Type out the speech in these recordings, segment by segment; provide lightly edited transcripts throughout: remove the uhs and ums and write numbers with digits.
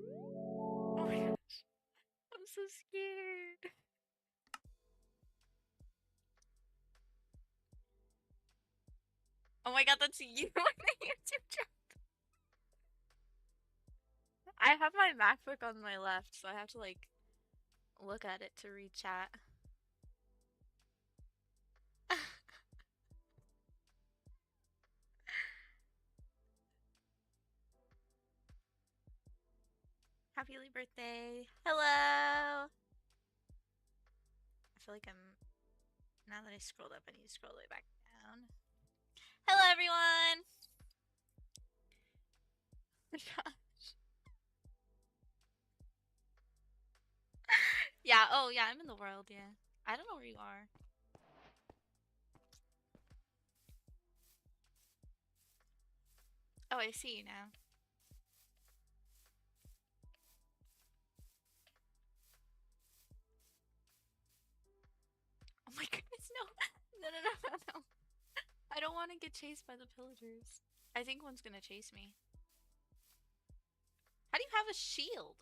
Oh my gosh. I'm so scared. Oh my god, that's you in the YouTube chat. I have my MacBook on my left, so I have to like look at it to read chat. Happy early birthday. Hello. I feel like now that I scrolled up, I need to scroll way back down. Hello, everyone. Yeah, oh yeah, I'm in the world, yeah. I don't know where you are. Oh, I see you now. Oh my goodness, no. No, no, no, no, no. I don't want to get chased by the pillagers. I think one's gonna chase me. How do you have a shield?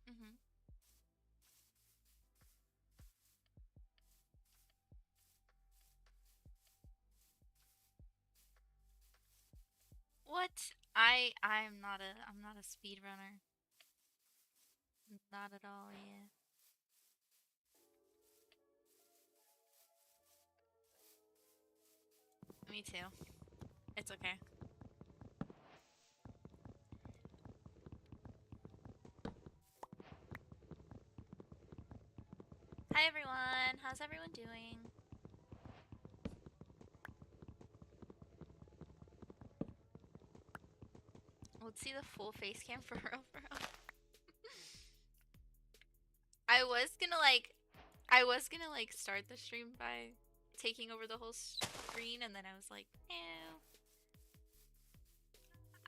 Mm-hmm. What? I'm not a speedrunner. Not at all, yeah. Me too. It's okay. Hi everyone. How's everyone doing? Let's see the full face cam for real, bro. I was gonna like start the stream by taking over the whole screen, and then I was like, ew.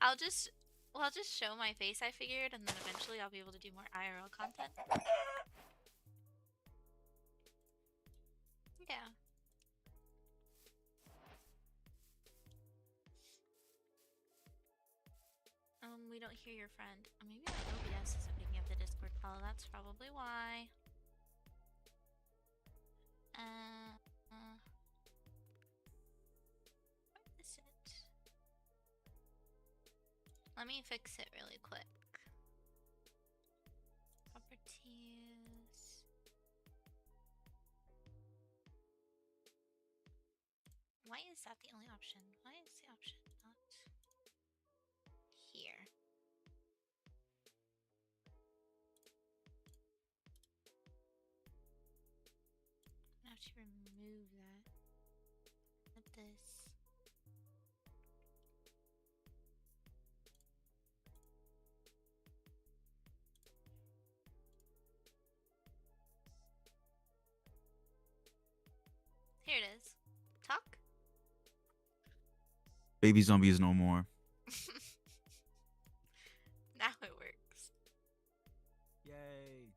I'll just show my face, I figured, and then eventually I'll be able to do more IRL content. Yeah. We don't hear your friend. Maybe my OBS isn't picking up the Discord call. That's probably why. Where is it? Let me fix it really quick. Properties. Why is that the only option? Why is the option not here? I have to remove that. With this. Here it is. Talk? Baby zombies no more. Now it works. Yay.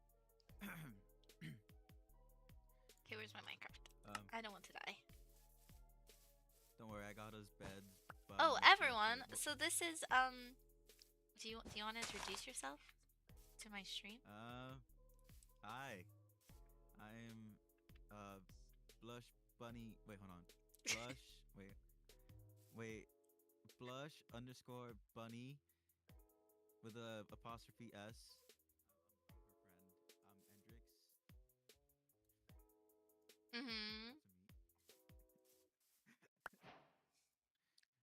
Okay, where's my Minecraft? I don't want to die. Don't worry, I got us beds. Oh, everyone. So this is do you want to introduce yourself to my stream? Hi. I am Blush Bunny. Wait, hold on. Blush. wait. Blush underscore Bunny with a apostrophe S. Her friend, Hendrix.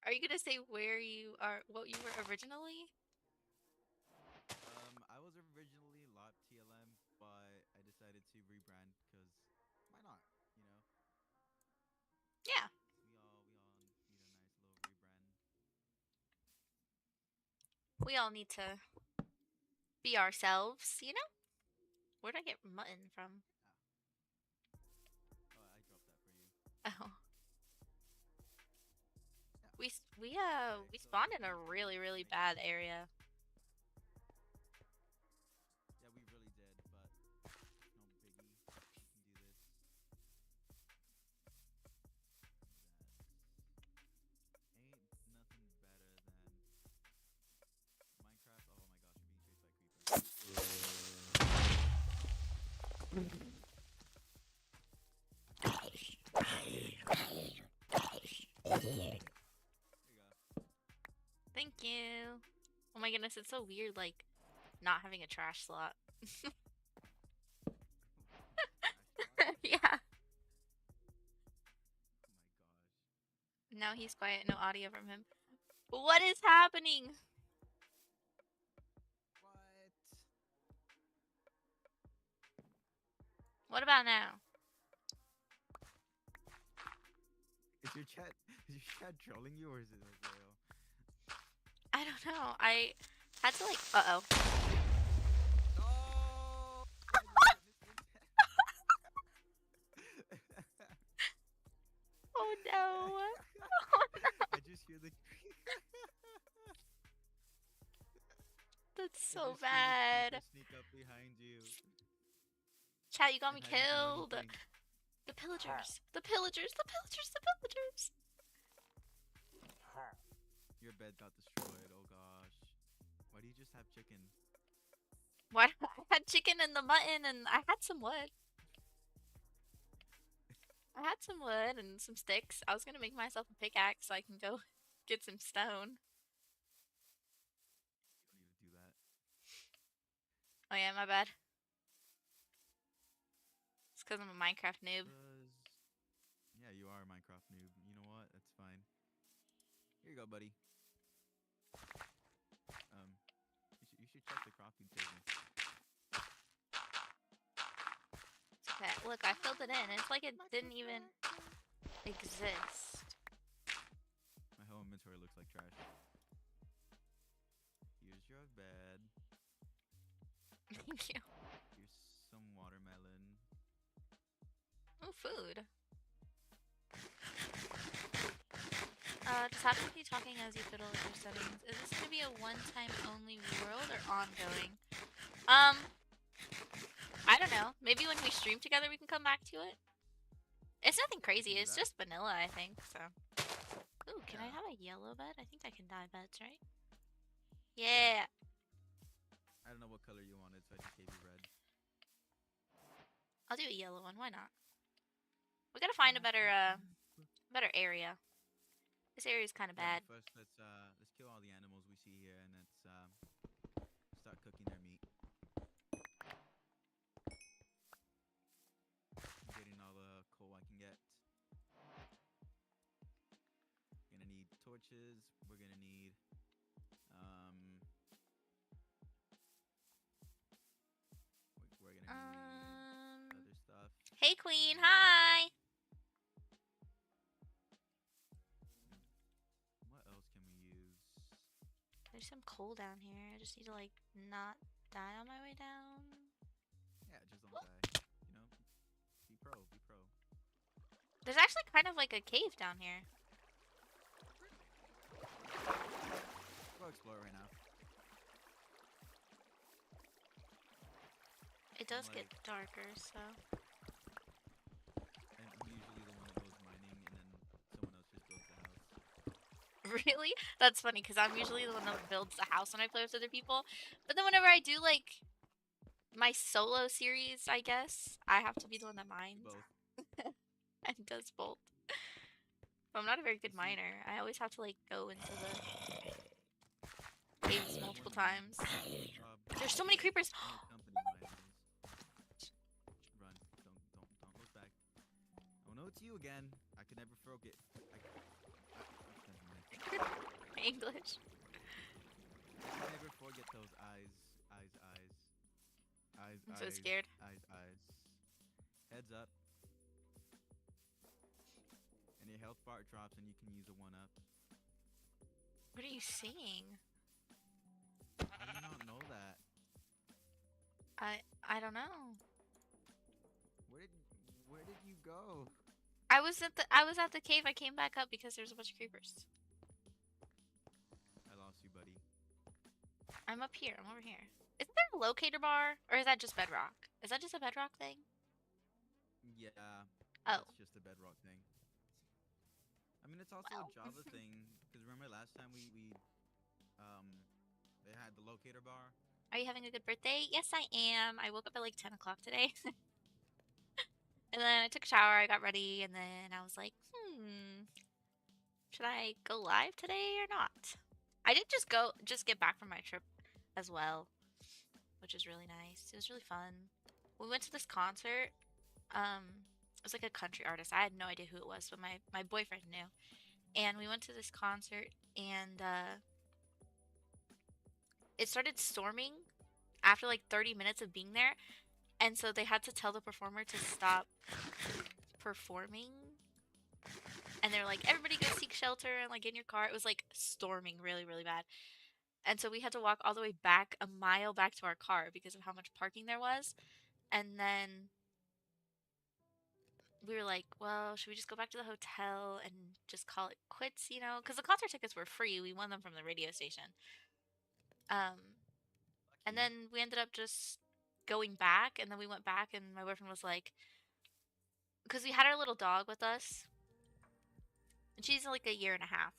Are you gonna say where you are, what you were originally? I was originally Lot TLM, but I decided to rebrand because why not? You know. Yeah. We all need a nice little rebrand. We all need to be ourselves, you know? Where'd I get mutton from? Oh, I dropped that for you. Oh. Yeah. We spawned in a really bad area. Yeah, we really did, but no biggie. We can There you go. Thank you. Oh my goodness, it's so weird, like, not having a trash slot. Trash slot? Yeah. Oh my gosh. Now he's quiet, no audio from him. What is happening? What? What about now? Is your chat trolling you or is it like real? I don't know. I had to like. Uh-oh. No! I just witnessed it. Oh no. Oh no. I just hear the. That's I so just hear the bad. creeper sneak up behind you, Chat, you got me and I didn't do killed. anything. The pillagers. The pillagers. The pillagers. The pillagers. Your bed got destroyed. Oh gosh. Why do you just have chicken? What? I had chicken and the mutton, and I had some wood. I had some wood and some sticks. I was gonna make myself a pickaxe so I can go get some stone. You don't need to do that. Oh yeah, my bad. It's because I'm a Minecraft noob. Yeah, you are a Minecraft noob. You know what? That's fine. Here you go, buddy. You should check the crafting table. Okay, look, I filled it in. It's like it didn't even exist. My whole inventory looks like trash. Here's your bed. Thank you. Here's some watermelon. Oh, food. Just have to be talking as you fiddle with your settings. Is this gonna be a one-time only world or ongoing? I don't know. Maybe when we stream together we can come back to it. It's nothing crazy. It's just vanilla, I think, so. Ooh, can I have a yellow bed? I think I can dye beds, right? Yeah! I don't know what color you wanted, so I just gave you red. I'll do a yellow one. Why not? We gotta find a better area. This area is kind of bad. First, let's kill all the animals we see here, and let's start cooking their meat. I'm getting all the coal I can get. We're gonna need torches. We're gonna need we're gonna need other stuff. Hey, Queen. Hi. What else can we use? There's some coal down here. I just need to like not die on my way down. Yeah, just don't die. You know, be pro. Be pro. There's actually kind of like a cave down here. Go explore right now. It does get darker, so. And I'm usually the one that goes mining, and then someone else just builds the house. Really? That's funny because I'm usually the one that builds the house when I play with other people. But then whenever I do like my solo series, I guess, I have to be the one that mines. Both. And does both. But I'm not a very good miner. I always have to like go into the caves multiple times. There's so many creepers. Run. Don't look back. Oh no, it's you again. I could never forget. English. I can never forget those eyes. I'm so scared. Eyes. Heads up. And your health bar drops and you can use a 1-up. What are you saying? How do you not know that? I don't know. Where did you go? I was at the cave. I came back up because there's a bunch of creepers. I lost you, buddy. I'm up here. I'm over here. Isn't there a locator bar? Or is that just bedrock? Is that just a bedrock thing? Yeah. Oh. It's just a bedrock thing. I mean, it's also a Java thing. Because remember last time they had the locator bar? Are you having a good birthday? Yes, I am. I woke up at like 10 o'clock today. And then I took a shower, I got ready, and then I was like, Should I go live today or not? I did just get back from my trip as well, which is really nice. It was really fun. We went to this concert. It was like a country artist. I had no idea who it was, but my boyfriend knew. And we went to this concert, and it started storming after like 30 minutes of being there, and so they had to tell the performer to stop performing. And they were like, everybody go seek shelter and like get in your car. It was like storming really, really bad. And so we had to walk all the way back a mile back to our car because of how much parking there was. And then we were like, well, should we just go back to the hotel and just call it quits, you know? Because the concert tickets were free. We won them from the radio station. And Lucky. then we ended up just going back. And then we went back, and my boyfriend was like, because we had our little dog with us, and she's like a year and a half.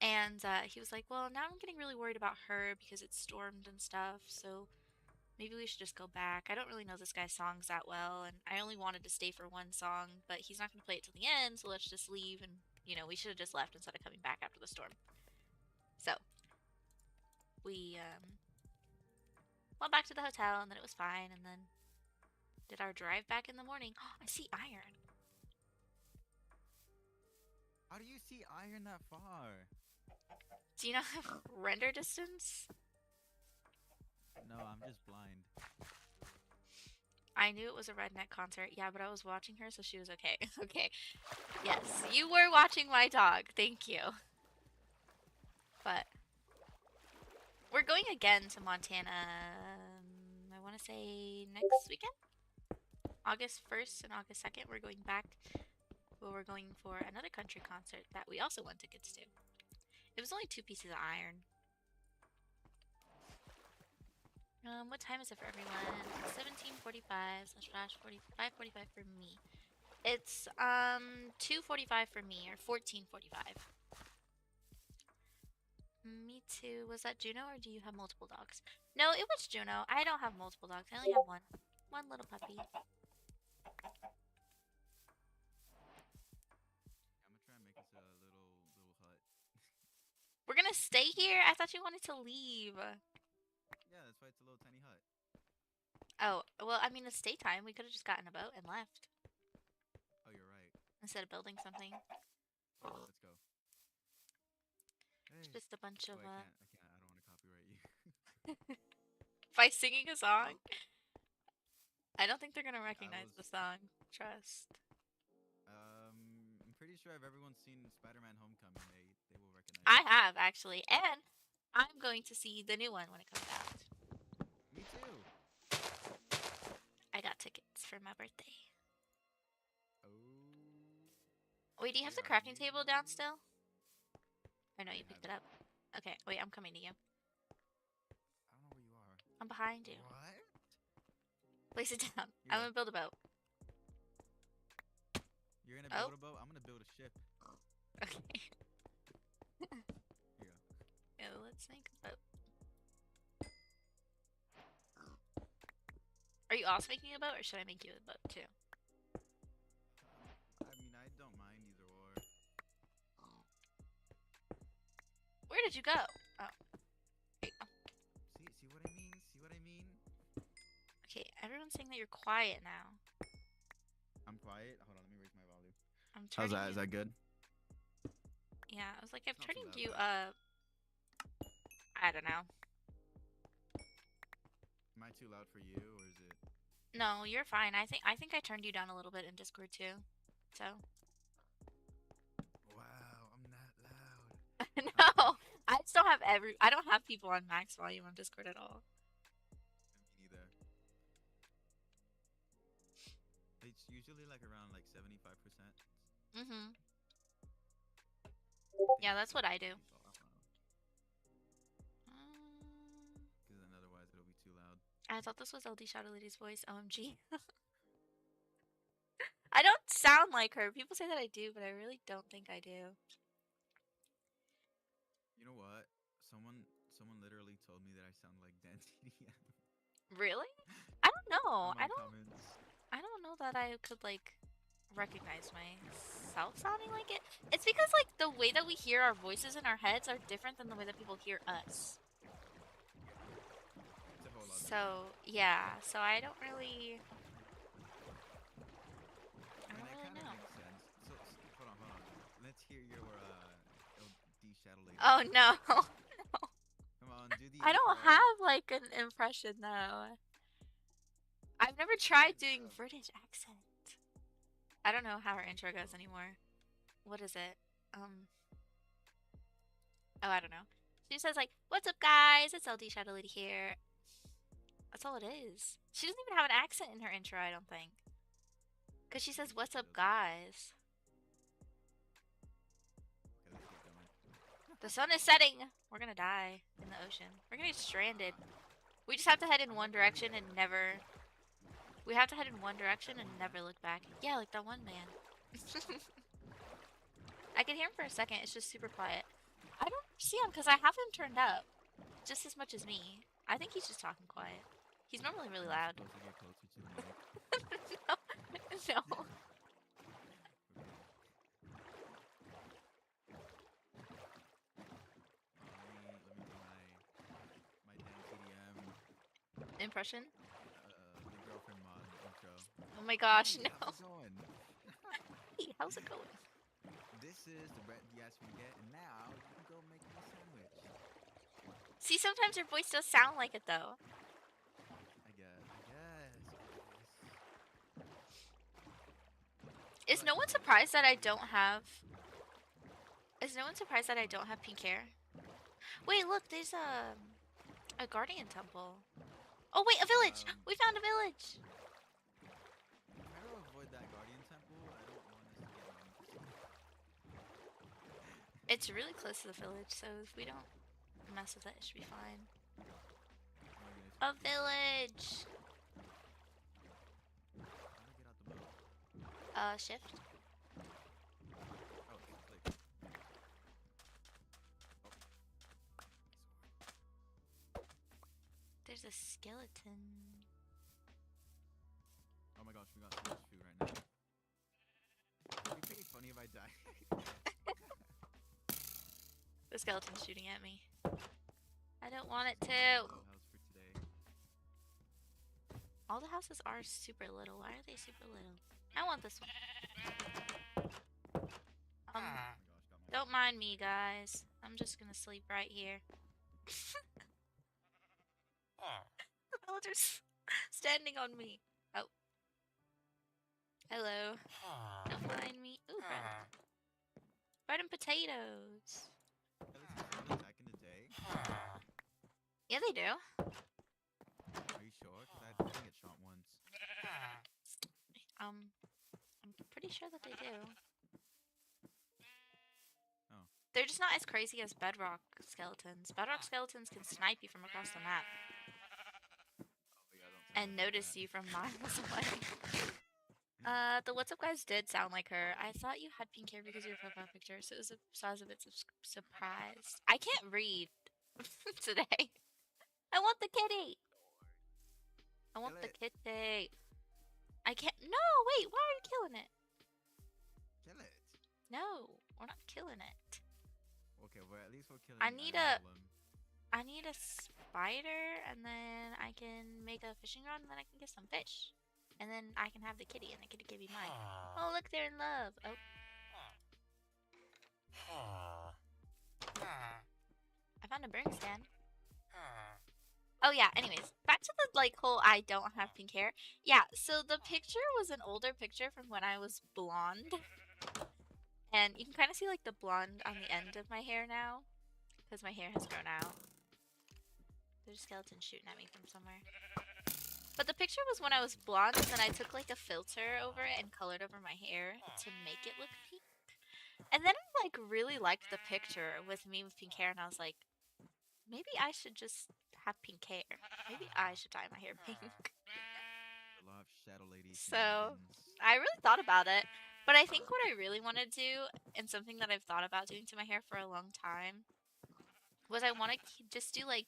And he was like, well, now I'm getting really worried about her because it stormed and stuff. So maybe we should just go back. I don't really know this guy's songs that well, and I only wanted to stay for one song, but he's not going to play it till the end, so let's just leave. And, you know, we should have just left instead of coming back after the storm. So we went back to the hotel, and then it was fine, and then did our drive back in the morning. Oh, I see iron. How do you see iron that far? Do you not have render distance? No, I'm just blind. I knew it was a redneck concert. Yeah, but I was watching her, so she was okay. Okay. Yes, you were watching my dog. Thank you. But we're going again to Montana. I want to say next weekend? August 1st and August 2nd. We're going back. Well, we're going for another country concert that we also won tickets to. It was only 2 pieces of iron. What time is it for everyone? 17:45 / 45:45 for me. It's 2:45 for me, or 14:45. Me too. Was that Juno, or do you have multiple dogs? No, it was Juno. I don't have multiple dogs. I only have one. One little puppy. I'm gonna try and make us a little hut. We're gonna stay here? I thought you wanted to leave. Yeah, that's why it's a little tiny hut. Oh, well, I mean, it's daytime. We could have just gotten a boat and left Oh, you're right. instead of building something. Let's go. It's Hey. just a bunch of, Oh, I can't. I don't want to copyright you. by singing a song? I don't think they're gonna I recognize was. the song. Trust. I'm pretty sure if everyone's seen Spider-Man: Homecoming, they will recognize I it. have, actually. And I'm going to see the new one when it comes out. Me too. I got tickets for my birthday. Oh. Wait, do you have Wait, the are crafting you? table down still? I know I you have picked it it. up. Okay, wait, I'm coming to you. I don't know where you are. I'm behind you. What? Place it down. Here I'm you gonna build a boat. go. You're gonna Oh, build a boat. I'm gonna build a ship. okay. Here you go. Yeah, let's make a boat. Are you also making a boat, or should I make you a boat too? I mean, I don't mind either or. Where did you go? Oh, there you go. See what I mean? See what I mean? Okay, everyone's saying that you're quiet now. I'm quiet. Hold on, let me raise my volume. I'm How's turning that? you. Is that good? Yeah, I was like, I'm It's not too turning loud you though. up. I don't know. Am I too loud for you, or is it? No, you're fine. I think I turned you down a little bit in Discord too. So Wow, I'm that loud. Okay. no, I just don't have I don't have people on max volume on Discord at all. Me neither. It's usually like around like 75%. Mhm. I Yeah, think that's it's what I supposed to do. be this loud. Mm, Because then otherwise it'll be too loud. I thought this was LD Shadow Lady's voice. OMG. I don't sound like her. People say that I do, but I really don't think I do. You know what? Someone literally told me that I sound like Dan TDM Really? I don't know. on my comments. I don't know that I could like recognize myself sounding like it. It's because like the way that we hear our voices in our heads are different than the way that people hear us. It's a whole lot different. So yeah, so I don't really I mean, it kind of know. makes sense. So, hold on, hold on. Let's hear your LD Shadow Lady. Oh no. Come on, do the I don't intro. have like an impression though. I've never tried doing British accent. I don't know how her intro goes anymore. What is it? Oh, I don't know. She says like, "What's up, guys? It's LD Shadow Lady here." That's all it is. She doesn't even have an accent in her intro, I don't think. Cause she says, "What's up, guys?" Okay, let's get going. The sun is setting. We're gonna die in the ocean. We're gonna get stranded. We just have to head in one direction and never. We have to head in one direction and never look back. Yeah, like that one man. I can hear him for a second. It's just super quiet. I don't see him because I have him turned up just as much as me. I think he's just talking quiet. He's normally really loud. Supposed to get closer to the mic. No. Let me do my damn TDM. Impression? The girlfriend mod intro. Oh my gosh, Hey, no. how's it going? Hey, how's it going? This is the bread you asked me to get, and now you can go make me a sandwich. See, sometimes your voice does sound like it though. I guess. Is no one surprised that I don't have... Is no one surprised that I don't have pink hair? Wait, look, there's a guardian temple. Oh wait, a village! We found a village! Try to avoid that guardian temple. I don't want us to get money. It's really close to the village, so if we don't mess with it, it should be fine. A village! How do I get out the boat? Shift. Oh, click. There's a skeleton. Oh my gosh, we got so much food right now. It'd be pretty funny if I die. The skeleton's shooting at me. I don't want it to. House for today. All the houses are super little. Why are they super little? I want this one. Oh my gosh, got my Don't mind me, guys. I'm just gonna sleep right here. The villager's standing on me. Oh. Hello. Don't mind me. Ooh, bread. Bread and potatoes. Back in the day. Yeah, they do. Are you sure? Because I didn't get shot once. I'm pretty sure that they do. Oh. They're just not as crazy as bedrock skeletons. Bedrock skeletons can snipe you from across the map. Oh, yeah, don't And notice you from miles away. The What's Up guys did sound like her. I thought you had pink hair because of your profile picture, so I was a bit surprised. I can't read today. I want the kitty! I want the kitty. I can't. No, wait, why are you killing it? Kill it. No, we're not killing it. Okay, well, at least we're killing I the need iron golem. I need a spider, and then I can make a fishing rod, and then I can get some fish. And then I can have the kitty, and the kitty can be mine. Oh, look, they're in love. Oh. I found a burn stand. Oh yeah, anyways, back to the like whole I don't have pink hair. Yeah, so the picture was an older picture from when I was blonde. And you can kind of see like the blonde on the end of my hair now, because my hair has grown out. There's a skeleton shooting at me from somewhere. But the picture was when I was blonde, and then I took like a filter over it and colored over my hair to make it look pink. And then I like really liked the picture with me with pink hair, and I was like, maybe I should just have pink hair. Maybe I should dye my hair pink. A lot of Shadow Lady So shenanigans. I really thought about it. But I think what I really want to do, and something that I've thought about doing to my hair for a long time, was I want to just do like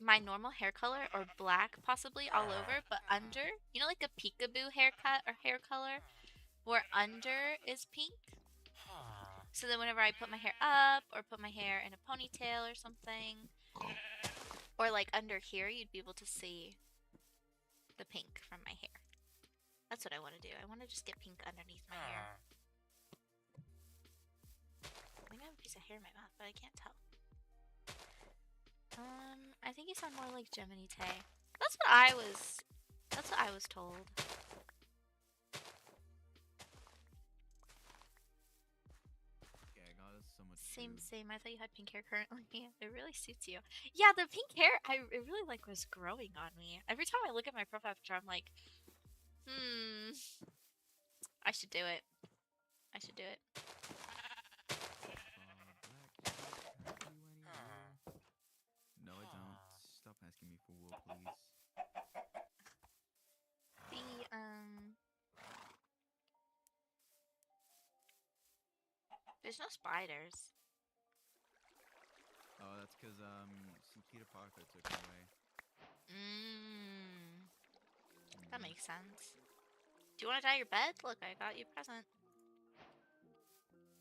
my normal hair color or black possibly all over, but under, you know, like a peekaboo haircut or hair color where under is pink. So then whenever I put my hair up or put my hair in a ponytail or something, or like under here, you'd be able to see the pink from my hair. That's what I want to do. I want to just get pink underneath my hair. I think I have a piece of hair in my mouth, but I can't tell. I think you sound more like Gemini Tay. That's what I was told. Yeah, I got us so much Same. food. I thought you had pink hair currently. It really suits you. Yeah, the pink hair, it really like was growing on me. Every time I look at my profile picture, I'm like, I should do it. I should do it. Black, have you any wool? No, I don't. Stop asking me for wool, please. There's no spiders. Oh, that's because some Peter Parker took me away. That makes sense. Do you want to dye your bed? Look, I got you a present.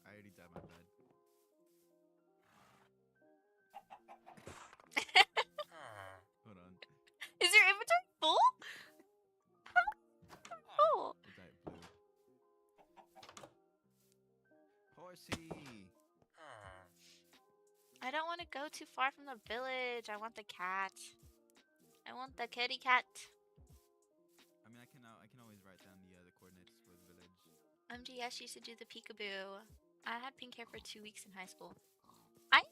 I already dyed my bed. Hold on. Is your inventory full? Cool. We'll dye it blue. Horsey! I don't want to go too far from the village. I want the cat. I want the kitty cat. I mean, I can always write down the coordinates for the village. MGS used to do the peekaboo. I had pink hair for 2 weeks in high school. I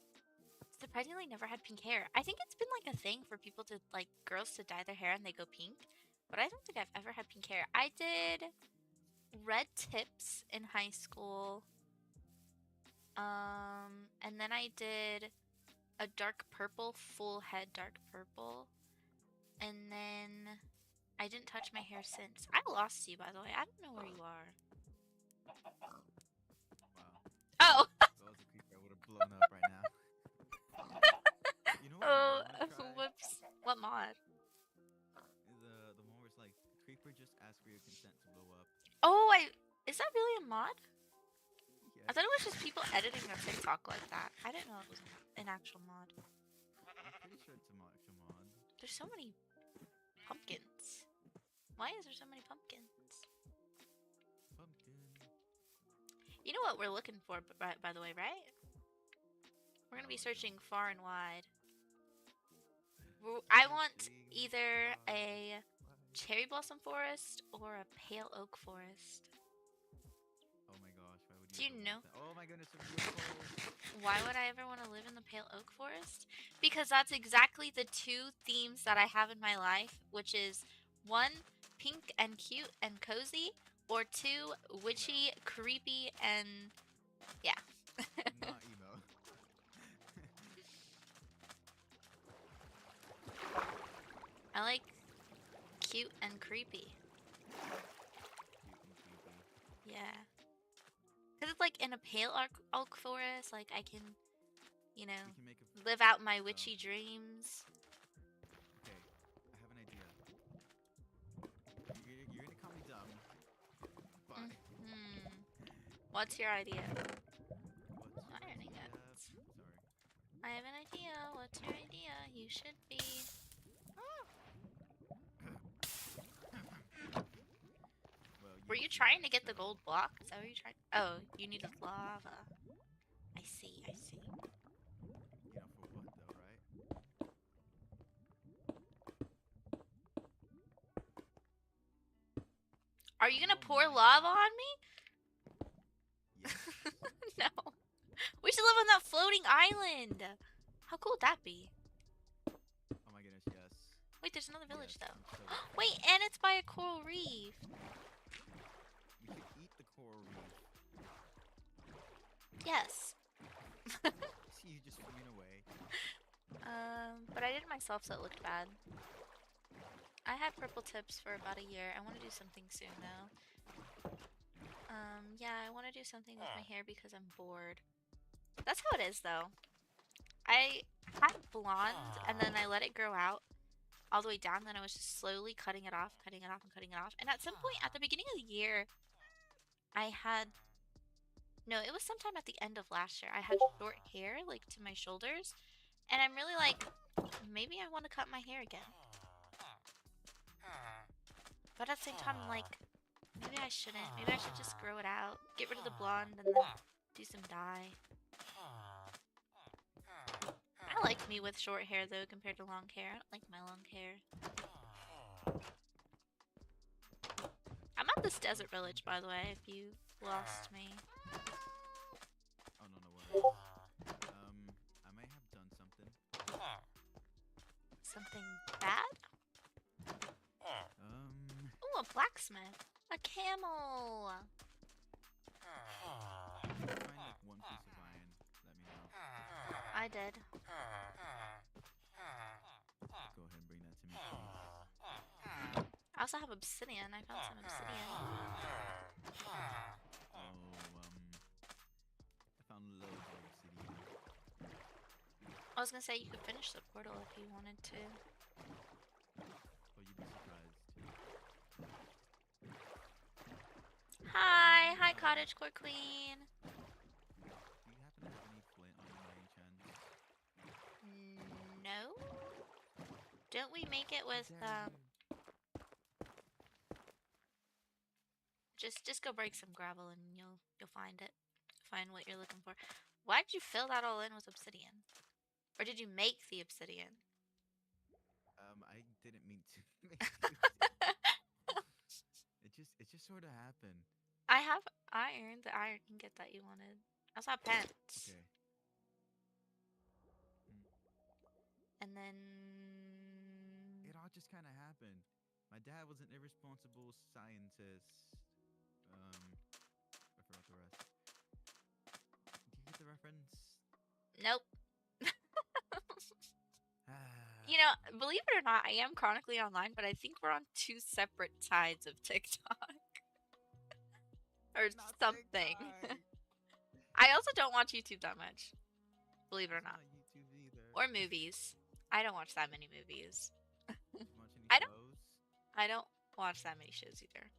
surprisingly never had pink hair. I think it's been like a thing for people to like girls to dye their hair and they go pink, but I don't think I've ever had pink hair. I did red tips in high school. And then I did a dark purple, full head dark purple. And then I didn't touch my hair since. I lost you, by the way. I don't know where you are. Wow. Oh! That was a creeper. I would have blown up right now. You know what Oh, mod I wanna try? whoops. What mod? The one where it's like, creeper just asked for your consent to blow up. Oh, is that really a mod? Yeah. I thought it was just people editing their TikTok like that. I didn't know it was an actual mod. I'm pretty sure it's an actual mod. There's so many pumpkins. Why is there so many pumpkins? Pumpkin. You know what we're looking for, by the way, right? We're gonna be searching far and wide. I want either a cherry blossom forest or a pale oak forest. Oh my gosh, why would you? Do you know? Oh my goodness, so beautiful. Why would I ever want to live in the pale oak forest? Because that's exactly the two themes that I have in my life, which is 1, pink and cute and cozy, or 2, witchy, creepy, and yeah. Not emo. I like cute and creepy. Cute and creepy. Yeah. Because it's like in a pale oak forest, like I can, you know, We can make a live out my witchy dreams. Okay, I have an idea. You're gonna call me dumb, but What's your idea? what's your Ironing idea? it. Sorry. I have an idea. What's your idea? You should be. Well, Were you see trying that, to get the so- gold block? Is that what you're trying? Oh, you needed lava. I see. I see. You know, for what though, right? Are you gonna Oh pour my lava God. on me? Yes. No. We should live on that floating island. How cool would that be? Oh my goodness, yes. Wait, there's another village Yes, though. I'm so Wait, and it's by a coral reef. We could eat the coral reef. Yes. See you just swimming away. But I did it myself, so it looked bad. I had purple tips for about a year. I want to do something soon though. Yeah, I want to do something with my hair because I'm bored. That's how it is though. I had blonde and then I let it grow out all the way down. Then I was just slowly cutting it off, and cutting it off. And at some point at the beginning of the year, I had no, it was sometime at the end of last year. I had short hair like to my shoulders, and I'm really like maybe I want to cut my hair again. But at the same time, I'm like maybe I shouldn't. Maybe I should just grow it out, get rid of the blonde, and then do some dye. I like me with short hair though compared to long hair. I don't like my long hair. I'm at this desert village, by the way, if you lost me. Oh, no worries. I may have done something. Something bad? Ooh, a blacksmith. A camel. If you find like one piece of iron, let me know. I did. Go ahead and bring that to me, please. I also have obsidian. I found some obsidian. I found loads of obsidian. I was gonna say you could finish the portal if you wanted to. Oh, you'd be surprised. Hi! Hi, cottagecore queen! Do you happen to have any flint on you by any chance? No? Don't we make it with, Just go break some gravel and you'll find it. Find what you're looking for. Why did you fill that all in with obsidian? Or did you make the obsidian? I didn't mean to make it just sort of happened. I have iron, the iron ingot that you wanted. I also have pants. Okay. And then it all just kind of happened. My dad was an irresponsible scientist. I forgot the rest. Do you get the reference? nope. You know, believe it or not, I am chronically online, but I think we're on two separate sides of TikTok. Or Not something. TikTok. I also don't watch YouTube that much. Believe it or not. Not YouTube either. Or movies. I don't watch that many movies. Watch any I don't- shows? I don't watch that many shows either.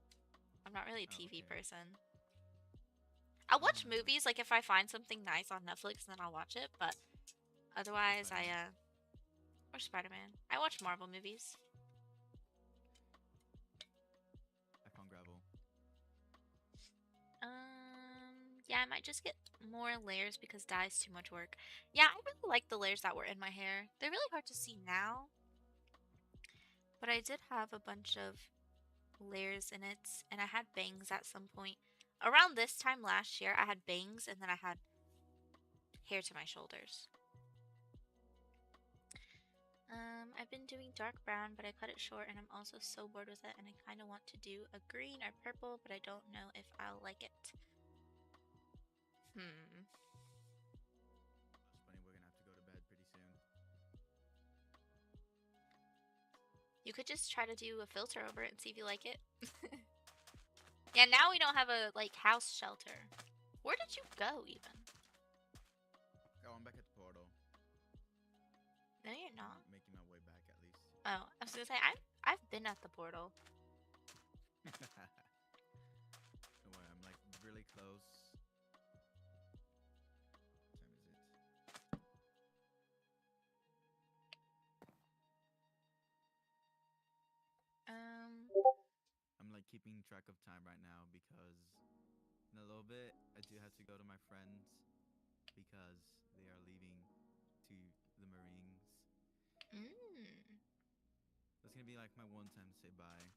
I'm not really a Oh, TV okay. person. I'll watch movies, like if I find something nice on Netflix, then I'll watch it, but otherwise or Spider-Man. I watch Marvel movies. I found gravel. Yeah, I might just get more layers because dye's too much work. Yeah, I really like the layers that were in my hair. They're really hard to see now. But I did have a bunch of layers in it, and I had bangs at some point. Around this time last year, I had bangs, and then I had hair to my shoulders. I've been doing dark brown, but I cut it short, and I'm also so bored with it, and I kind of want to do a green or purple, but I don't know if I'll like it. That's funny, we're gonna have to go to bed pretty soon. You could just try to do a filter over it and see if you like it. Yeah, now we don't have a, like, house shelter. Where did you go, even? Oh, I'm back at the portal. No, you're not. I'm making my way back, at least. Oh, I was gonna say, I've been at the portal. Don't worry, I'm, like, really close. What time is it? I'm like keeping track of time right now because in a little bit I do have to go to my friends because they are leaving to the Marines. That's gonna be like my one time to say bye.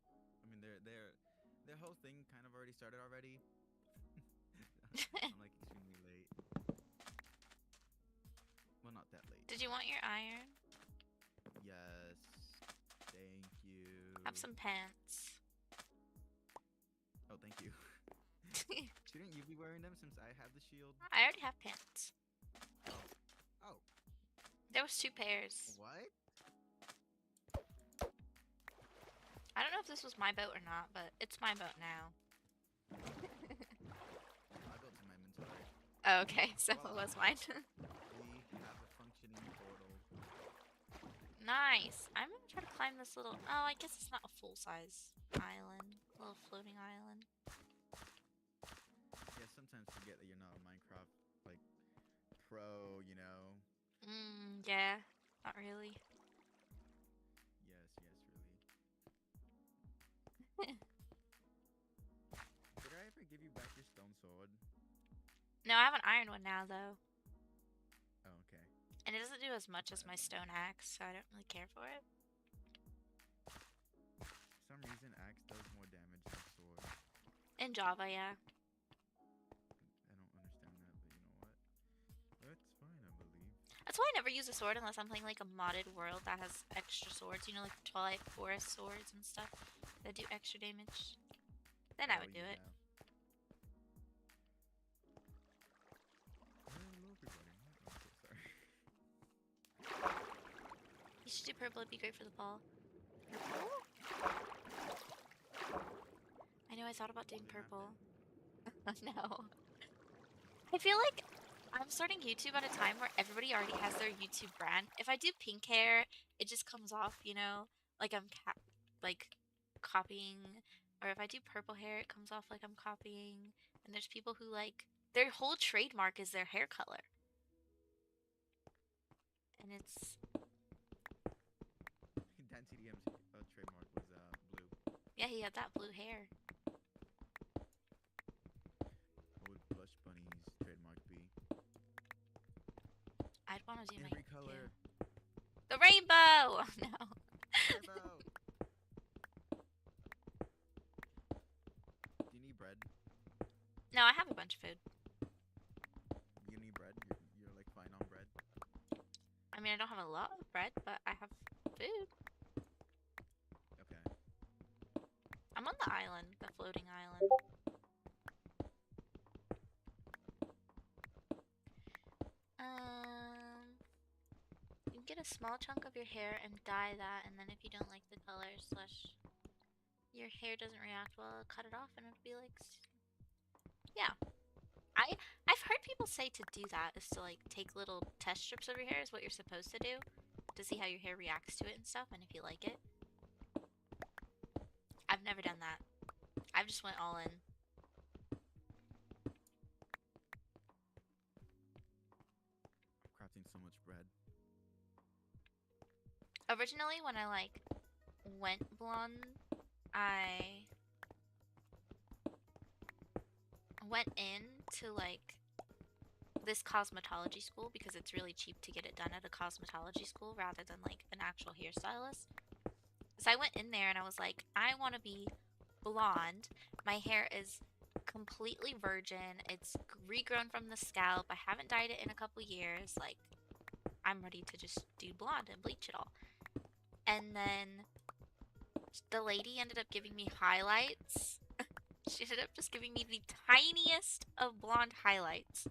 I mean their whole thing kind of already started already. I'm like extremely late. Well, not that late. Did you want your iron? Yes. Thank you. Have some pants. Oh, thank you. Shouldn't you be wearing them since I have the shield? I already have pants. Oh. There was 2 pairs. What? I don't know if this was my boat or not, but it's my boat now. My boat's in my inventory. Oh, okay, so it was mine. We have a functioning portal. Nice. I'm gonna try to climb this little. Oh, I guess it's not a full-size island. A little floating island. Yeah, sometimes forget that you're not a Minecraft like pro, you know. Yeah. Not really. Yes, really. Did I ever give you back your stone sword? No, I have an iron one now, though. Oh, okay. And it doesn't do as much as Right my on. stone axe, so I don't really care for it. For some reason, axe does more damage than sword. In Java, yeah. I don't understand that, but you know what? That's fine, I believe. That's why I never use a sword unless I'm playing like a modded world that has extra swords. You know, like the Twilight Forest swords and stuff that do extra damage. Then I Oh, would do it. yeah. Hello, everybody. I'm so sorry. You should do purple, it'd be great for the ball. I know I thought about doing Something purple. happened? No. I feel like I'm starting YouTube at a time where everybody already has their YouTube brand. If I do pink hair, it just comes off, you know, like I'm like copying. Or if I do purple hair, it comes off like I'm copying. And there's people who like their whole trademark is their hair color. And it's Dan TDM's trademark was blue. yeah, he had that blue hair. What would Blush Bunny's trademark be? I'd want to do Every my color. yeah. The rainbow. Oh, no. Rainbow. Do you need bread? No, I have a bunch of food. You need bread? You're like fine on bread? I mean, I don't have a lot of bread, but I have food. Okay. I'm on the island, the floating island. You can get a small chunk of your hair and dye that, and then if you don't like the color slash your hair doesn't react well, cut it off, and it'll be like, yeah. I've heard people say to do that is to like take little test strips of your hair is what you're supposed to do to see how your hair reacts to it and stuff, and if you like it. I've never done that. I've just went all in. Crafting so much bread. Originally, when I like went blonde, I went into like this cosmetology school because it's really cheap to get it done at a cosmetology school rather than like an actual hairstylist. So I went in there and I was like, I want to be blonde. My hair is completely virgin. It's regrown from the scalp. I haven't dyed it in a couple years. Like, I'm ready to just do blonde and bleach it all. And then the lady ended up giving me highlights. She ended up just giving me the tiniest of blonde highlights.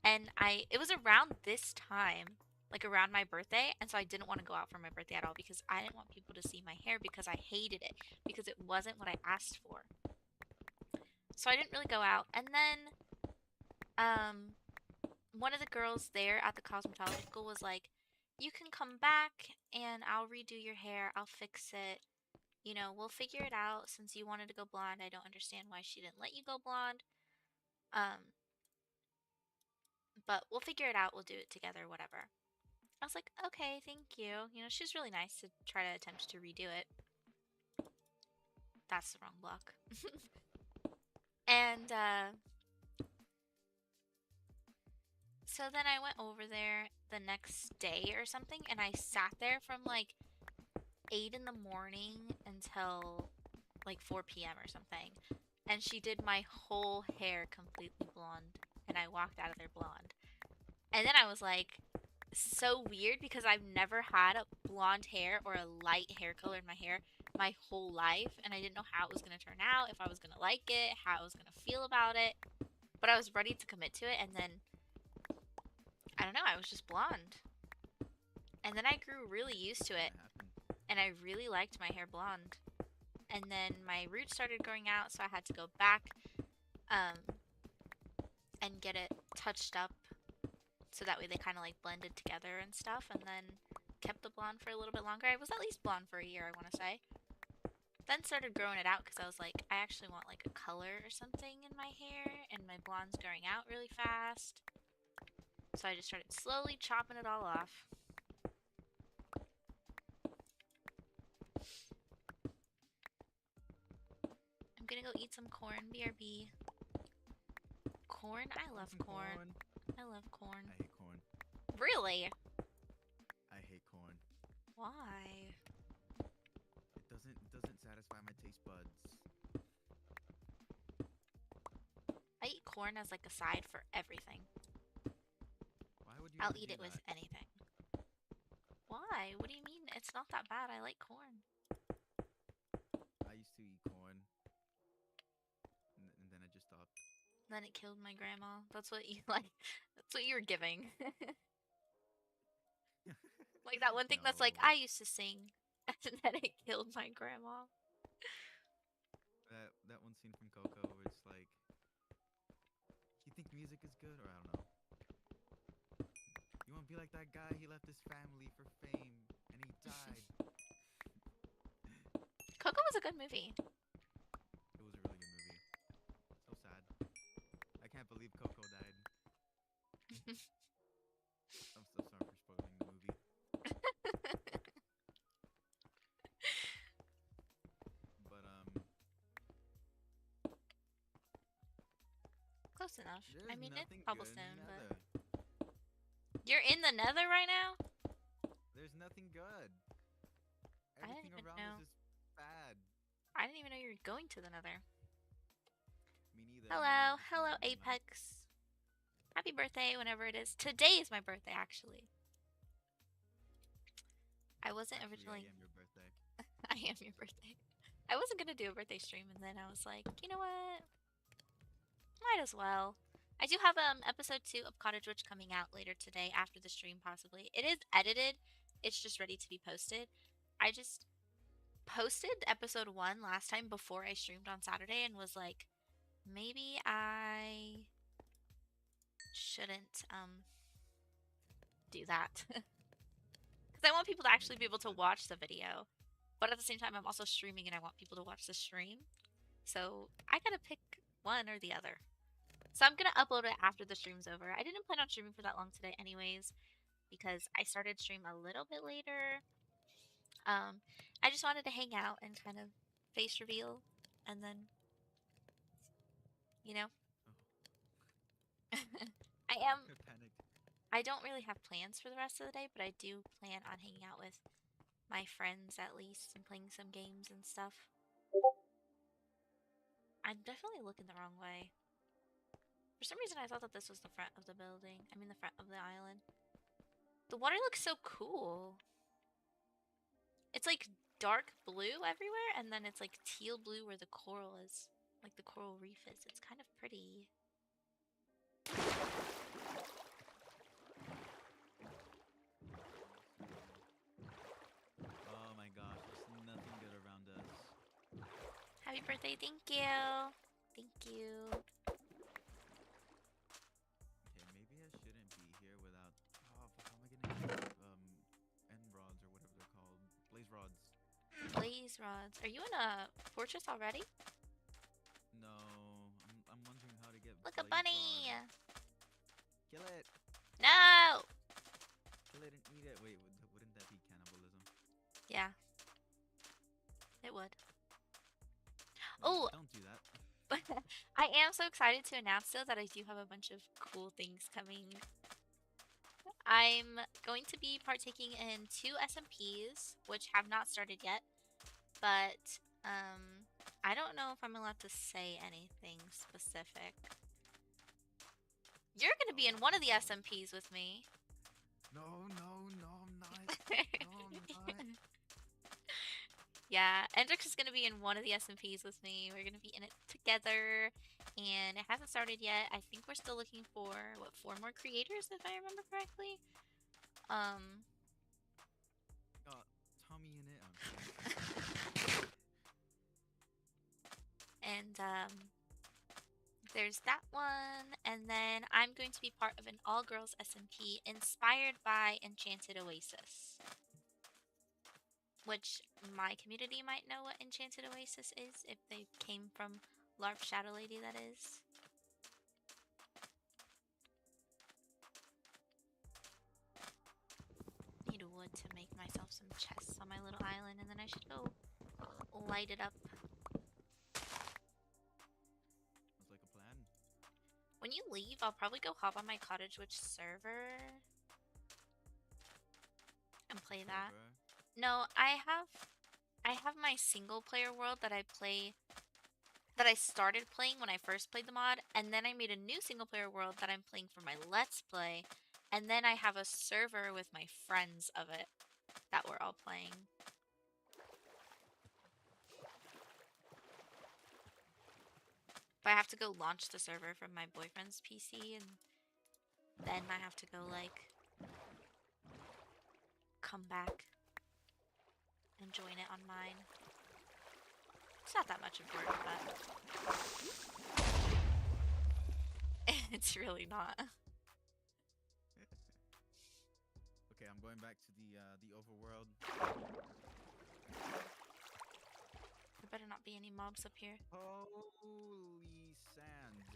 And it was around this time, like around my birthday, and so I didn't want to go out for my birthday at all because I didn't want people to see my hair because I hated it because it wasn't what I asked for. So I didn't really go out. And then one of the girls there at the cosmetology school was like, you can come back and I'll redo your hair. I'll fix it. You know, we'll figure it out since you wanted to go blonde. I don't understand why she didn't let you go blonde. But we'll figure it out. We'll do it together, whatever. I was like, okay, thank you. You know, she was really nice to try to attempt to redo it. That's the wrong block. And so then I went over there the next day or something, and I sat there from like 8 in the morning until like 4 p.m. or something. And she did my whole hair completely blonde, and I walked out of there blonde. And then I was like, so weird because I've never had a blonde hair or a light hair color in my hair my whole life, and I didn't know how it was going to turn out, if I was going to like it, how I was going to feel about it. But I was ready to commit to it, and then I don't know, I was just blonde. And then I grew really used to it, and I really liked my hair blonde. And then my roots started growing out, so I had to go back and get it touched up so that way they kind of like blended together and stuff, and then kept the blonde for a little bit longer. I was at least blonde for a year, I want to say. Then started growing it out because I was like, I actually want like a color or something in my hair, and my blonde's growing out really fast. So I just started slowly chopping it all off. I'm gonna go eat some corn, BRB. Corn? I love corn. I love corn. I hate corn. Really? I hate corn. Why? It doesn't satisfy my taste buds. I eat corn as like a side for everything. Why would you I'll ever eat do it with that? anything. Why? What do you mean? It's not that bad. I like corn. I used to eat corn, and then I just stopped. Then it killed my grandma. That's what you like. That's what you were giving. Like that one thing that's like, No. I used to sing, and then it killed my grandma. That one scene from Coco where it's like, you think music is good, or I don't know. You want to be like that guy? He left his family for fame, and he died. Coco was a good movie. It was a really good movie. So sad. I can't believe Coco died. I'm so sorry for spoiling the movie. But Close enough. there's I mean, it's nothing good in cobblestone, the but Nether. you're in the Nether right now. There's nothing good. I didn't Everything even around know. us is bad. I didn't even know you were going to the Nether. Me neither. Hello, Just hello, made my mind. Apex. Happy birthday, whenever it is. Today is my birthday, actually. I wasn't Actually, originally. I am your birthday. I am your birthday. I wasn't gonna do a birthday stream, and then I was like, you know what? Might as well. I do have episode 2 of Cottage Witch coming out later today after the stream, possibly. It is edited. It's just ready to be posted. I just posted episode 1 last time before I streamed on Saturday and was like, maybe I shouldn't do that. Because I want people to actually Maybe be you able to should. watch the video. But at the same time, I'm also streaming and I want people to watch the stream. So I gotta pick one or the other. So I'm gonna upload it after the stream's over. I didn't plan on streaming for that long today anyways, because I started stream a little bit later. I just wanted to hang out and kind of face reveal, and then, you know, I am. I panicked. I don't really have plans for the rest of the day, but I do plan on hanging out with my friends at least and playing some games and stuff. I'm definitely looking the wrong way. For some reason, I thought that this was the front of the building. I mean, the front of the island. The water looks so cool. It's like dark blue everywhere, and then it's like teal blue where the coral is. Like the coral reef is. It's kind of pretty. Oh my gosh, there's nothing good around us. Happy birthday, thank you. Thank you. Okay, maybe I shouldn't be here without. Oh, fuck, how am I getting end rods or whatever they're called? Blaze rods. Blaze rods. Are you in a fortress already? No, I'm wondering how to get. Look, a blaze bunny! rods. Kill it! No! Kill it and eat it. Wait, wouldn't that be cannibalism? Yeah. It would. No, Oh! don't do that. I am so excited to announce though that I do have a bunch of cool things coming. I'm going to be partaking in 2 SMPs, which have not started yet, but I don't know if I'm allowed to say anything specific. You're going to be in one of the SMPs with me. No, I'm not. No, I'm not. Yeah, Endrix is going to be in one of the SMPs with me. We're going to be in it together, and it hasn't started yet. I think we're still looking for, what, 4 more creators, if I remember correctly? Tommy in it. And, there's that one, and then I'm going to be part of an all-girls SMP inspired by Enchanted Oasis. which my community might know what Enchanted Oasis is if they came from LARP Shadow Lady, that is. Need wood to make myself some chests on my little island, and then I should go light it up. Sounds like a plan. When you leave, I'll probably go hop on my Cottage Witch server and play that. Server? No, I have my single player world that I play, that I started playing when I first played the mod, and then I made a new single player world that I'm playing for my Let's Play, and then I have a server with my friends of it that we're all playing. But I have to go launch the server from my boyfriend's PC, and then I have to go, like, come back and join it on mine. It's not that much of work, but it's really not. Okay, I'm going back to the overworld. There better not be any mobs up here. Holy sand.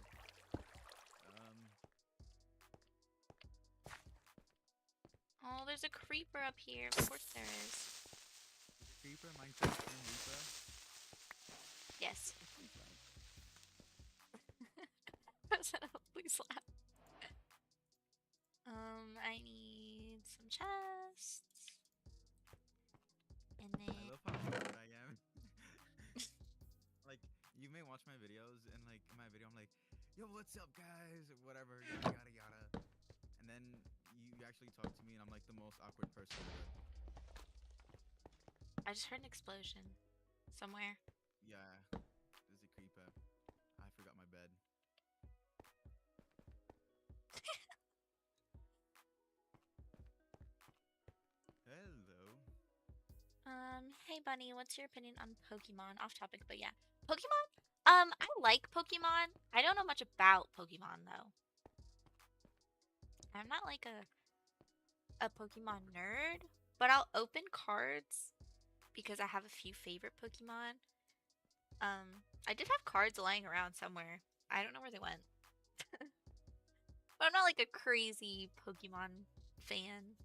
Oh, there's a creeper up here. Of course there is. Creeper, Minecraft, and Reaper. Yes. Please laugh. Please laugh. I need some chests. And then I love how awkward I am. Like, you may watch my videos, and like in my video, I'm like, "Yo, what's up, guys?" or whatever, yada yada yada. And then you actually talk to me, and I'm like the most awkward person ever. I just heard an explosion somewhere. Yeah, there's a creeper. I forgot my bed. Hello. Hey Bunny, what's your opinion on Pokemon? Off topic, but yeah. Pokemon? I like Pokemon. I don't know much about Pokemon though. I'm not like a Pokemon nerd, but I'll open cards because I have a few favorite Pokemon. I did have cards lying around somewhere. I don't know where they went. But I'm not like a crazy Pokemon fan.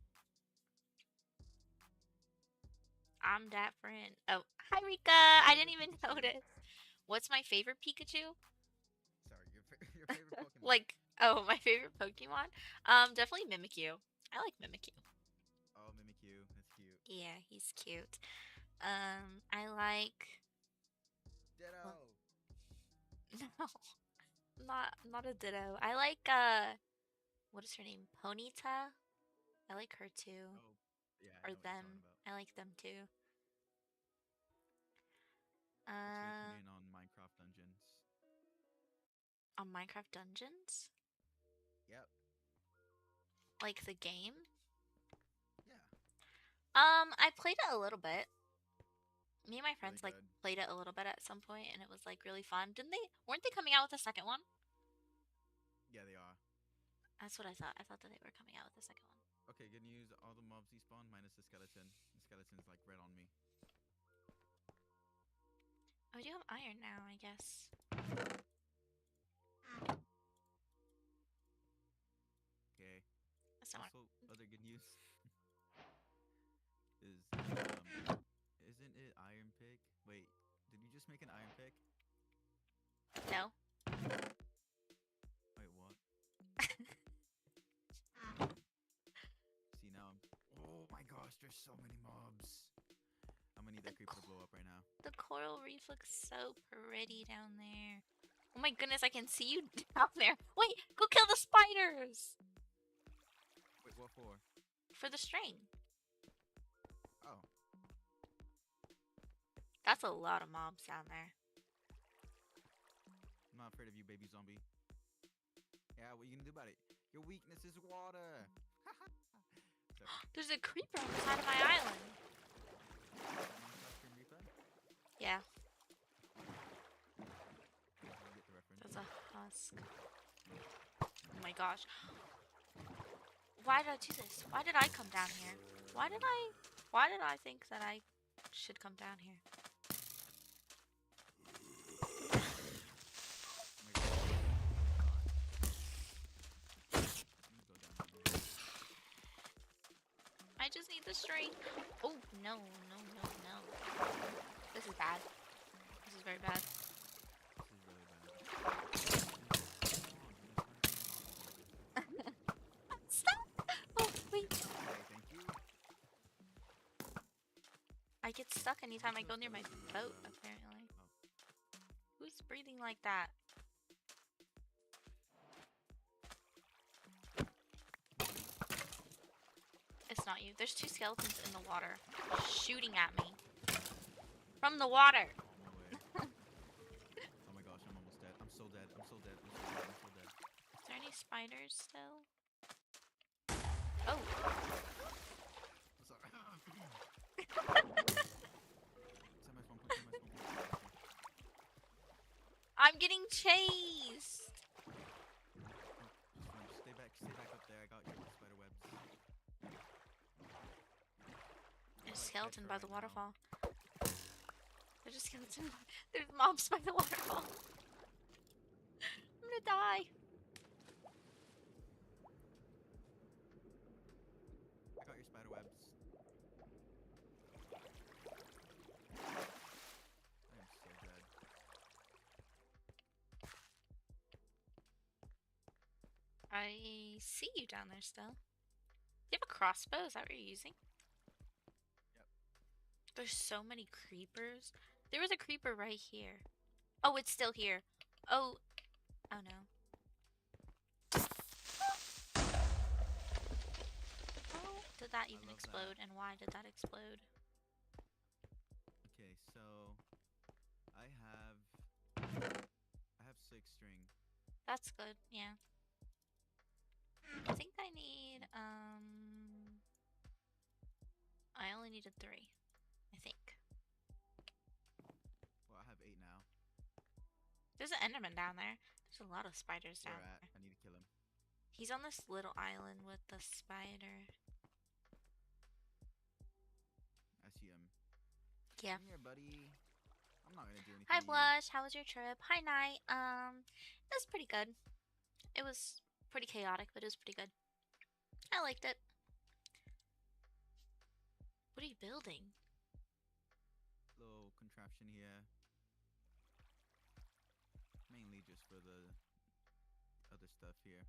I'm different. Oh, hi Rika! I didn't even notice. What's my favorite Pikachu? Sorry, your favorite Pokemon. Like, oh, my favorite Pokemon? Definitely Mimikyu. I like Mimikyu. Oh, Mimikyu, that's cute. Yeah, he's cute. I like... Ditto. No, not a Ditto. I like, what is her name? Ponyta? I like her too. Oh, yeah, I Or know what you're them. talking about. I like them too. What's your opinion on Minecraft Dungeons? On Minecraft Dungeons? Yep. Like the game? Yeah. I played it a little bit. Me and my friends Really like good. played it a little bit at some point, and it was like really fun. Weren't they coming out with a second one? Yeah, they are. That's what I thought. I thought that they were coming out with a second one. Okay, good news. All the mobs despawn minus the skeleton. The skeleton's like red on me. Oh, we do have iron now, I guess. Okay. That's not Also, other good news is isn't it iron pick? Wait, did you just make an iron pick? No. Wait, what? See now oh my gosh, there's so many mobs. I'm gonna need that creeper to blow up right now. The coral reef looks so pretty down there. Oh my goodness, I can see you down there. Wait, go kill the spiders! Wait, what for? For the string. Oh. That's a lot of mobs down there. I'm not afraid of you, baby zombie. Yeah, what are you gonna do about it? Your weakness is water. Sorry. There's a creeper on the side of my island. Minecraft Stream Reaper? Yeah, I get the reference. there's a husk. Oh my gosh. Why did I do this? Why did I come down here? Why did I think that I should come down here. I just need the string. Oh, no, no, no, no. This is bad. This is very bad. Stop! Oh, wait. Thank you. I get stuck anytime I go near my boat, apparently. Who's breathing like that? It's not you. There's 2 skeletons in the water shooting at me. From the water! Oh my gosh, I'm almost dead. I'm so dead. I'm so dead. I'm so dead. I'm so dead. Is there any spiders still? Oh! Sorry. I'm getting chased! Stay back up there. I got you with spider webs. There's a skeleton by the waterfall. There's a skeleton. There's mobs by the waterfall. I'm gonna die. I got your spider webs. I am so dead. I see you down there still. You have a crossbow? Is that what you're using? Yep. There's so many creepers. There was a creeper right here. Oh, it's still here. Oh. Oh no. How did that even explode? And why did that explode? Okay, so I have 6 string. That's good, yeah. I think I need, I only needed 3. I think. Well, I have 8 now. There's an Enderman down there. There's a lot of spiders down Where at? there. I need to kill him. He's on this little island with the spider. I see him. Yeah. Come here, buddy. I'm not gonna do anything. Hi, to you. Blush. How was your trip? Hi, Night. It was pretty good. It was pretty chaotic, but it was pretty good. I liked it. What are you building? Little contraption here. Mainly just for the other stuff here.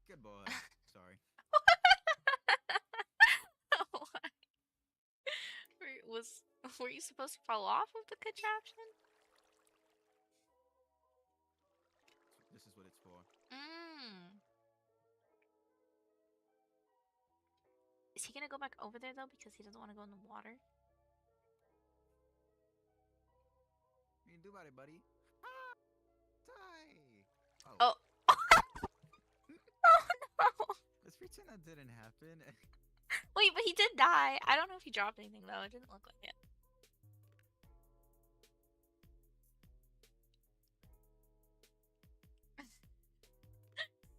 Good boy. Sorry. Were you supposed to fall off of the contraption? This is what it's for. Is he gonna go back over there though because he doesn't want to go in the water? What you do about it, buddy? Die! Oh. Oh no! Let's pretend that didn't happen. Wait, but he did die. I don't know if he dropped anything though. It didn't look like it.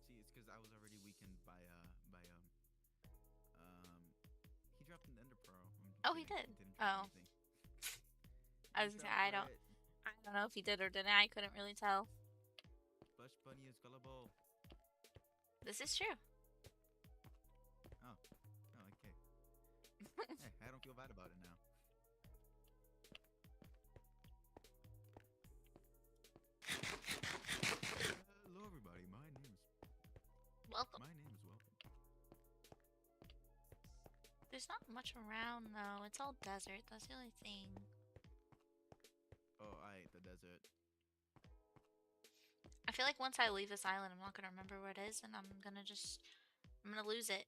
See, it's because I was already weakened by he dropped an ender pearl. Oh, he did. Oh. I was gonna say I don't know if he did or didn't. I couldn't really tell. Bush bunny is gullible. This is true. Oh, okay. Hey, I don't feel bad about it now. Hello, everybody. My name is Welcome. welcome. There's not much around though. It's all desert. That's the only thing. Oh, I ate the desert. I feel like once I leave this island, I'm not gonna remember where it is, and I'm gonna lose it.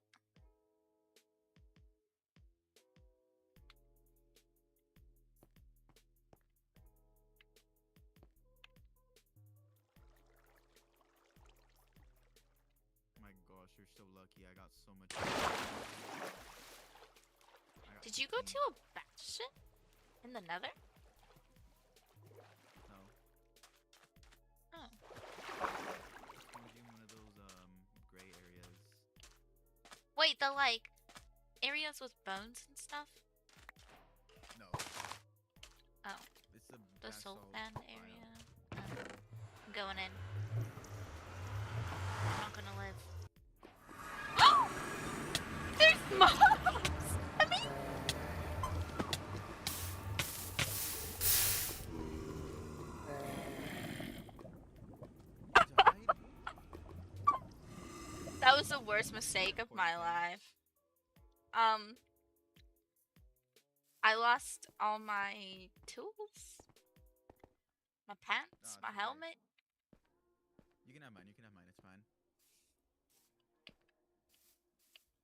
My gosh, you're so lucky. I got so much. Did you go to a bastion in the Nether? No. Oh. I was in one of those gray areas. Wait, Wait, the like areas with bones and stuff? No, Oh, it's a the basalt salt band biome. area. I'm going in. I'm not gonna live. There's mobs! I mean, You died? that was the worst mistake of Poor my thing. life. I lost all my tools, my pants, Oh, my it's okay. helmet. You can have mine. You can have mine. It's fine.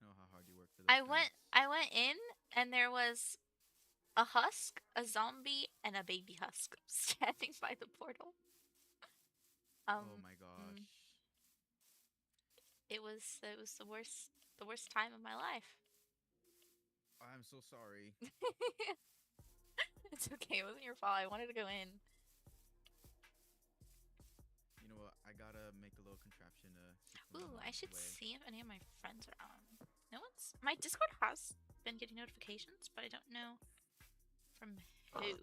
I know how hard you work for those things. I went in and there was a husk, a zombie, and a baby husk standing by the portal. Oh my Mm, gosh. it was the worst time of my life. I'm so sorry. It's okay, it wasn't your fault. I wanted to go in. You know what? I gotta make a little contraption to keep the Ooh, I mobs should away. see if any of my friends are on. No one's. My Discord has been getting notifications, but I don't know from who.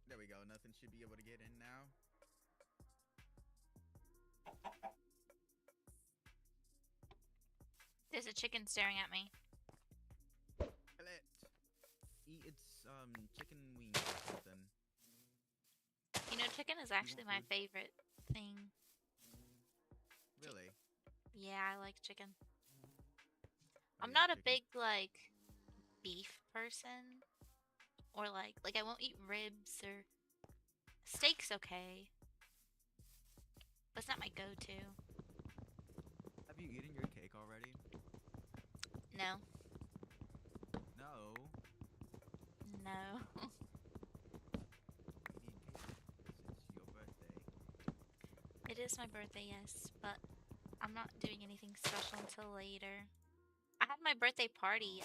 There we go. Nothing should be able to get in now. There's a chicken staring at me. Kill it. Eat its chicken wings or something. You know, chicken is actually my favorite thing. Really? Yeah, I like chicken. I I'm love not a chicken. big like beef person, or like I won't eat ribs or steak's okay, but it's not my go-to. Have you eaten your cake already? No, No. no. You need cake. It's your birthday. It is my birthday, yes, but I'm not doing anything special until later. I had my birthday party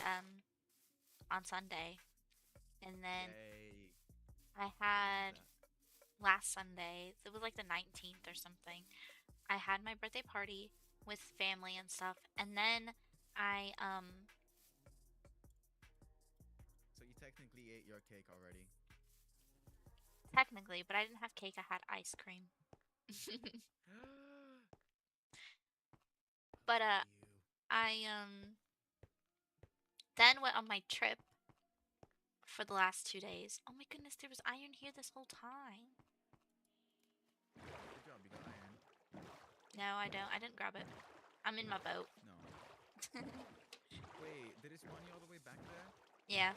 on Sunday, and then Yay. I Love had that. last Sunday. It was like the 19th or something. I had my birthday party with family and stuff, and then I So you technically ate your cake already. technically, but I didn't have cake. I had ice cream. But How dare you. I then went on my trip for the last 2 days. Oh my goodness, there was iron here this whole time. Good job, you got iron. No, I don't. I didn't grab it. I'm in my boat. No. Wait, did it spawn you all the way back there? Yeah,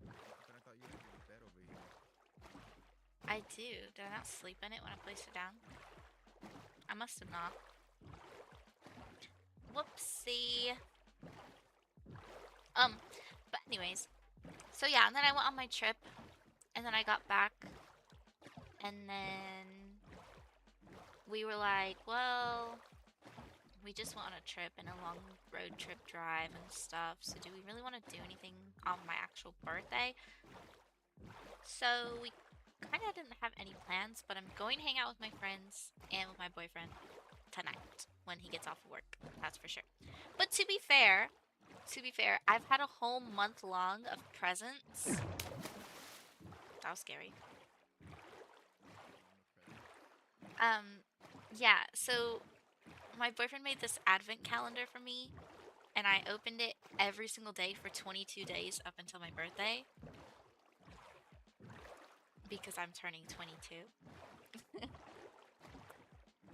But I thought you had your bed over here. I do. Did I not sleep in it when I placed it down? I must have not. Whoopsie. But anyways, so yeah, and then I went on my trip, and then I got back, and then we were like, well, we just went on a trip and a long road trip drive and stuff, so do we really want to do anything on my actual birthday? So we kind of didn't have any plans, but I'm going to hang out with my friends and with my boyfriend tonight when he gets off of work, that's for sure. But to be fair, I've had a whole month long of presents. That was scary. Yeah, so my boyfriend made this advent calendar for me, and I opened it every single day for 22 days up until my birthday. Because I'm turning 22.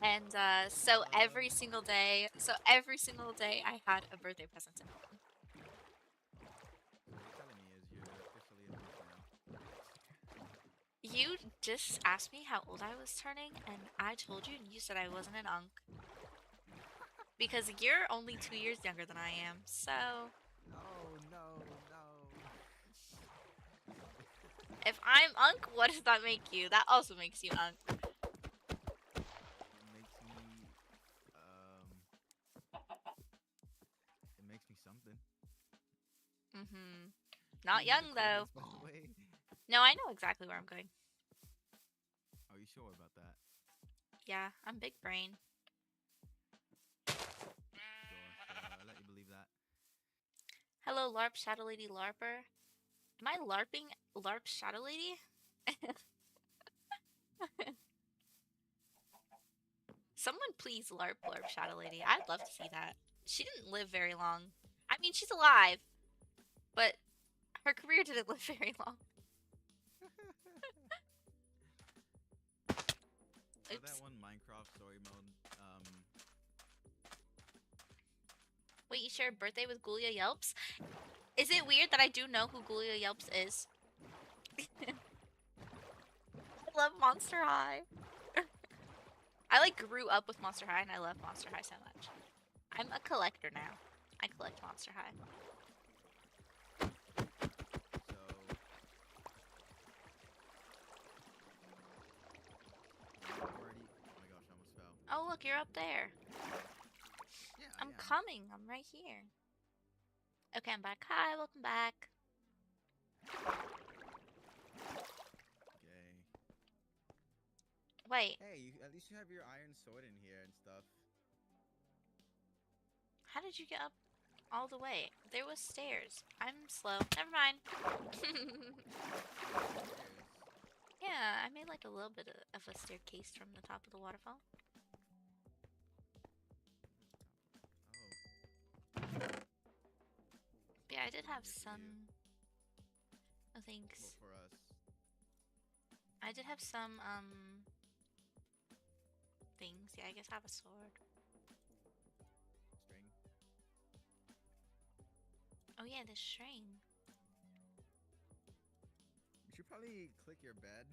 And so every single day I had a birthday present to open. What you're telling me is you're officially a monk now. You just asked me how old I was turning, and I told you, and you said I wasn't an unk. Because you're only 2 years younger than I am, so... No. If I'm unk, what does that make you? That also makes you unk. Makes me, Not Do you know young the though. coordinates, by the way? No, I know exactly where I'm going. Are you sure about that? Yeah, I'm big brain. Sure. I let you believe that. Hello, LARP Shadow Lady LARPer. Am I LARPing LARP Shadow Lady? Someone please LARP Shadow Lady. I'd love to see that. She didn't live very long. I mean, she's alive, but her career didn't live very long. Or Oops. that one Minecraft story mode. Wait, you share a birthday with Gulia Yelps? Is it weird that I do know who Gulia Yelps is? I love Monster High. I like grew up with Monster High and I love Monster High so much. I'm a collector now. I collect Monster High. So. Already. Oh my gosh, I almost fell. Oh look, you're up there. Yeah, I'm coming. I'm right here. Okay, I'm back. Hi, welcome back. Okay. Wait, Hey, at least you have your iron sword in here and stuff. how did you get up all the way? There was stairs. I'm slow. Never mind. Stairs. Yeah, I made like a little bit of a staircase from the top of the waterfall. Oh. Yeah, I did have Here for you. some. Oh, thanks. Well, for us. I did have some things. Yeah, I guess I have a sword. String. Oh yeah, this string. You should probably click your bed.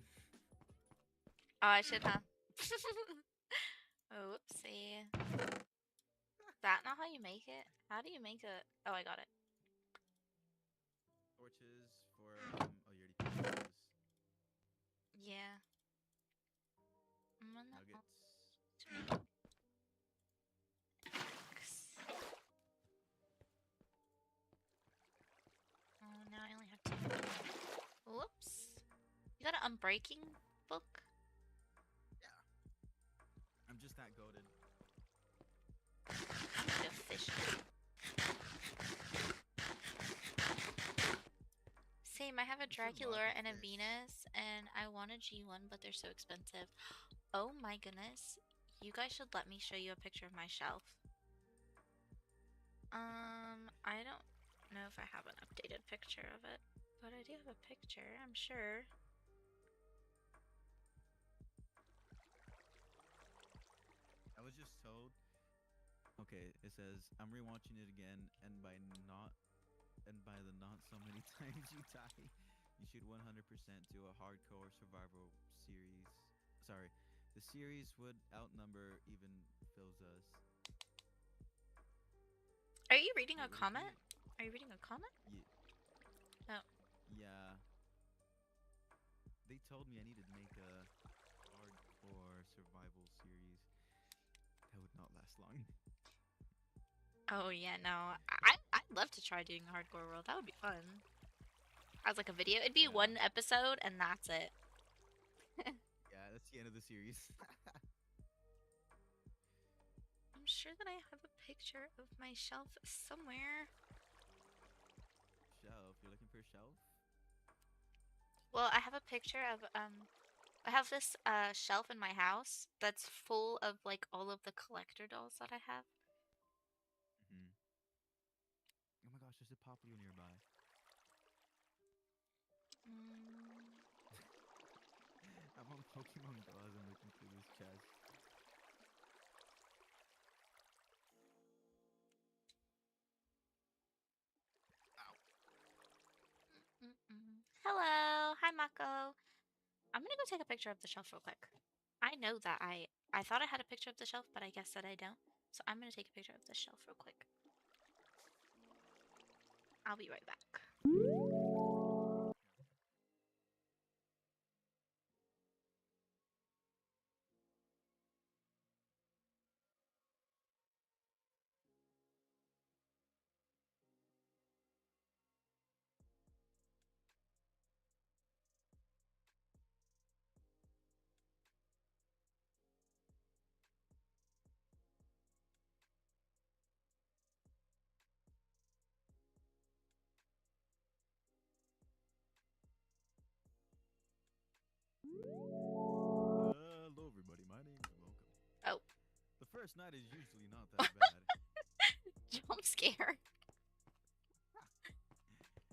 Oh, I should, huh? Oh, whoopsie. Is that not how you make it? How do you make a... Oh, I got it. Torches for oh, you already put torches. Yeah. I'm gonna... Nuggets. Oh, now I only have 2. Whoops. You got an unbreaking book? Yeah. I'm just that goated. I'm gonna go fishing. Same, I have a You should love Dracula to and a fish. Venus, and I want a G1, but they're so expensive. Oh my goodness. You guys should let me show you a picture of my shelf. I don't know if I have an updated picture of it, but I do have a picture, I'm sure. I was just told. Okay, it says I'm rewatching it again, and by the not so many times you die, you should 100% do a hardcore survival series. Sorry, the series would outnumber even Philza's. Are you reading a Wait, would it comment? be? Are you reading a comment? Oh. Yeah. They told me I needed to make a hardcore survival series. That would not last long. Oh yeah, no. I'd love to try doing a hardcore world. That would be fun. As like a video. It'd be Yeah. one episode and that's it. Yeah, that's the end of the series. I'm sure that I have a picture of my shelf somewhere. Shelf. You're looking for a shelf? Well, I have a picture of I have this shelf in my house that's full of like all of the collector dolls that I have. Mm-hmm. Oh my gosh, there's a Popplio nearby. Mm. I'm on Pokemon Go as I'm looking through this chest. Ow. Hello, hi Mako. I'm gonna go take a picture of the shelf real quick. I know that I thought I had a picture of the shelf, but I guess that I don't. So I'm gonna take a picture of the shelf real quick. I'll be right back. first night is usually not that bad. Jump scare.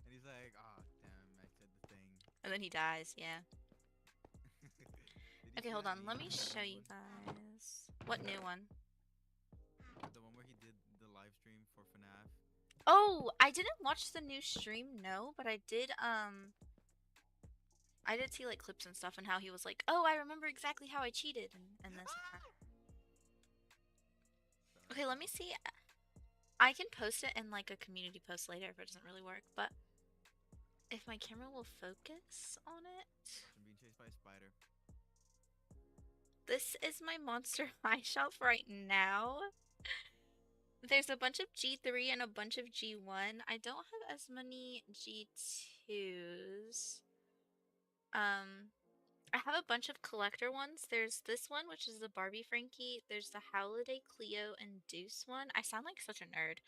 And he's like, "Ah, damn, I said the thing." And then he dies, yeah. Did you Okay, see hold that on. Let meme me of the show new you one? guys. What new one? The one where he did the live stream for FNAF. Oh, I didn't watch the new stream, no, but I did see like clips and stuff and how he was like, "Oh, I remember exactly how I cheated," and this and that. Sorry, Okay, let me pal. see. I can post it in like a community post later if it doesn't really work, but if my camera will focus on it. Watch him being chased by a spider. This is my Monster High shelf right now. There's a bunch of G3 and a bunch of G1. I don't have as many G2s. I have a bunch of collector ones. There's this one, which is the Barbie Frankie. There's the Holiday Cleo and Deuce one. I sound like such a nerd.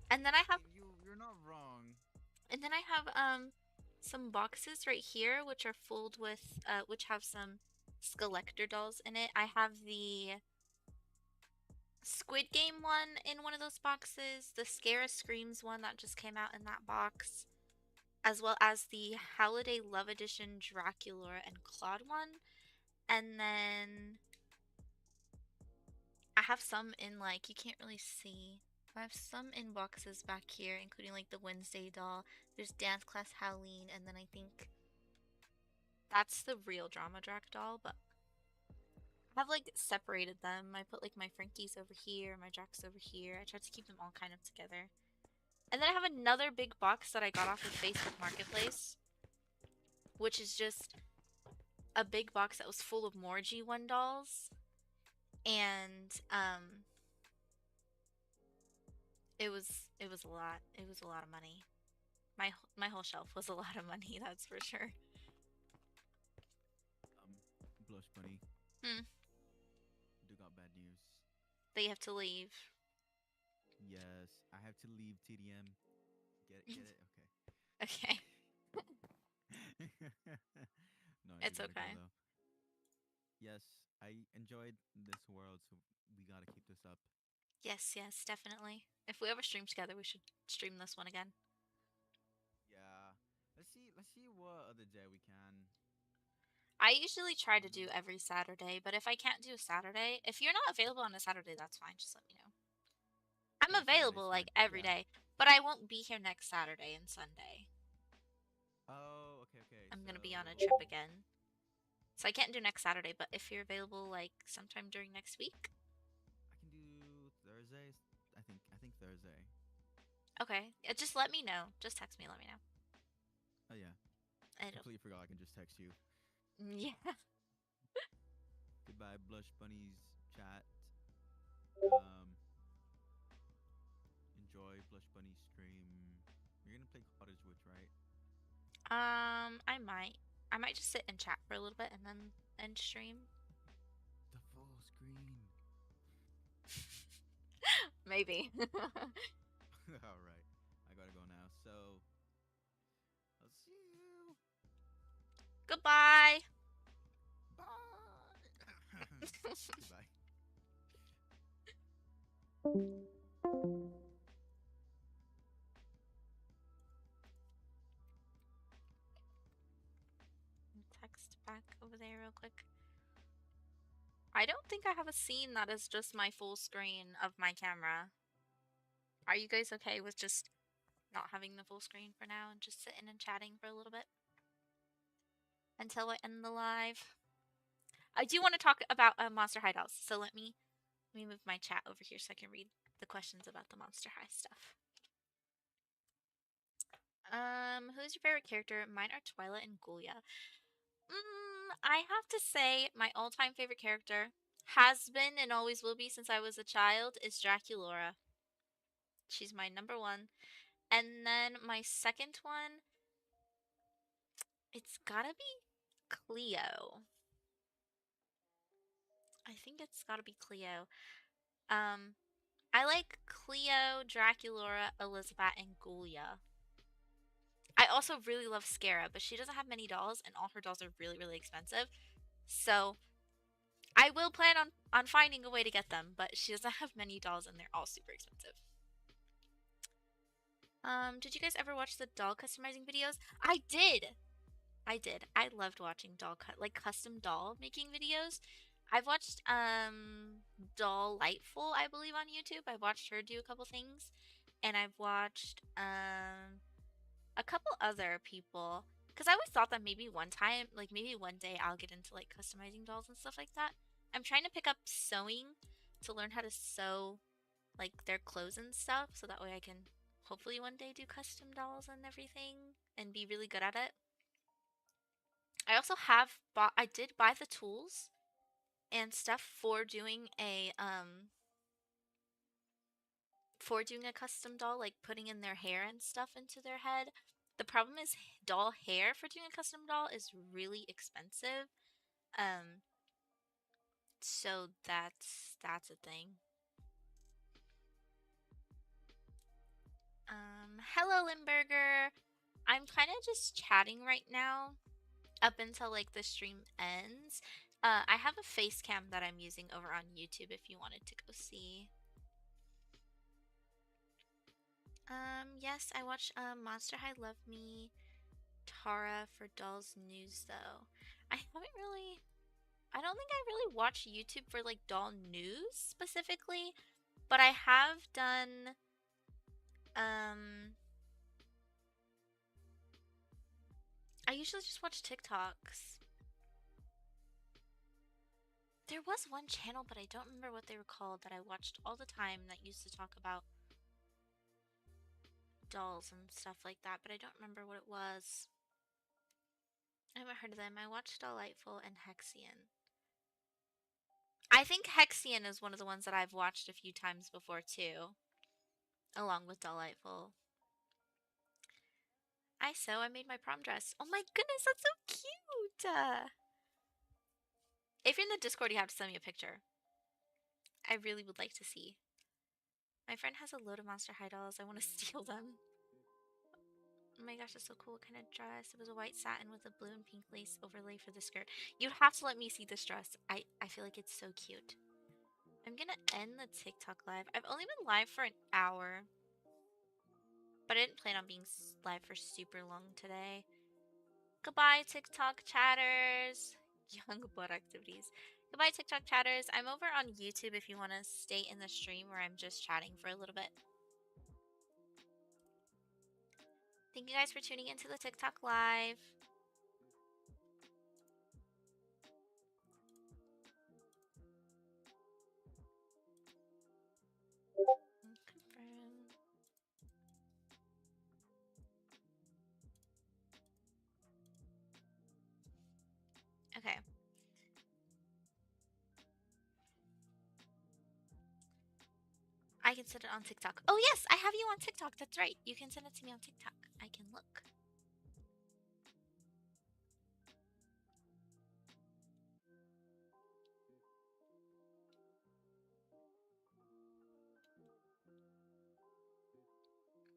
And then I have You're not wrong. some boxes right here which are filled with which have some Skelector dolls in it. I have the Squid Game one in one of those boxes, the Scare Screams one that just came out in that box, as well as the Holiday Love Edition Dracula and Claude one. And then I have some in like, you can't really see. I have some in boxes back here, including like the Wednesday doll. There's Dance Class Halloween, and then I think that's the real Drama Drac doll, but I've like separated them. I put like my Frankies over here, my Dracs over here. I tried to keep them all kind of together. And then I have another big box that I got off of Facebook Marketplace, which is just a big box that was full of more G1 dolls. And it was a lot. It was a lot of money. My whole shelf was a lot of money, that's for sure. Blush bunny. Hmm. Do got bad news. They have to leave. Yes, I have to leave TDM. Get it? Get it? Okay. Okay. No, you It's gotta go okay. though. Yes, I enjoyed this world, so we gotta keep this up. Yes, yes, definitely. If we ever stream together, we should stream this one again. Yeah. Let's see what other day we can. I usually try to do Mm, every Saturday, but if I can't do a Saturday, if you're not available on a Saturday, that's fine. Just let me know. I'm yeah, Saturday's available like fine. every Yeah. day, but I won't be here next Saturday and Sunday. Oh, okay, okay. I'm So gonna be on a trip again. So I can't do next Saturday, but if you're available like sometime during next week, I can do Thursdays. I think Thursday. okay. Just let me know. Just text me, let me know. Oh yeah. It'll Completely forgot I can just text you. yeah. Goodbye, Blush Bunnies chat. Um, enjoy Blush Bunny stream. You're gonna play Cottage Witch, right? I might. I might just sit and chat for a little bit and then end stream. The full screen. Maybe. All right, I gotta go now. So I'll see you. Goodbye. Bye. Goodbye. Text back over there real quick. I don't think I have a scene that is just my full screen of my camera. Are you guys okay with just not having the full screen for now and just sitting and chatting for a little bit until I end the live? I do want to talk about Monster High dolls, so let me move my chat over here so I can read the questions about the Monster High stuff. Who's your favorite character? Mine are Twyla and Gulia. I have to say my all-time favorite character has been and always will be since I was a child is Draculaura. She's my number one. And then my second one, it's gotta be Cleo. I think it's gotta be Cleo. Um, I like Cleo, Draculaura, Elizabeth, and Gulia. I also really love Scara, but she doesn't have many dolls, and all her dolls are really, really expensive. So I will plan on finding a way to get them, but she doesn't have many dolls and they're all super expensive. Did you guys ever watch the doll customizing videos? I did. I did. I loved watching custom doll making videos. I've watched Doll Lightful, I believe, on YouTube. I've watched her do a couple things, and I've watched a couple other people, because I always thought that maybe one time, like maybe one day, I'll get into like customizing dolls and stuff like that. I'm trying to pick up sewing to learn how to sew like their clothes and stuff, so that way I can hopefully one day do custom dolls and everything and be really good at it. I also I did buy the tools and stuff for doing a custom doll, like putting in their hair and stuff into their head. The problem is doll hair for doing a custom doll is really expensive. Um, so that's a thing. Hello Limburger. I'm kind of just chatting right now up until like the stream ends. I have a face cam that I'm using over on YouTube if you wanted to go see. Yes, I watched Monster High Love Me, Tara for Dolls News though. I don't think I really watch YouTube for like doll news specifically, but I have done I usually just watch TikToks. There was one channel, but I don't remember what they were called, that I watched all the time that used to talk about dolls and stuff like that, but I don't remember what it was. I haven't heard of them. I watched Delightful and Hexian. I think Hexian is one of the ones that I've watched a few times before too, along with Delightful. I made my prom dress. Oh my goodness, that's so cute! If you're in the Discord, you have to send me a picture. I really would like to see. My friend has a load of Monster High dolls. I want to steal them. Oh my gosh, that's so cool. What kind of dress? It was a white satin with a blue and pink lace overlay for the skirt. You'd have to let me see this dress. I feel like it's so cute. I'm gonna end the TikTok live. I've only been live for an hour, but I didn't plan on being live for super long today. Goodbye, TikTok chatters. Young blood activities. Goodbye, TikTok chatters. I'm over on YouTube if you want to stay in the stream where I'm just chatting for a little bit. Thank you guys for tuning into the TikTok live. Confirm. Okay. I can send it on TikTok. Oh yes, I have you on TikTok. That's right. You can send it to me on TikTok. I can look.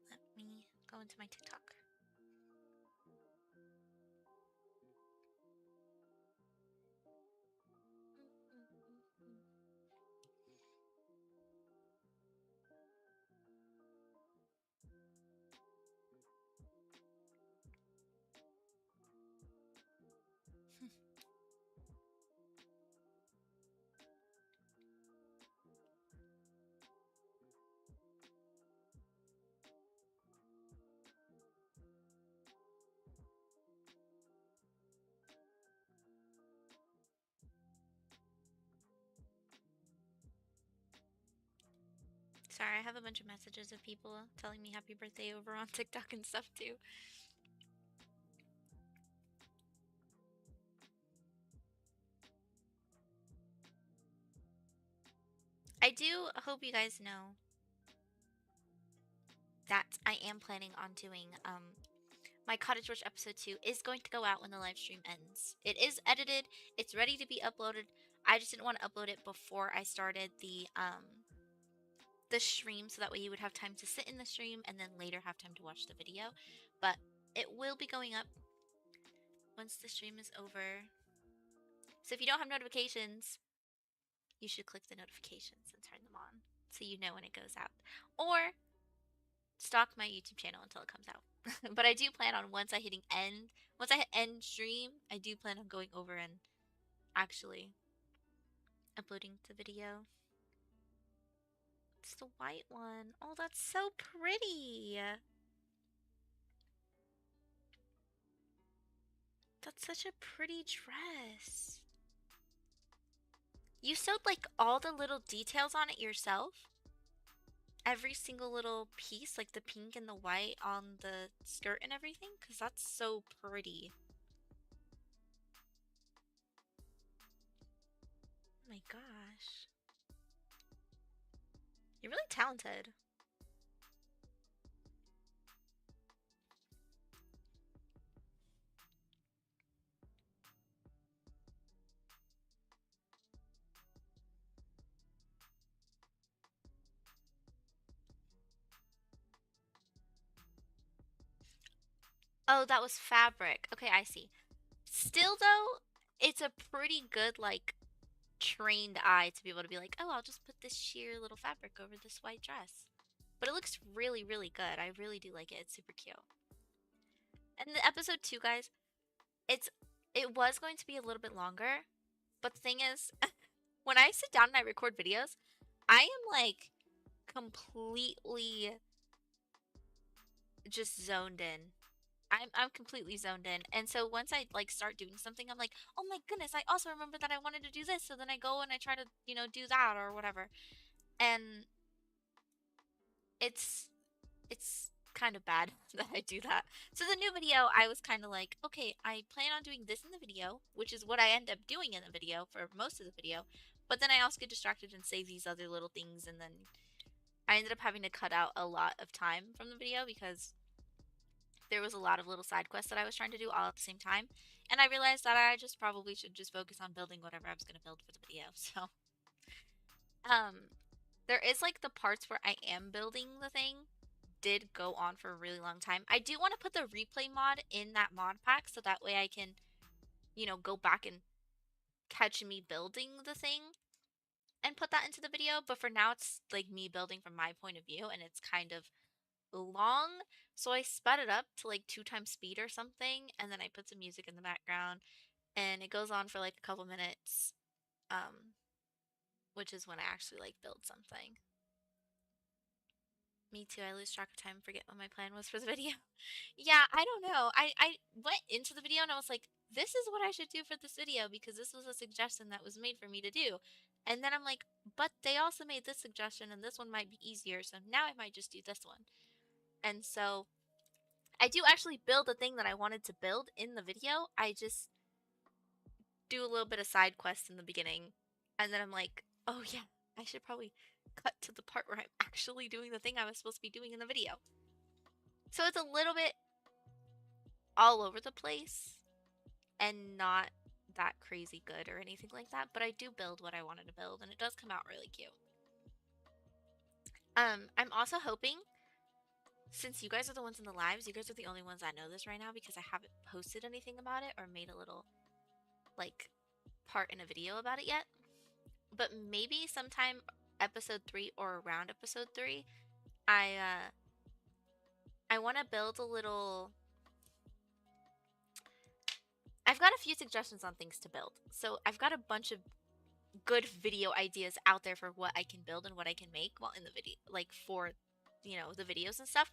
Let me go into my TikTok. Sorry, I have a bunch of messages of people telling me happy birthday over on TikTok and stuff too. I do hope you guys know that I am planning on doing my Cottage Witch episode 2 is going to go out when the live stream ends. It is edited, it's ready to be uploaded. I just didn't want to upload it before I started the stream, so that way you would have time to sit in the stream and then later have time to watch the video. But it will be going up once the stream is over. So if you don't have notifications, you should click the notifications and turn them on so you know when it goes out. Or stalk my YouTube channel until it comes out. But I do plan on once I hit end stream, I do plan on going over and actually uploading the video. It's the white one. Oh, that's so pretty. That's such a pretty dress. You sewed like all the little details on it yourself? Every single little piece, like the pink and the white on the skirt and everything? Because that's so pretty. Oh my gosh. You're really talented. Oh, that was fabric. Okay, I see. Still though, it's a pretty good like trained eye to be able to be like, oh, I'll just put this sheer little fabric over this white dress. But it looks really, really good. I really do like it. It's super cute. And the episode 2, guys, it was going to be a little bit longer, but the thing is, when I sit down and I record videos, I am like completely just zoned in. I'm completely zoned in. And so once I like start doing something, I'm like, "Oh my goodness, I also remember that I wanted to do this." So then I go and I try to, do that or whatever. And it's it's kind of bad that I do that. So the new video, I was kind of like, "Okay, I plan on doing this in the video," which is what I end up doing in the video for most of the video. But then I also get distracted and say these other little things, and then I ended up having to cut out a lot of time from the video because there was a lot of little side quests that I was trying to do all at the same time. And I realized that I just probably should just focus on building whatever I was going to build for the video. So, um, there is like the parts where I am building the thing did go on for a really long time. I do want to put the replay mod in that mod pack so that way I can, go back and catch me building the thing and put that into the video. But for now, it's like me building from my point of view and it's kind of long, so I sped it up to like 2 times speed or something, and then I put some music in the background, and it goes on for like a couple minutes, um, which is when I actually like build something. Me too, I lose track of time and forget what my plan was for the video. Yeah, I don't know. I went into the video and I was like, this is what I should do for this video because this was a suggestion that was made for me to do. And then I'm like, but they also made this suggestion and this one might be easier, so now I might just do this one. And so I do actually build the thing that I wanted to build in the video. I just do a little bit of side quests in the beginning. And then I'm like, oh yeah, I should probably cut to the part where I'm actually doing the thing I was supposed to be doing in the video. So it's a little bit all over the place and not that crazy good or anything like that. But I do build what I wanted to build and it does come out really cute. I'm also hoping, since you guys are the ones in the lives, you guys are the only ones that know this right now because I haven't posted anything about it or made a little like part in a video about it yet. But maybe sometime episode 3 or around episode 3, I want to build a little. I've got a few suggestions on things to build. So I've got a bunch of good video ideas out there for what I can build and what I can make while in the video, like for the videos and stuff.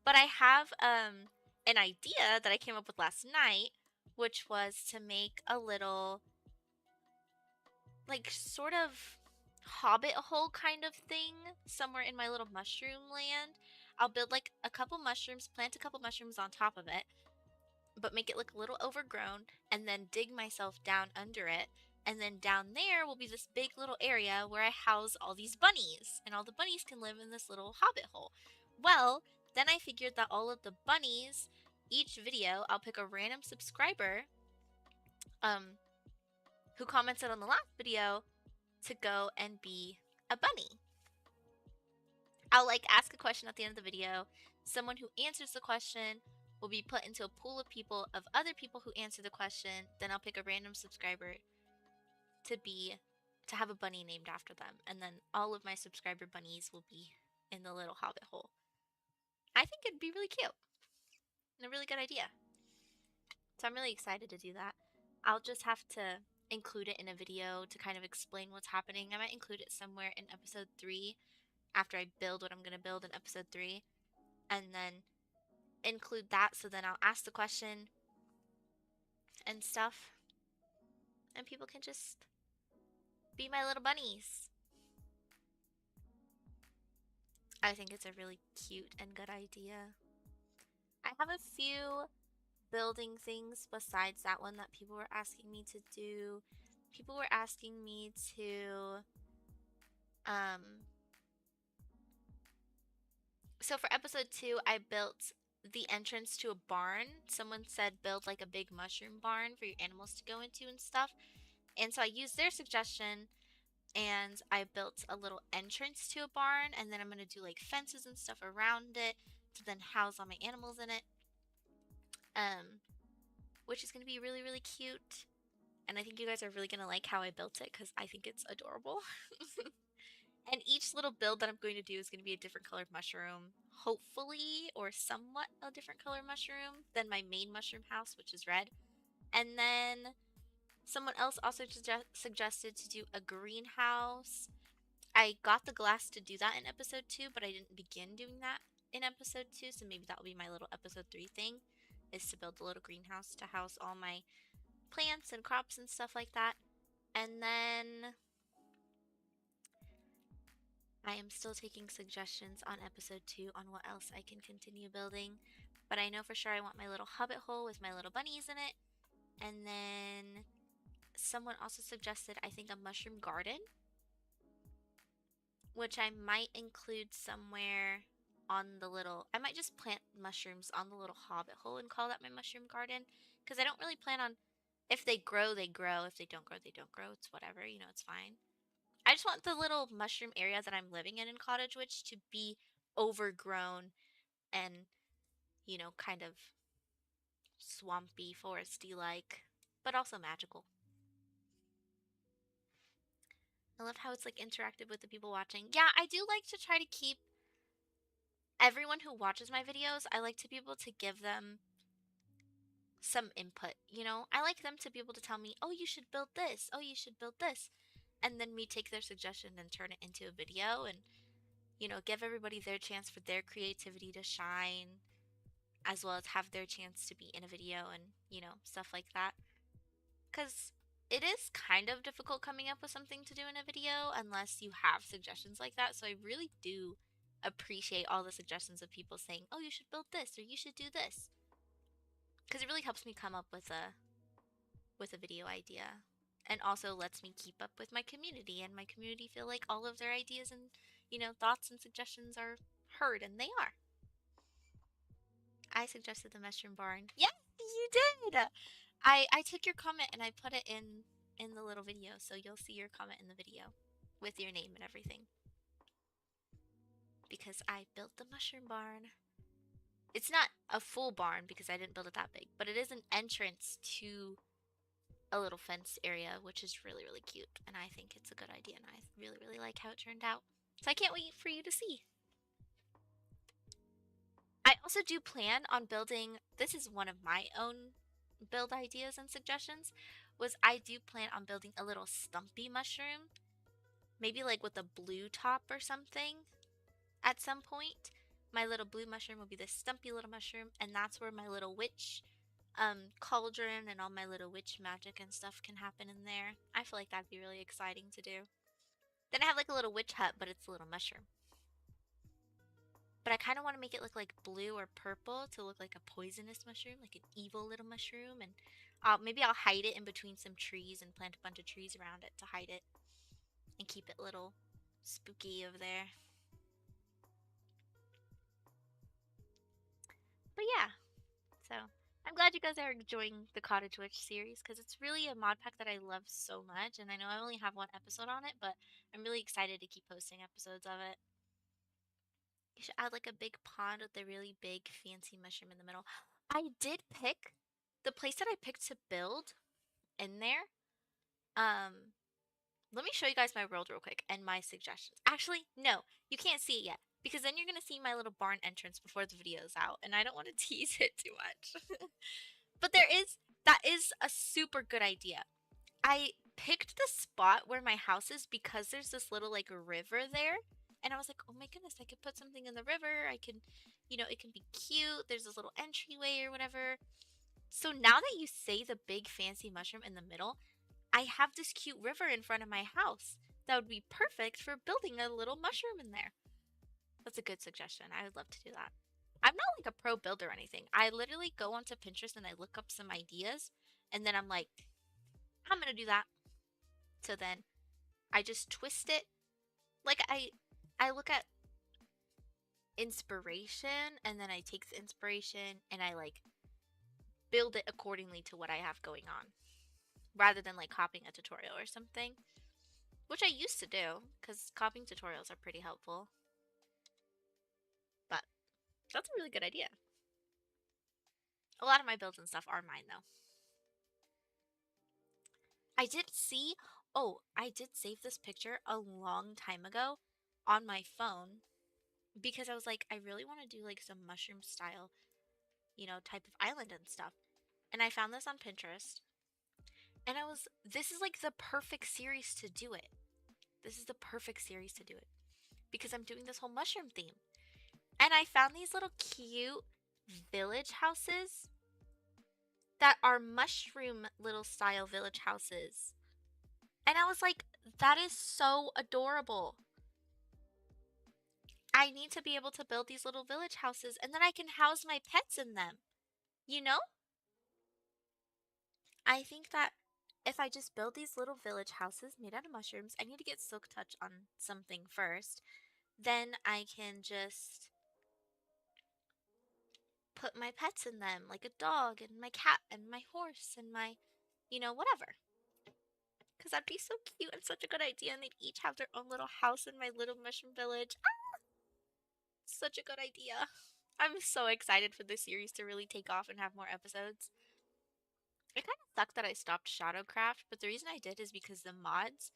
But I have an idea that I came up with last night, which was to make a little like sort of hobbit hole kind of thing somewhere in my little mushroom land. I'll build like a couple mushrooms, plant a couple mushrooms on top of it, but make it look a little overgrown and then dig myself down under it. And then down there will be this big little area where I house all these bunnies and all the bunnies can live in this little hobbit hole. Well, then I figured that all of the bunnies, each video, I'll pick a random subscriber who commented on the last video to go and be a bunny. I'll like ask a question at the end of the video. Someone who answers the question will be put into a pool of people of other people who answer the question. Then I'll pick a random subscriber to be to have a bunny named after them, and then all of my subscriber bunnies will be in the little hobbit hole. I think it'd be really cute and a really good idea. So I'm really excited to do that. I'll just have to include it in a video to kind of explain what's happening. I might include it somewhere in episode 3 after I build what I'm going to build in episode 3, and then include that so then I'll ask the question and stuff, and people can just be my little bunnies. I think it's a really cute and good idea. I have a few building things besides that one that people were asking me to do. People were asking me to so for episode 2 I built the entrance to a barn. Someone said build like a big mushroom barn for your animals to go into and stuff. And so I used their suggestion and I built a little entrance to a barn, and then I'm going to do like fences and stuff around it to then house all my animals in it. Which is going to be really, really cute. And I think you guys are really going to like how I built it because I think it's adorable. And each little build that I'm going to do is going to be a different colored mushroom, hopefully, or somewhat a different color mushroom than my main mushroom house, which is red. And then someone else also suggested to do a greenhouse. I got the glass to do that in episode 2, but I didn't begin doing that in episode 2, so maybe that will be my little episode 3 thing, is to build a little greenhouse to house all my plants and crops and stuff like that. And then I am still taking suggestions on episode 2 on what else I can continue building, but I know for sure I want my little hobbit hole with my little bunnies in it. And then someone also suggested, I think, a mushroom garden, which I might include somewhere on the little, I might just plant mushrooms on the little hobbit hole and call that my mushroom garden, because I don't really plan on, if they grow, they grow. If they don't grow, they don't grow. It's whatever, you know, it's fine. I just want the little mushroom area that I'm living in Cottage Witch to be overgrown and, you know, kind of swampy, foresty like, but also magical. I love how it's like interactive with the people watching. Yeah, I do like to try to keep everyone who watches my videos, I like to be able to give them some input, you know? I like them to be able to tell me, "Oh, you should build this. Oh, you should build this." And then me take their suggestion and turn it into a video and, you know, give everybody their chance for their creativity to shine, as well as have their chance to be in a video and, you know, stuff like that. Cuz it is kind of difficult coming up with something to do in a video unless you have suggestions like that. So I really do appreciate all the suggestions of people saying, "Oh, you should build this," or "You should do this," because it really helps me come up with a video idea, and also lets me keep up with my community, and my community feel like all of their ideas and, you know, thoughts and suggestions are heard, and they are. I suggested the mushroom barn. Yes, you did. I took your comment and I put it in the little video, so you'll see your comment in the video with your name and everything. Because I built the mushroom barn. It's not a full barn because I didn't build it that big, but it is an entrance to a little fenced area, which is really, really cute. And I think it's a good idea, and I really, really like how it turned out. So I can't wait for you to see. I also do plan on building, this is one of my own build ideas and suggestions, was I do plan on building a little stumpy mushroom, maybe like with a blue top or something at some point. My little blue mushroom will be this stumpy little mushroom, and that's where my little witch cauldron and all my little witch magic and stuff can happen in there. I feel like that'd be really exciting to do. Then I have like a little witch hut, but it's a little mushroom. But I kind of want to make it look like blue or purple to look like a poisonous mushroom, like an evil little mushroom. And maybe I'll hide it in between some trees and plant a bunch of trees around it to hide it and keep it a little spooky over there. But yeah, so I'm glad you guys are enjoying the Cottage Witch series because it's really a mod pack that I love so much. And I know I only have one episode on it, but I'm really excited to keep posting episodes of it. You should add like a big pond with a really big fancy mushroom in the middle. I did pick the place that I picked to build in there. Um, Let me show you guys my world real quick and my suggestions. Actually, no, you can't see it yet because then you're going to see my little barn entrance before the video is out and I don't want to tease it too much. But that is a super good idea. I picked the spot where my house is because there's this little like river there. And I was like, oh my goodness, I could put something in the river. I can, it can be cute. There's this little entryway or whatever. So now that you say the big fancy mushroom in the middle, I have this cute river in front of my house that would be perfect for building a little mushroom in there. That's a good suggestion. I would love to do that. I'm not like a pro builder or anything. I literally go onto Pinterest and I look up some ideas and then I'm like, I'm going to do that. So then I just twist it. Like I look at inspiration and then I take the inspiration and I like build it accordingly to what I have going on rather than like copying a tutorial or something, which I used to do because copying tutorials are pretty helpful. But that's a really good idea. A lot of my builds and stuff are mine though. I did save this picture a long time ago on my phone because I was like, I really want to do like some mushroom style, type of island and stuff. And I found this on Pinterest. And this is like the perfect series to do it. This is the perfect series to do it because I'm doing this whole mushroom theme. And I found these little cute village houses that are mushroom little style village houses. And I was like, that is so adorable. I need to be able to build these little village houses and then I can house my pets in them. You know? I think that if I just build these little village houses made out of mushrooms, I need to get Silk Touch on something first. Then I can just put my pets in them, like a dog and my cat and my horse and my, whatever. Because that'd be so cute and such a good idea. And they'd each have their own little house in my little mushroom village. Ah, such a good idea. I'm so excited for this series to really take off and have more episodes. It kind of sucked that I stopped Shadowcraft, but the reason I did is because the mods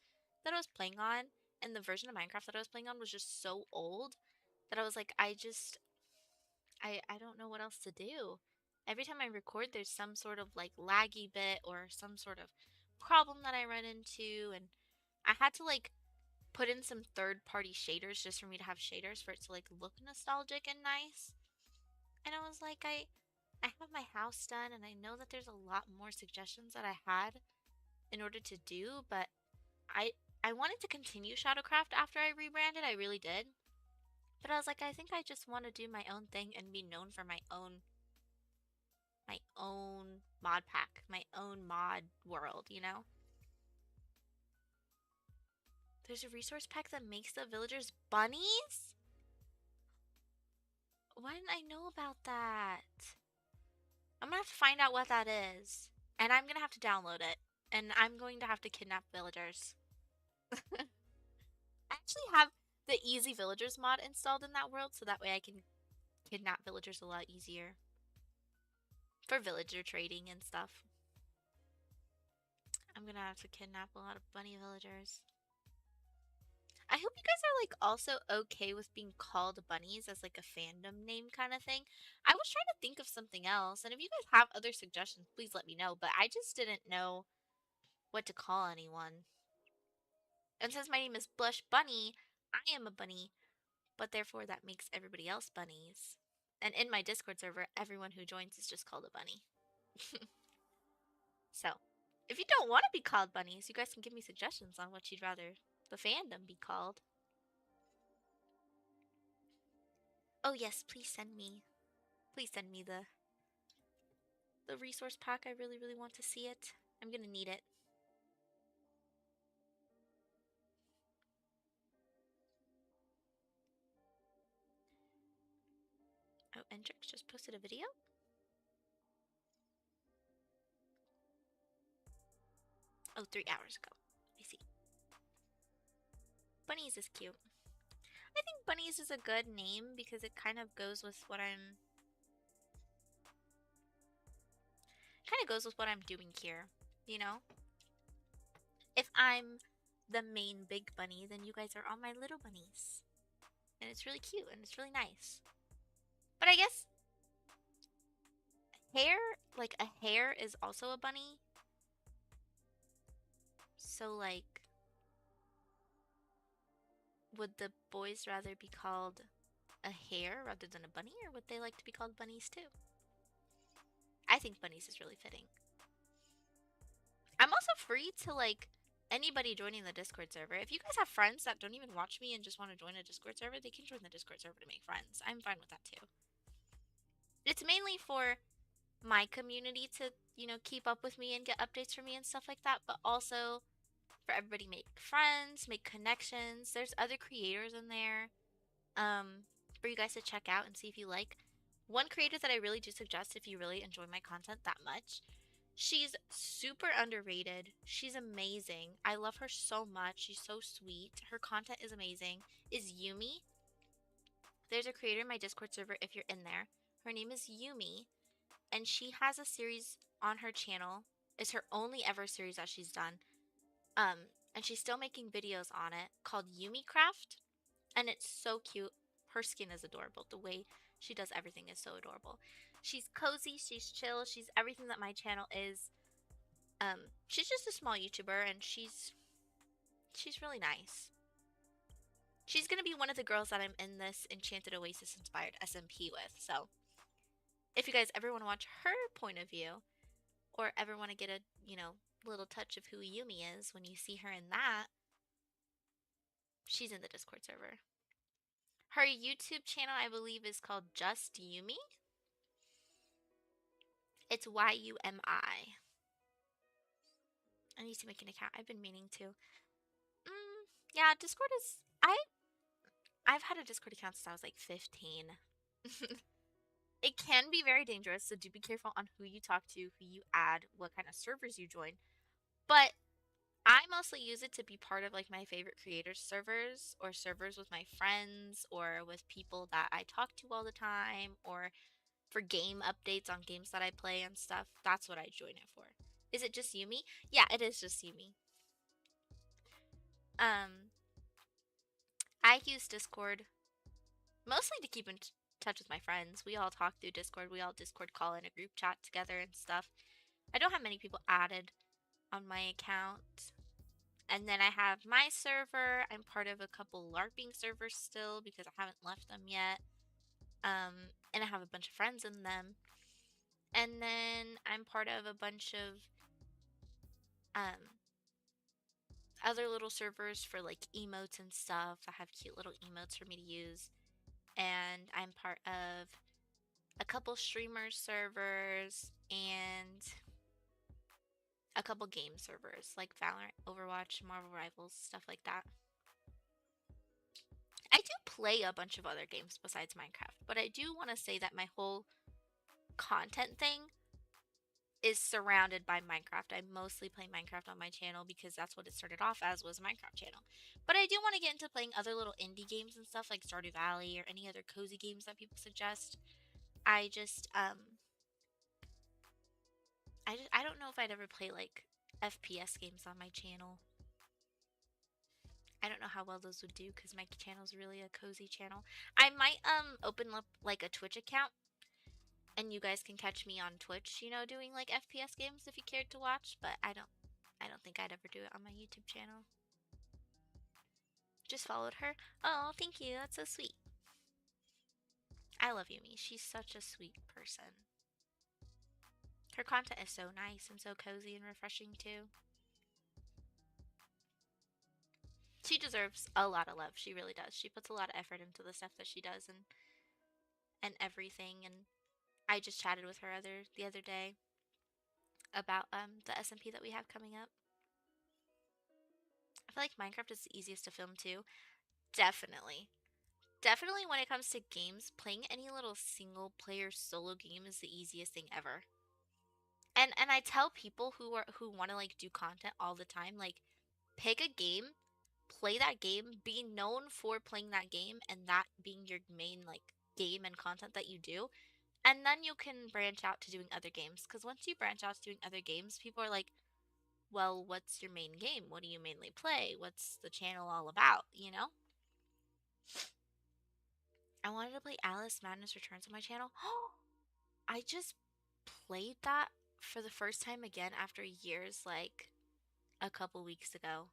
that I was playing on and the version of Minecraft that I was playing on was just so old that I was like, I don't know what else to do. Every time I record, there's some sort of like laggy bit or some sort of problem that I run into, and I had to like put in some third-party shaders just for me to have shaders for it to like look nostalgic and nice. And I was like, I have my house done, and I know that there's a lot more suggestions that I had in order to do, but I I wanted to continue Shadowcraft after I rebranded. I really did. But I was like, I think I just want to do my own thing and be known for my own mod pack, my own mod world. There's a resource pack that makes the villagers bunnies? Why didn't I know about that? I'm gonna have to find out what that is. And I'm gonna have to download it. And I'm going to have to kidnap villagers. I actually have the Easy Villagers mod installed in that world, so that way I can kidnap villagers a lot easier. For villager trading and stuff. I'm gonna have to kidnap a lot of bunny villagers. I hope you guys are like also okay with being called bunnies as like a fandom name kind of thing. I was trying to think of something else, and if you guys have other suggestions, please let me know. But I just didn't know what to call anyone. And since my name is Blush Bunny, I am a bunny, but therefore that makes everybody else bunnies. And in my Discord server, everyone who joins is just called a bunny. So, if you don't want to be called bunnies, you guys can give me suggestions on what you'd rather the fandom be called. Oh yes, please send me the resource pack. I really, really want to see it. I'm gonna need it. Oh, Endrix just posted a video? Oh, 3 hours ago. I see. Bunnies is cute. I think Bunnies is a good name because it kind of goes with what I'm doing here, you know? If I'm the main big bunny, then you guys are all my little bunnies. And it's really cute and it's really nice. But I guess hare, like a hare is also a bunny. So like would the boys rather be called a hare rather than a bunny, or would they like to be called bunnies too? I think bunnies is really fitting. I'm also free to like anybody joining the Discord server. If you guys have friends that don't even watch me and just want to join a Discord server, they can join the Discord server to make friends. I'm fine with that too. It's mainly for my community to, you know, keep up with me and get updates from me and stuff like that, but also for everybody to make friends, make connections. There's other creators in there for you guys to check out and see if you like. One creator that I really do suggest if you really enjoy my content that much. She's super underrated. She's amazing. I love her so much. She's so sweet. Her content is amazing. Is Yumi. There's a creator in my Discord server if you're in there. Her name is Yumi, and she has a series on her channel. It's her only ever series that she's done. And she's still making videos on it called Yumi Craft, and it's so cute. Her skin is adorable. The way she does everything is so adorable. She's cozy, she's chill, she's everything that my channel is. She's just a small YouTuber and she's really nice. She's gonna be one of the girls that I'm in this Enchanted Oasis inspired SMP with. So if you guys ever want to watch her point of view, or ever want to get a, you know, little touch of who Yumi is when you see her in that, she's in the Discord server. Her YouTube channel, I believe, is called Just Yumi. It's Yumi. I need to make an account. I've been meaning to. Yeah, Discord is. I've had a Discord account since I was like 15. It can be very dangerous, so do be careful on who you talk to, who you add, what kind of servers you join. But I mostly use it to be part of like my favorite creators servers, or servers with my friends, or with people that I talk to all the time, or for game updates on games that I play and stuff. That's what I join it for. Is it just Yumi? Yeah, it is just Yumi. Um, I use Discord mostly to keep in touch with my friends. We all talk through Discord. We all Discord call in a group chat together and stuff. I don't have many people added on my account. And then I have my server. I'm part of a couple LARPing servers still because I haven't left them yet. And I have a bunch of friends in them. And then I'm part of a bunch of other little servers for like emotes and stuff that have cute little emotes for me to use. And I'm part of a couple streamers servers and a couple game servers like Valorant, Overwatch, Marvel Rivals, stuff like that. I do play a bunch of other games besides Minecraft, but I do want to say that my whole content thing is surrounded by Minecraft. I mostly play Minecraft on my channel because that's what it started off as, was a Minecraft channel. But I do want to get into playing other little indie games and stuff like Stardew Valley or any other cozy games that people suggest. I don't know if I'd ever play like FPS games on my channel. I don't know how well those would do because my channel's really a cozy channel. I might open up like a Twitch account, and you guys can catch me on Twitch, you know, doing like FPS games if you cared to watch, but I don't think I'd ever do it on my YouTube channel. Just followed her. Oh, thank you. That's so sweet. I love Yumi. She's such a sweet person. Her content is so nice and so cozy and refreshing too. She deserves a lot of love. She really does. She puts a lot of effort into the stuff that she does and everything. And I just chatted with her the other day about the SMP that we have coming up. I feel like Minecraft is the easiest to film too. Definitely. Definitely when it comes to games, playing any little single player solo game is the easiest thing ever. And I tell people who want to like do content all the time, like pick a game, play that game, be known for playing that game and that being your main like game and content that you do. And then you can branch out to doing other games, cuz once you branch out to doing other games, people are like, well, what's your main game? What do you mainly play? What's the channel all about, you know? I wanted to play Alice Madness Returns on my channel. I just played that for the first time again after years, like a couple weeks ago.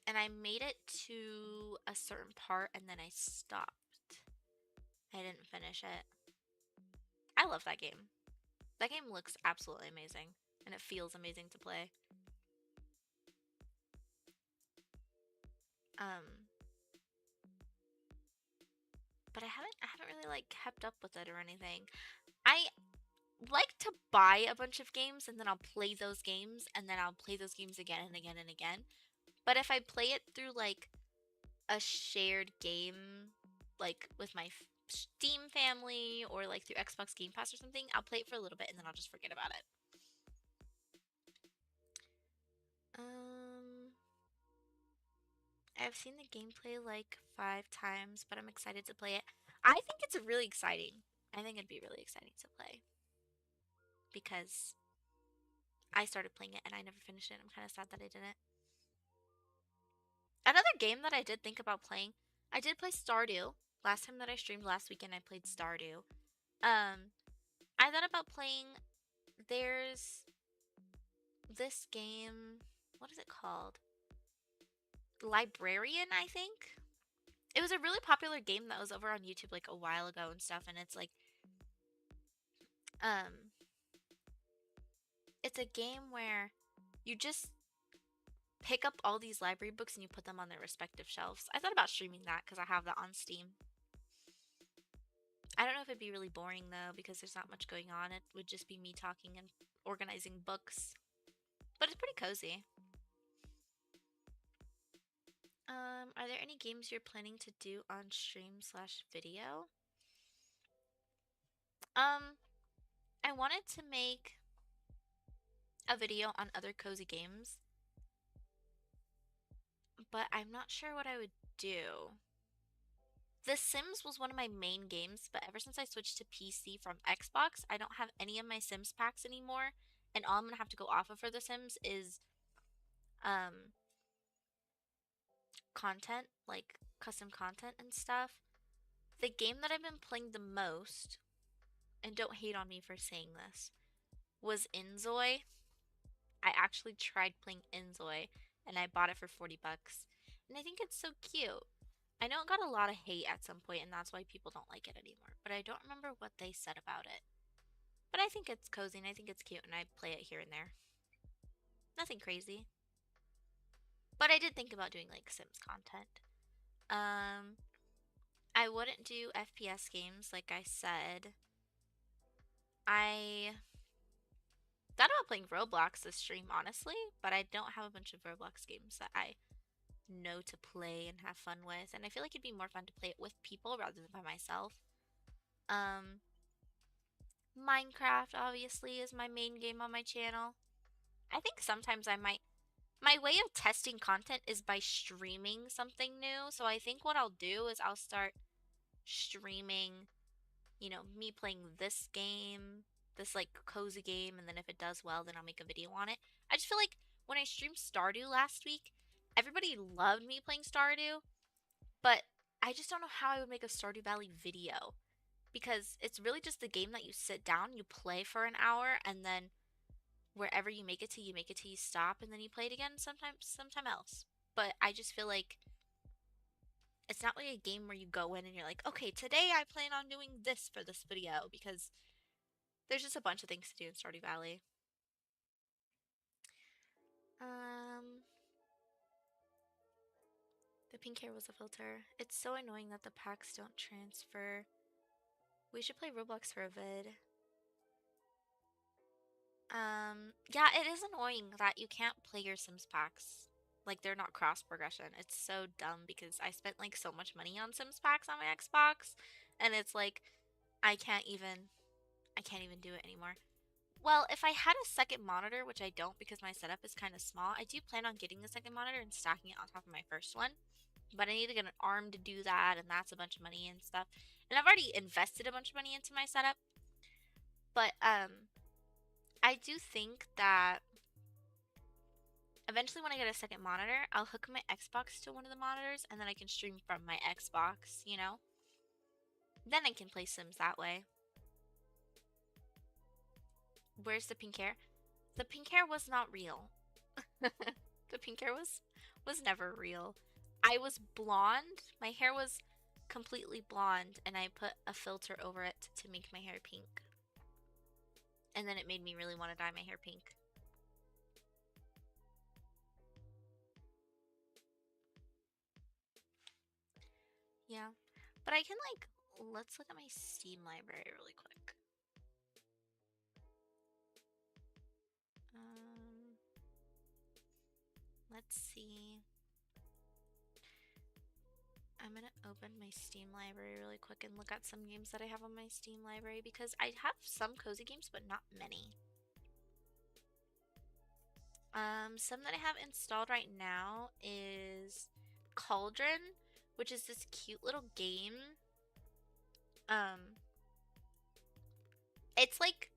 And I made it to a certain part and then I stopped. I didn't finish it. I love that game. That game looks absolutely amazing and it feels amazing to play. Um, but I haven't really like kept up with it or anything. I like to buy a bunch of games and then I'll play those games and then I'll play those games again and again and again. But if I play it through like a shared game, like with my Steam family or like through Xbox Game Pass or something, I'll play it for a little bit and then I'll just forget about it. Um, I've seen the gameplay like 5 times, but I'm excited to play it. I think it's really exciting. I think it'd be really exciting to play because I started playing it and I never finished it. I'm kind of sad that I didn't. Another game that I did think about playing, I did play Stardew. Last time that I streamed last weekend, I played Stardew. Um, I thought about playing. There's this game. What is it called? Librarian, I think. It was a really popular game that was over on YouTube like a while ago and stuff, and it's like, um, it's a game where you just pick up all these library books and you put them on their respective shelves. I thought about streaming that because I have that on Steam. I don't know if it'd be really boring though because there's not much going on. It would just be me talking and organizing books. But it's pretty cozy. Are there any games you're planning to do on stream/video? I wanted to make a video on other cozy games, but I'm not sure what I would do. The Sims was one of my main games, but ever since I switched to PC from Xbox, I don't have any of my Sims packs anymore, and all I'm gonna have to go off of for The Sims is um content, like custom content and stuff. The game that I've been playing the most, and don't hate on me for saying this, was Inzoi. I actually tried playing Inzoi and I bought it for 40 bucks. And I think it's so cute. I know it got a lot of hate at some point and that's why people don't like it anymore, but I don't remember what they said about it. But I think it's cozy and I think it's cute and I play it here and there. Nothing crazy. But I did think about doing like Sims content. Um I wouldn't do FPS games like I said. I thought about playing Roblox this stream honestly, but I don't have a bunch of Roblox games that I know to play and have fun with, and I feel like it'd be more fun to play it with people rather than by myself. Um, Minecraft obviously is my main game on my channel. I think sometimes I might. My way of testing content is by streaming something new. So I think what I'll do is I'll start streaming, me playing this game, this like cozy game, and then if it does well, then I'll make a video on it. I just feel like when I streamed Stardew last week, everybody loved me playing Stardew, but I just don't know how I would make a Stardew Valley video because it's really just the game that you sit down, you play for an hour, and then wherever you make it to, you make it to you stop, and then you play it again sometime else. But I just feel like it's not like a game where you go in and you're like, okay, today I plan on doing this for this video because there's just a bunch of things to do in Stardew Valley. Um, the pink hair was a filter. It's so annoying that the packs don't transfer. We should play Roblox for a vid. Yeah, it is annoying that you can't play your Sims packs. Like they're not cross progression. It's so dumb because I spent like so much money on Sims packs on my Xbox and it's like I can't even do it anymore. Well, if I had a second monitor, which I don't because my setup is kind of small, I do plan on getting the second monitor and stacking it on top of my first one. But I need to get an arm to do that, and that's a bunch of money and stuff. And I've already invested a bunch of money into my setup. But I do think that Eventually, when I get a second monitor, I'll hook my Xbox to one of the monitors, and then I can stream from my Xbox, you know? Then I can play Sims that way. Where's the pink hair? The pink hair was not real. The pink hair was never real. I was blonde. My hair was completely blonde, and I put a filter over it to make my hair pink. And then it made me really want to dye my hair pink. Yeah. But I can, like, let's look at my Steam library really quick. Let's see. I'm gonna open my Steam library really quick and look at some games that I have on my Steam library because I have some cozy games, but not many. Some that I have installed right now is Cauldron, which is this cute little game. It's like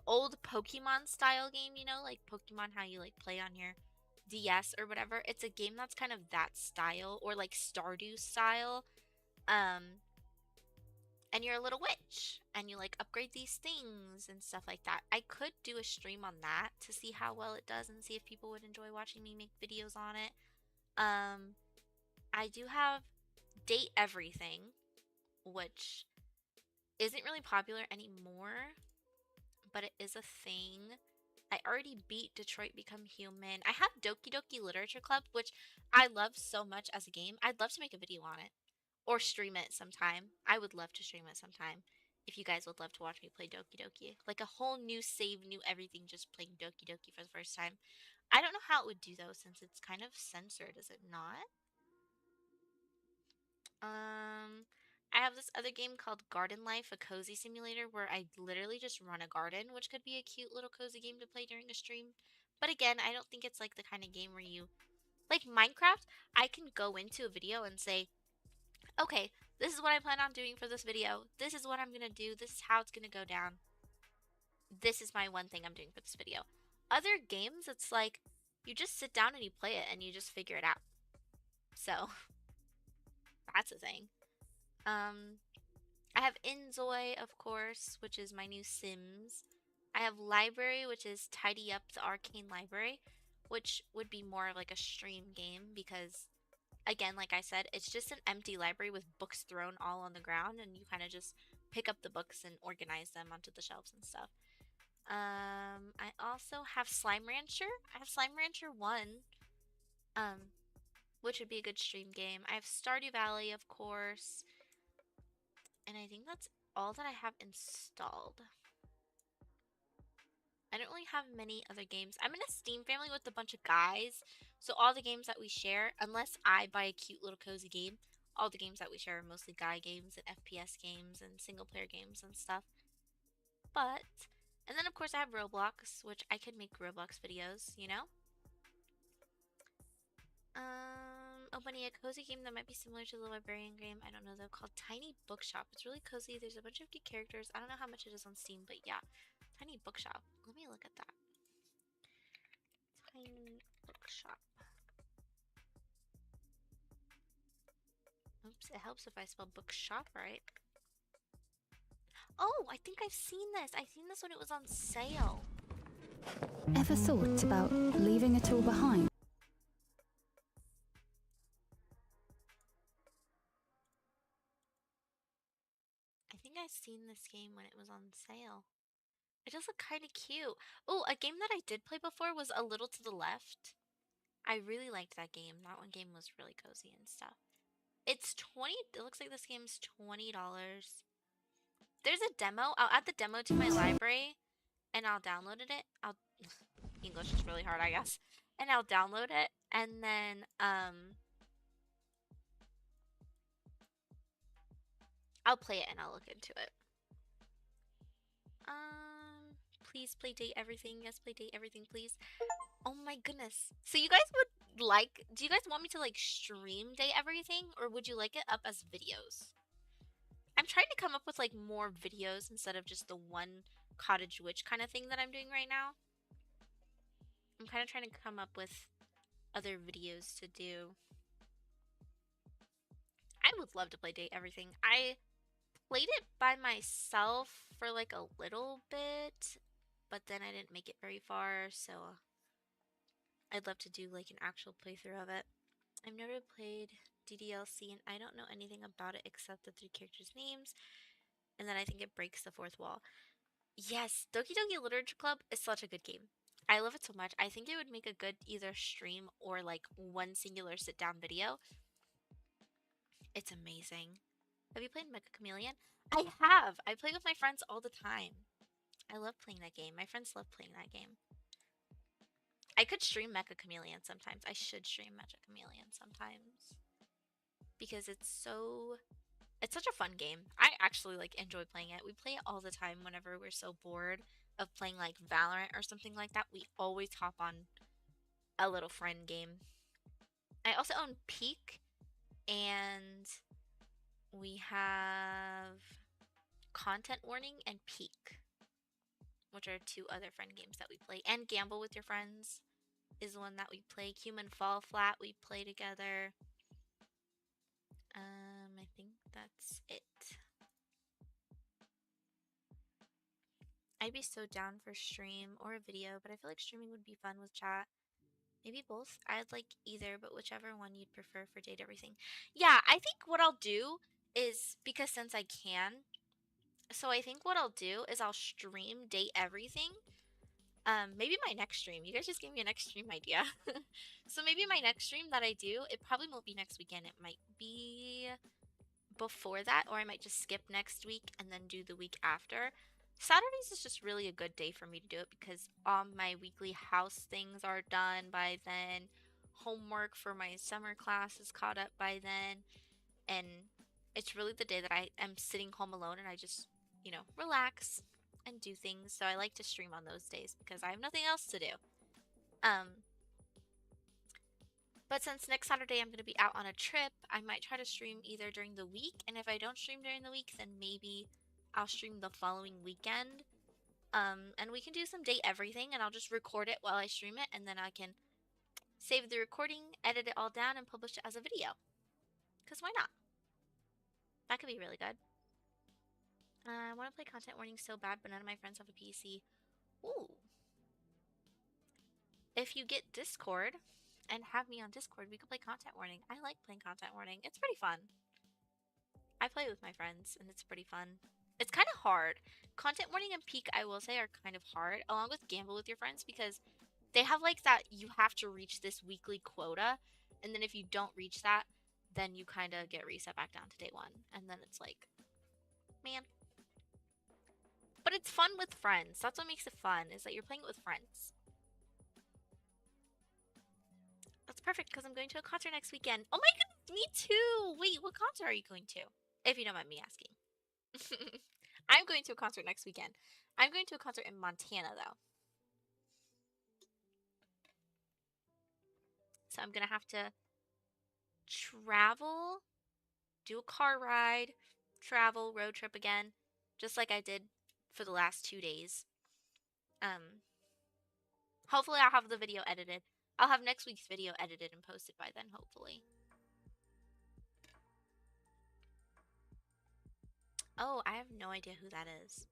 old Pokemon style game, you know, like Pokemon, how you like play on your DS or whatever. It's a game that's kind of that style, or like Stardew style. And you're a little witch and you like upgrade these things and stuff like that. I could do a stream on that to see how well it does and see if people would enjoy watching me make videos on it. I do have Date Everything, which isn't really popular anymore, but it is a thing. I already beat Detroit Become Human. I have Doki Doki Literature Club, which I love so much as a game. I'd love to make a video on it or stream it sometime. I would love to stream it sometime. If you guys would love to watch me play Doki Doki. Like a whole new save, new everything, just playing Doki Doki for the first time. I don't know how it would do though, since it's kind of censored, is it not? I have this other game called Garden Life, a cozy simulator where I literally just run a garden, which could be a cute little cozy game to play during a stream. But again, I don't think it's like the kind of game where you like Minecraft. I can go into a video and say, okay, this is what I plan on doing for this video. This is what I'm going to do. This is how it's going to go down. This is my one thing I'm doing for this video. Other games, it's like you just sit down and you play it and you just figure it out. So that's a thing. I have Inzoi, of course, which is my new Sims. I have Library, which is Tidy Up the Arcane Library, which would be more of like a stream game because, again, like I said, it's just an empty library with books thrown all on the ground and you kind of just pick up the books and organize them onto the shelves and stuff. I also have Slime Rancher. I have Slime Rancher 1, which would be a good stream game. I have Stardew Valley, of course. And I think that's all that I have installed. I don't really have many other games. I'm in a Steam family with a bunch of guys. So all the games that we share, unless I buy a cute little cozy game, all the games that we share are mostly guy games and FPS games and single player games and stuff. But, and then of course I have Roblox, which I could make Roblox videos, you know? Opening a cozy game that might be similar to the librarian game. I don't know though, called Tiny Bookshop. It's really cozy. There's a bunch of cute characters. I don't know how much it is on Steam, but yeah. Tiny Bookshop. Let me look at that. Tiny Bookshop. Oops, it helps if I spell bookshop right. Oh, I think I've seen this. I've seen this when it was on sale. Ever thought about leaving it all behind? I think I've seen this game when it was on sale. It does look kind of cute. Oh, a game that I did play before was A Little to the Left. I really liked that game. That one game was really cozy and stuff. It's 20. It looks like this game's $20. There's a demo. I'll add the demo to my library and I'll download it. English is really hard, I guess. And I'll download it and then I'll play it and I'll look into it. Please play Date Everything. Yes, play Date Everything, please. Oh my goodness. So you guys would like, do you guys want me to like stream Date Everything or would you like it up as videos? I'm trying to come up with like more videos instead of just the one cottage witch kind of thing that I'm doing right now. I'm kind of trying to come up with other videos to do. I would love to play Date Everything. I played it by myself for like a little bit, but then I didn't make it very far, so I'd love to do like an actual playthrough of it. I've never played DDLC and I don't know anything about it except the 3 characters' names, and then I think it breaks the fourth wall. Yes, Doki Doki Literature Club is such a good game. I love it so much. I think it would make a good either stream or like one singular sit down video. It's amazing. Have you played Mega Chameleon? I have. I play with my friends all the time. I love playing that game. My friends love playing that game. I could stream Mecha Chameleon sometimes. I should stream Mecha Chameleon sometimes. Because it's such a fun game. I actually like enjoy playing it. We play it all the time whenever we're so bored of playing like Valorant or something like that. We always hop on a little friend game. I also own Peak, and we have Content Warning and Peak, which are 2 other friend games that we play. And Gamble with Your Friends is one that we play. Human Fall Flat we play together. I think that's it. I'd be so down for stream or a video, but I feel like streaming would be fun with chat. Maybe both. I'd like either, but whichever one you'd prefer for Date Everything. Yeah, I think what I'll do is, because since I can, so I think what I'll do is I'll stream Date Everything. Maybe my next stream. You guys just gave me a next stream idea. So maybe my next stream that I do, it probably won't be next weekend. It might be before that, or I might just skip next week and then do the week after. Saturdays is just really a good day for me to do it because all my weekly house things are done by then. Homework for my summer class is caught up by then. And it's really the day that I am sitting home alone and I just, relax and do things. So I like to stream on those days because I have nothing else to do. But since next Saturday I'm going to be out on a trip, I might try to stream either during the week. And if I don't stream during the week, then maybe I'll stream the following weekend. And we can do some Date Everything, and I'll just record it while I stream it, and then I can save the recording, edit it all down, and publish it as a video. Because why not? That could be really good. I want to play Content Warning so bad, but none of my friends have a PC. Ooh. If you get Discord and have me on Discord, we could play Content Warning. I like playing Content Warning. It's pretty fun. I play with my friends, and it's pretty fun. It's kind of hard. Content Warning and Peak, I will say, are kind of hard, along with Gamble with Your Friends, because they have like that you have to reach this weekly quota, and then if you don't reach that, then you kind of get reset back down to day 1, and then it's like, man. But it's fun with friends. That's what makes it fun, is that you're playing it with friends. That's perfect, because I'm going to a concert next weekend. Oh my goodness, me too! Wait, what concert are you going to? If you don't mind me asking. I'm going to a concert next weekend. I'm going to a concert in Montana, though. So I'm going to have to travel, do a car ride, travel, road trip again, just like I did for the last 2 days. Hopefully I'll have the video edited. I'll have next week's video edited and posted by then, hopefully. Oh, I have no idea who that is.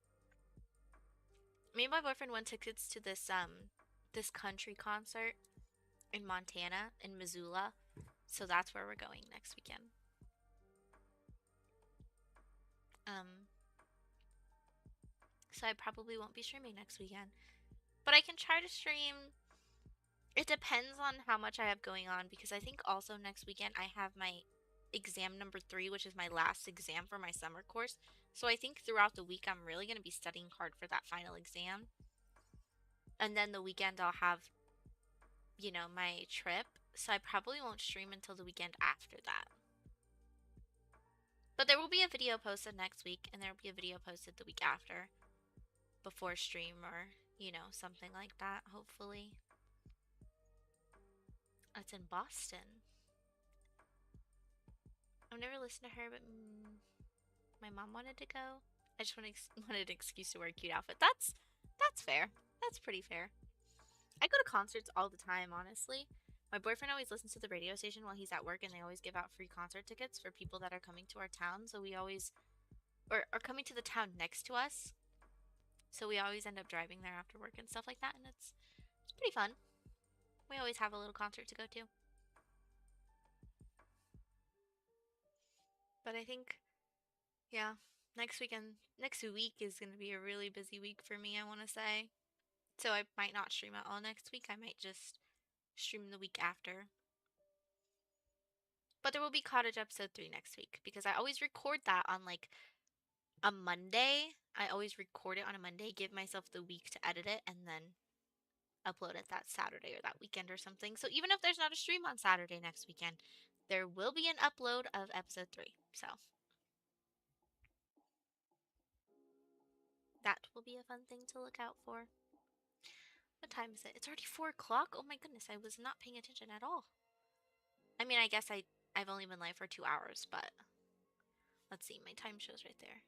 Me and my boyfriend won tickets to this country concert in Montana, in Missoula. So that's where we're going next weekend. So I probably won't be streaming next weekend. But I can try to stream. It depends on how much I have going on, because I think also next weekend I have my exam number 3, which is my last exam for my summer course. So I think throughout the week I'm really going to be studying hard for that final exam. And then the weekend I'll have, my trip. So I probably won't stream until the weekend after that. But there will be a video posted next week, and there will be a video posted the week after. Before stream, or, something like that, hopefully. It's in Boston. I've never listened to her, but my mom wanted to go. I just wanted an excuse to wear a cute outfit. That's fair. That's pretty fair. I go to concerts all the time, honestly. My boyfriend always listens to the radio station while he's at work, and they always give out free concert tickets for people that are coming to our town. So we always, or are coming to the town next to us. So we always end up driving there after work and stuff like that, and it's pretty fun. We always have a little concert to go to. But I think, yeah, next week is going to be a really busy week for me, I want to say. So I might not stream at all next week. I might just stream the week after. But there will be Cottage episode 3 next week because I always record that on like a Monday. I always record it on a Monday, give myself the week to edit it, and then upload it that Saturday or that weekend or something. So even if there's not a stream on Saturday next weekend, there will be an upload of episode 3. So that will be a fun thing to look out for. What time is it? It's already 4 o'clock? Oh my goodness, I was not paying attention at all. I mean, I guess I've only been live for 2 hours, but let's see, my time shows right there.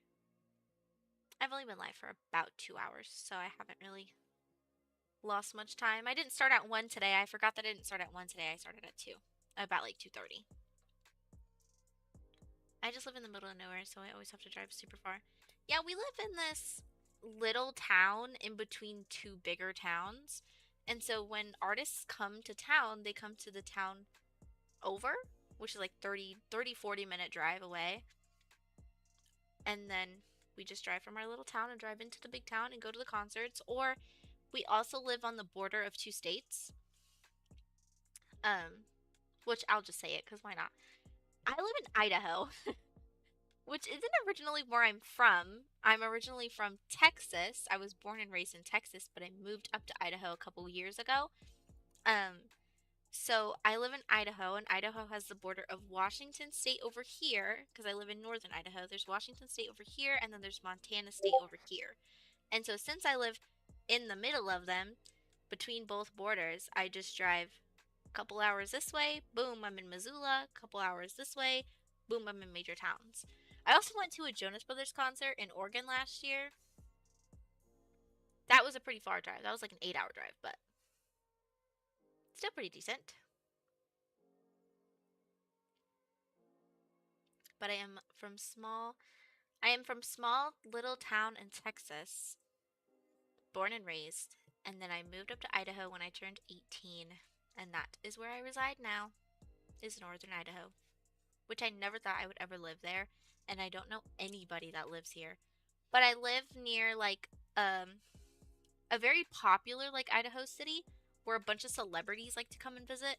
I've only been live for about 2 hours, so I haven't really lost much time. I didn't start at 1 today. I forgot that I didn't start at 1 today. I started at 2, about like 2:30. I just live in the middle of nowhere, so I always have to drive super far. Yeah, we live in this little town in between 2 bigger towns. And so when artists come to town, they come to the town over, which is like 40-minute drive away. And then we just drive from our little town and drive into the big town and go to the concerts. Or we also live on the border of 2 states. Which I'll just say it because why not? I live in Idaho, which isn't originally where I'm from. I'm originally from Texas. I was born and raised in Texas, but I moved up to Idaho a couple years ago. So I live in Idaho, and Idaho has the border of Washington State over here, because I live in northern Idaho. There's Washington State over here, and then there's Montana State over here. And so since I live in the middle of them, between both borders, I just drive a couple hours this way, boom, I'm in Missoula. A couple hours this way, boom, I'm in major towns. I also went to a Jonas Brothers concert in Oregon last year. That was a pretty far drive. That was like an 8-hour drive, but still pretty decent. But I am from small little town in Texas, born and raised, and then I moved up to Idaho when I turned 18, and that is where I reside now, is northern Idaho, which I never thought I would ever live there, and I don't know anybody that lives here. But I live near like a very popular like Idaho city where a bunch of celebrities like to come and visit.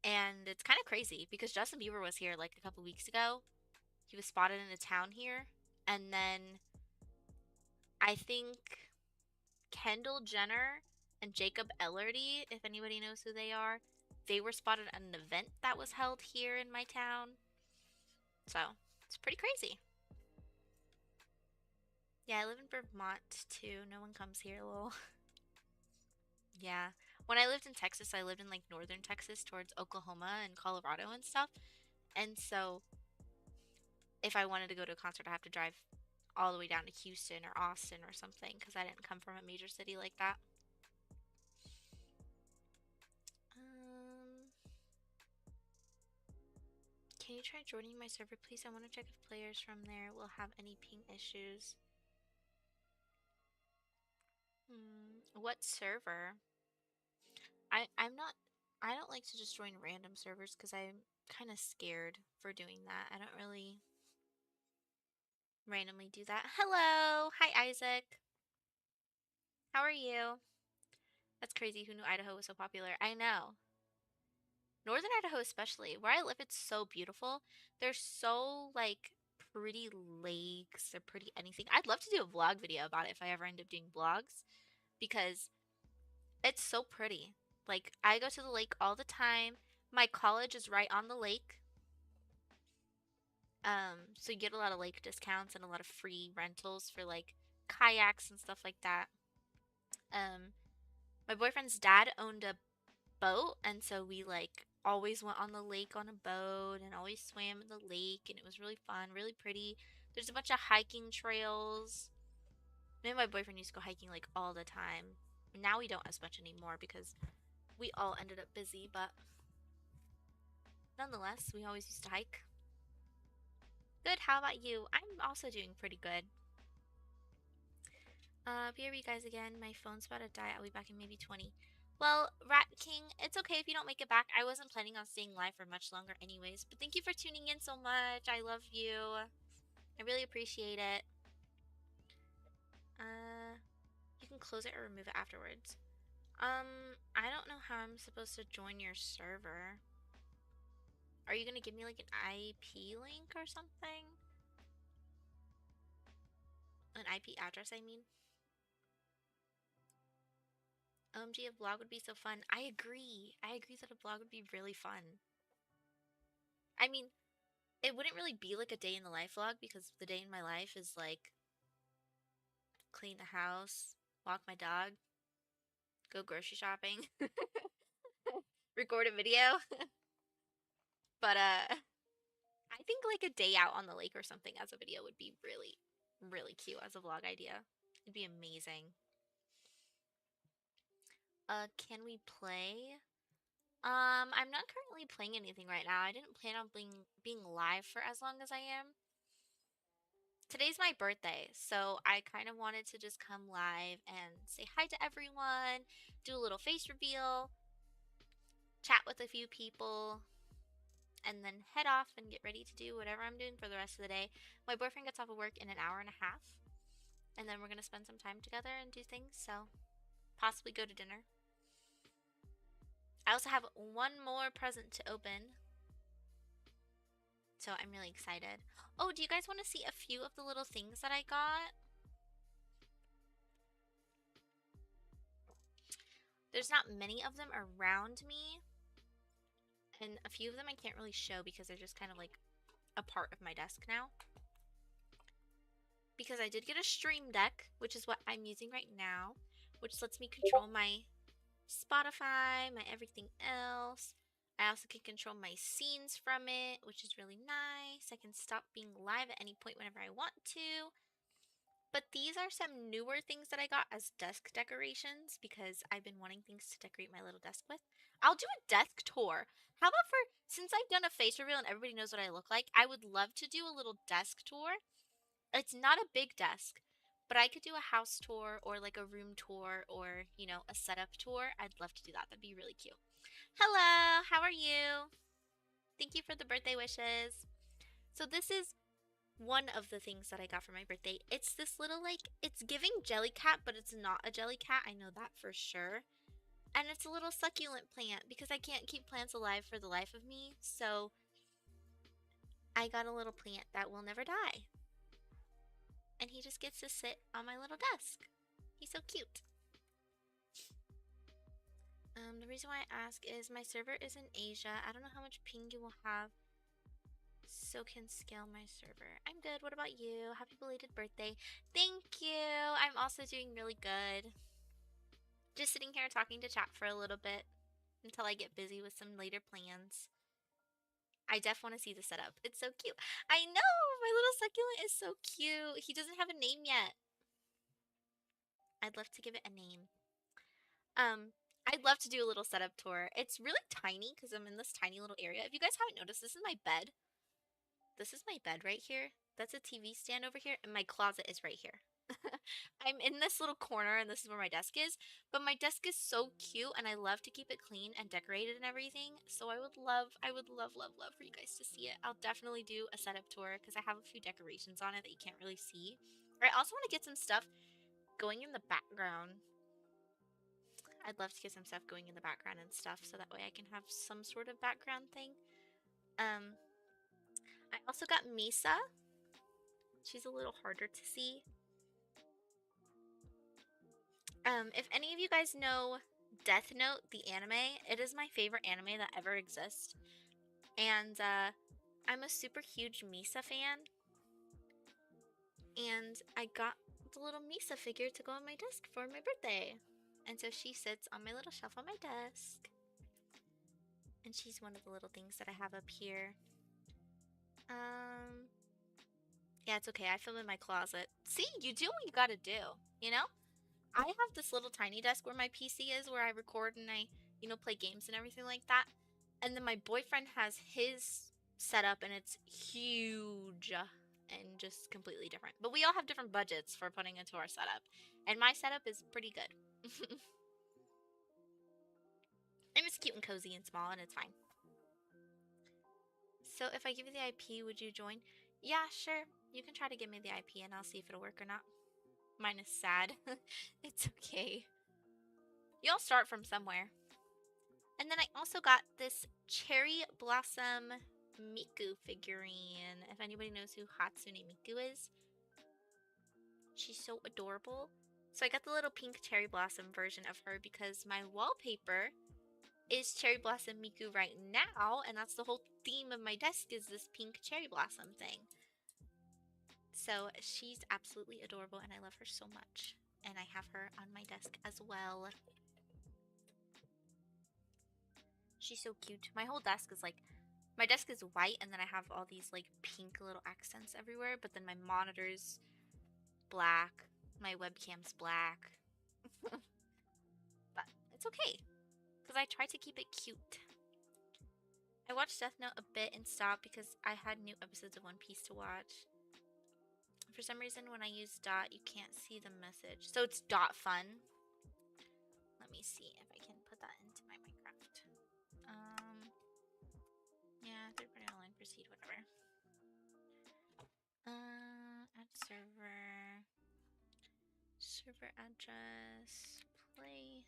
And it's kind of crazy because Justin Bieber was here like a couple weeks ago. He was spotted in a town here. And then I think Kendall Jenner and Jacob Elordi, if anybody knows who they are, they were spotted at an event that was held here in my town. So it's pretty crazy. Yeah, I live in Vermont too. No one comes here, lol. Yeah. When I lived in Texas, I lived in like northern Texas towards Oklahoma and Colorado and stuff. And so if I wanted to go to a concert, I have to drive all the way down to Houston or Austin or something because I didn't come from a major city like that. Can you try joining my server, please? I want to check if players from there will have any ping issues. What server? I don't like to just join random servers because I'm kind of scared for doing that. I don't really randomly do that. Hello! Hi, Isaac. How are you? That's crazy. Who knew Idaho was so popular? I know. Northern Idaho especially. Where I live, it's so beautiful. There's so, like, pretty lakes or pretty anything. I'd love to do a vlog video about it if I ever end up doing vlogs because it's so pretty. Like, I go to the lake all the time. My college is right on the lake. So you get a lot of lake discounts and a lot of free rentals for like kayaks and stuff like that. My boyfriend's dad owned a boat, and so we like always went on the lake on a boat and always swam in the lake, and it was really fun, really pretty. There's a bunch of hiking trails. Me and my boyfriend used to go hiking like all the time. Now we don't as much anymore because we all ended up busy, but nonetheless, we always used to hike. Good, how about you? I'm also doing pretty good. BRB guys again, my phone's about to die. I'll be back in maybe 20. Well, Rat King, it's okay if you don't make it back. I wasn't planning on staying live for much longer anyways, but thank you for tuning in so much. I love you. I really appreciate it. You can close it or remove it afterwards. I don't know how I'm supposed to join your server. Are you gonna give me like an IP link or something? An IP address, I mean. OMG, a vlog would be so fun. I agree. I agree that a vlog would be really fun. I mean, it wouldn't really be like a day in the life vlog because the day in my life is like clean the house, walk my dog, go grocery shopping, record a video. But I think like a day out on the lake or something as a video would be really, really cute as a vlog idea. It'd be amazing. Can we play? I'm not currently playing anything right now. I didn't plan on being live for as long as I am. Today's my birthday, so I kind of wanted to just come live and say hi to everyone, do a little face reveal, chat with a few people, and then head off and get ready to do whatever I'm doing for the rest of the day. My boyfriend gets off of work in an hour and a half, and then we're going to spend some time together and do things, so possibly go to dinner. I also have one more present to open, so I'm really excited. Oh, do you guys want to see a few of the little things that I got? There's not many of them around me, and a few of them I can't really show because they're just kind of like a part of my desk now. Because I did get a stream deck, which is what I'm using right now, which lets me control my Spotify, my everything else. I also can control my scenes from it, which is really nice. I can stop being live at any point whenever I want to. But these are some newer things that I got as desk decorations because I've been wanting things to decorate my little desk with. I'll do a desk tour. How about since I've done a face reveal and everybody knows what I look like, I would love to do a little desk tour. It's not a big desk, but I could do a house tour or like a room tour or, you know, a setup tour. I'd love to do that. That'd be really cute. Hello, how are you? Thank you for the birthday wishes. So this is one of the things that I got for my birthday. It's this little like, it's giving jellycat, but it's not a jellycat. I know that for sure. And it's a little succulent plant because I can't keep plants alive for the life of me. So I got a little plant that will never die. And he just gets to sit on my little desk. He's so cute. The reason why I ask is my server is in Asia. I don't know how much ping you will have, so can scale my server. I'm good. What about you? Happy belated birthday. Thank you. I'm also doing really good. Just sitting here talking to chat for a little bit until I get busy with some later plans. I definitely want to see the setup. It's so cute. I know! My little succulent is so cute. He doesn't have a name yet. I'd love to give it a name. I'd love to do a little setup tour. It's really tiny because I'm in this tiny little area. If you guys haven't noticed, this is my bed. This is my bed right here. That's a TV stand over here, and my closet is right here. I'm in this little corner, and this is where my desk is. But my desk is so cute, and I love to keep it clean and decorated and everything. So I would love, love for you guys to see it. I'll definitely do a setup tour because I have a few decorations on it that you can't really see. I also want to get some stuff going in the background. I'd love to get some stuff going in the background and stuff so that way I can have some sort of background thing. I also got Misa. She's a little harder to see. If any of you guys know Death Note, the anime, it is my favorite anime that ever exists. And I'm a super huge Misa fan. And I got the little Misa figure to go on my desk for my birthday. And so she sits on my little shelf on my desk. And she's one of the little things that I have up here. Yeah, it's okay. I film in my closet. See, you do what you gotta do, you know? I have this little tiny desk where my PC is, where I record and I you know, play games and everything like that. And then my boyfriend has his setup, and it's huge and just completely different. But we all have different budgets for putting into our setup, and my setup is pretty good. And it's cute and cozy and small, and it's fine. So if I give you the IP, would you join? Yeah, sure. You can try to give me the IP, and I'll see if it'll work or not. Mine is sad. It's okay. You'll start from somewhere. And then I also got this Cherry Blossom Miku figurine. If anybody knows who Hatsune Miku is, she's so adorable. So I got the little pink cherry blossom version of her because my wallpaper is cherry blossom Miku right now, and that's the whole theme of my desk is this pink cherry blossom thing. So she's absolutely adorable, and I love her so much. And I have her on my desk as well. She's so cute. My whole desk is like, my desk is white, and then I have all these like pink little accents everywhere, but then my monitor's black, my webcam's black. But it's okay, because I try to keep it cute. I watched Death Note a bit and stopped because I had new episodes of One Piece to watch. For some reason, when I use dot, you can't see the message. So it's dot fun. Let me see if I can put that into my Minecraft. Yeah, third party online, proceed, whatever. Add server. Server address. Play.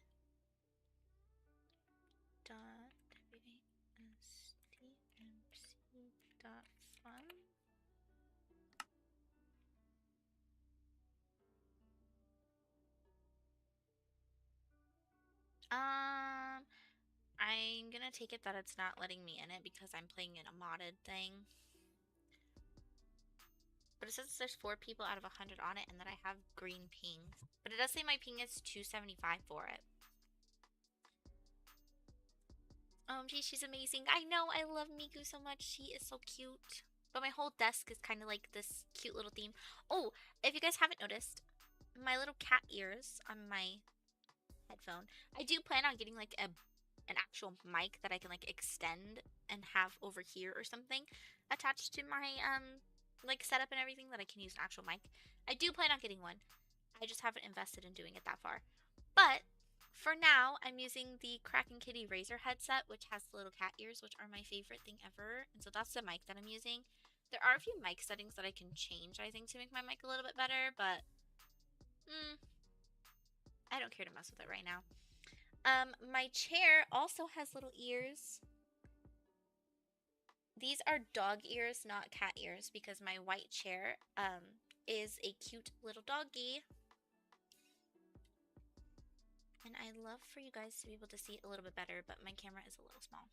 Dot WASDMC dot fun. I'm gonna take it that it's not letting me in it because I'm playing in a modded thing. But it says there's 4 people out of 100 on it and that I have green ping. But it does say my ping is 275 for it. OMG, she's amazing. I know, I love Miku so much. She is so cute. But my whole desk is kind of like this cute little theme. Oh, if you guys haven't noticed, my little cat ears on my headphone. I do plan on getting like an actual mic that I can like extend and have over here or something attached to my like setup and everything that I can use an actual mic. I do plan on getting one. I just haven't invested in doing it that far. But for now, I'm using the Kraken Kitty Razer headset, which has the little cat ears, which are my favorite thing ever. And so that's the mic that I'm using. There are a few mic settings that I can change, I think, to make my mic a little bit better, but I don't care to mess with it right now. My chair also has little ears. These are dog ears, not cat ears, because my white chair is a cute little doggy. And I'd love for you guys to be able to see it a little bit better, but my camera is a little small.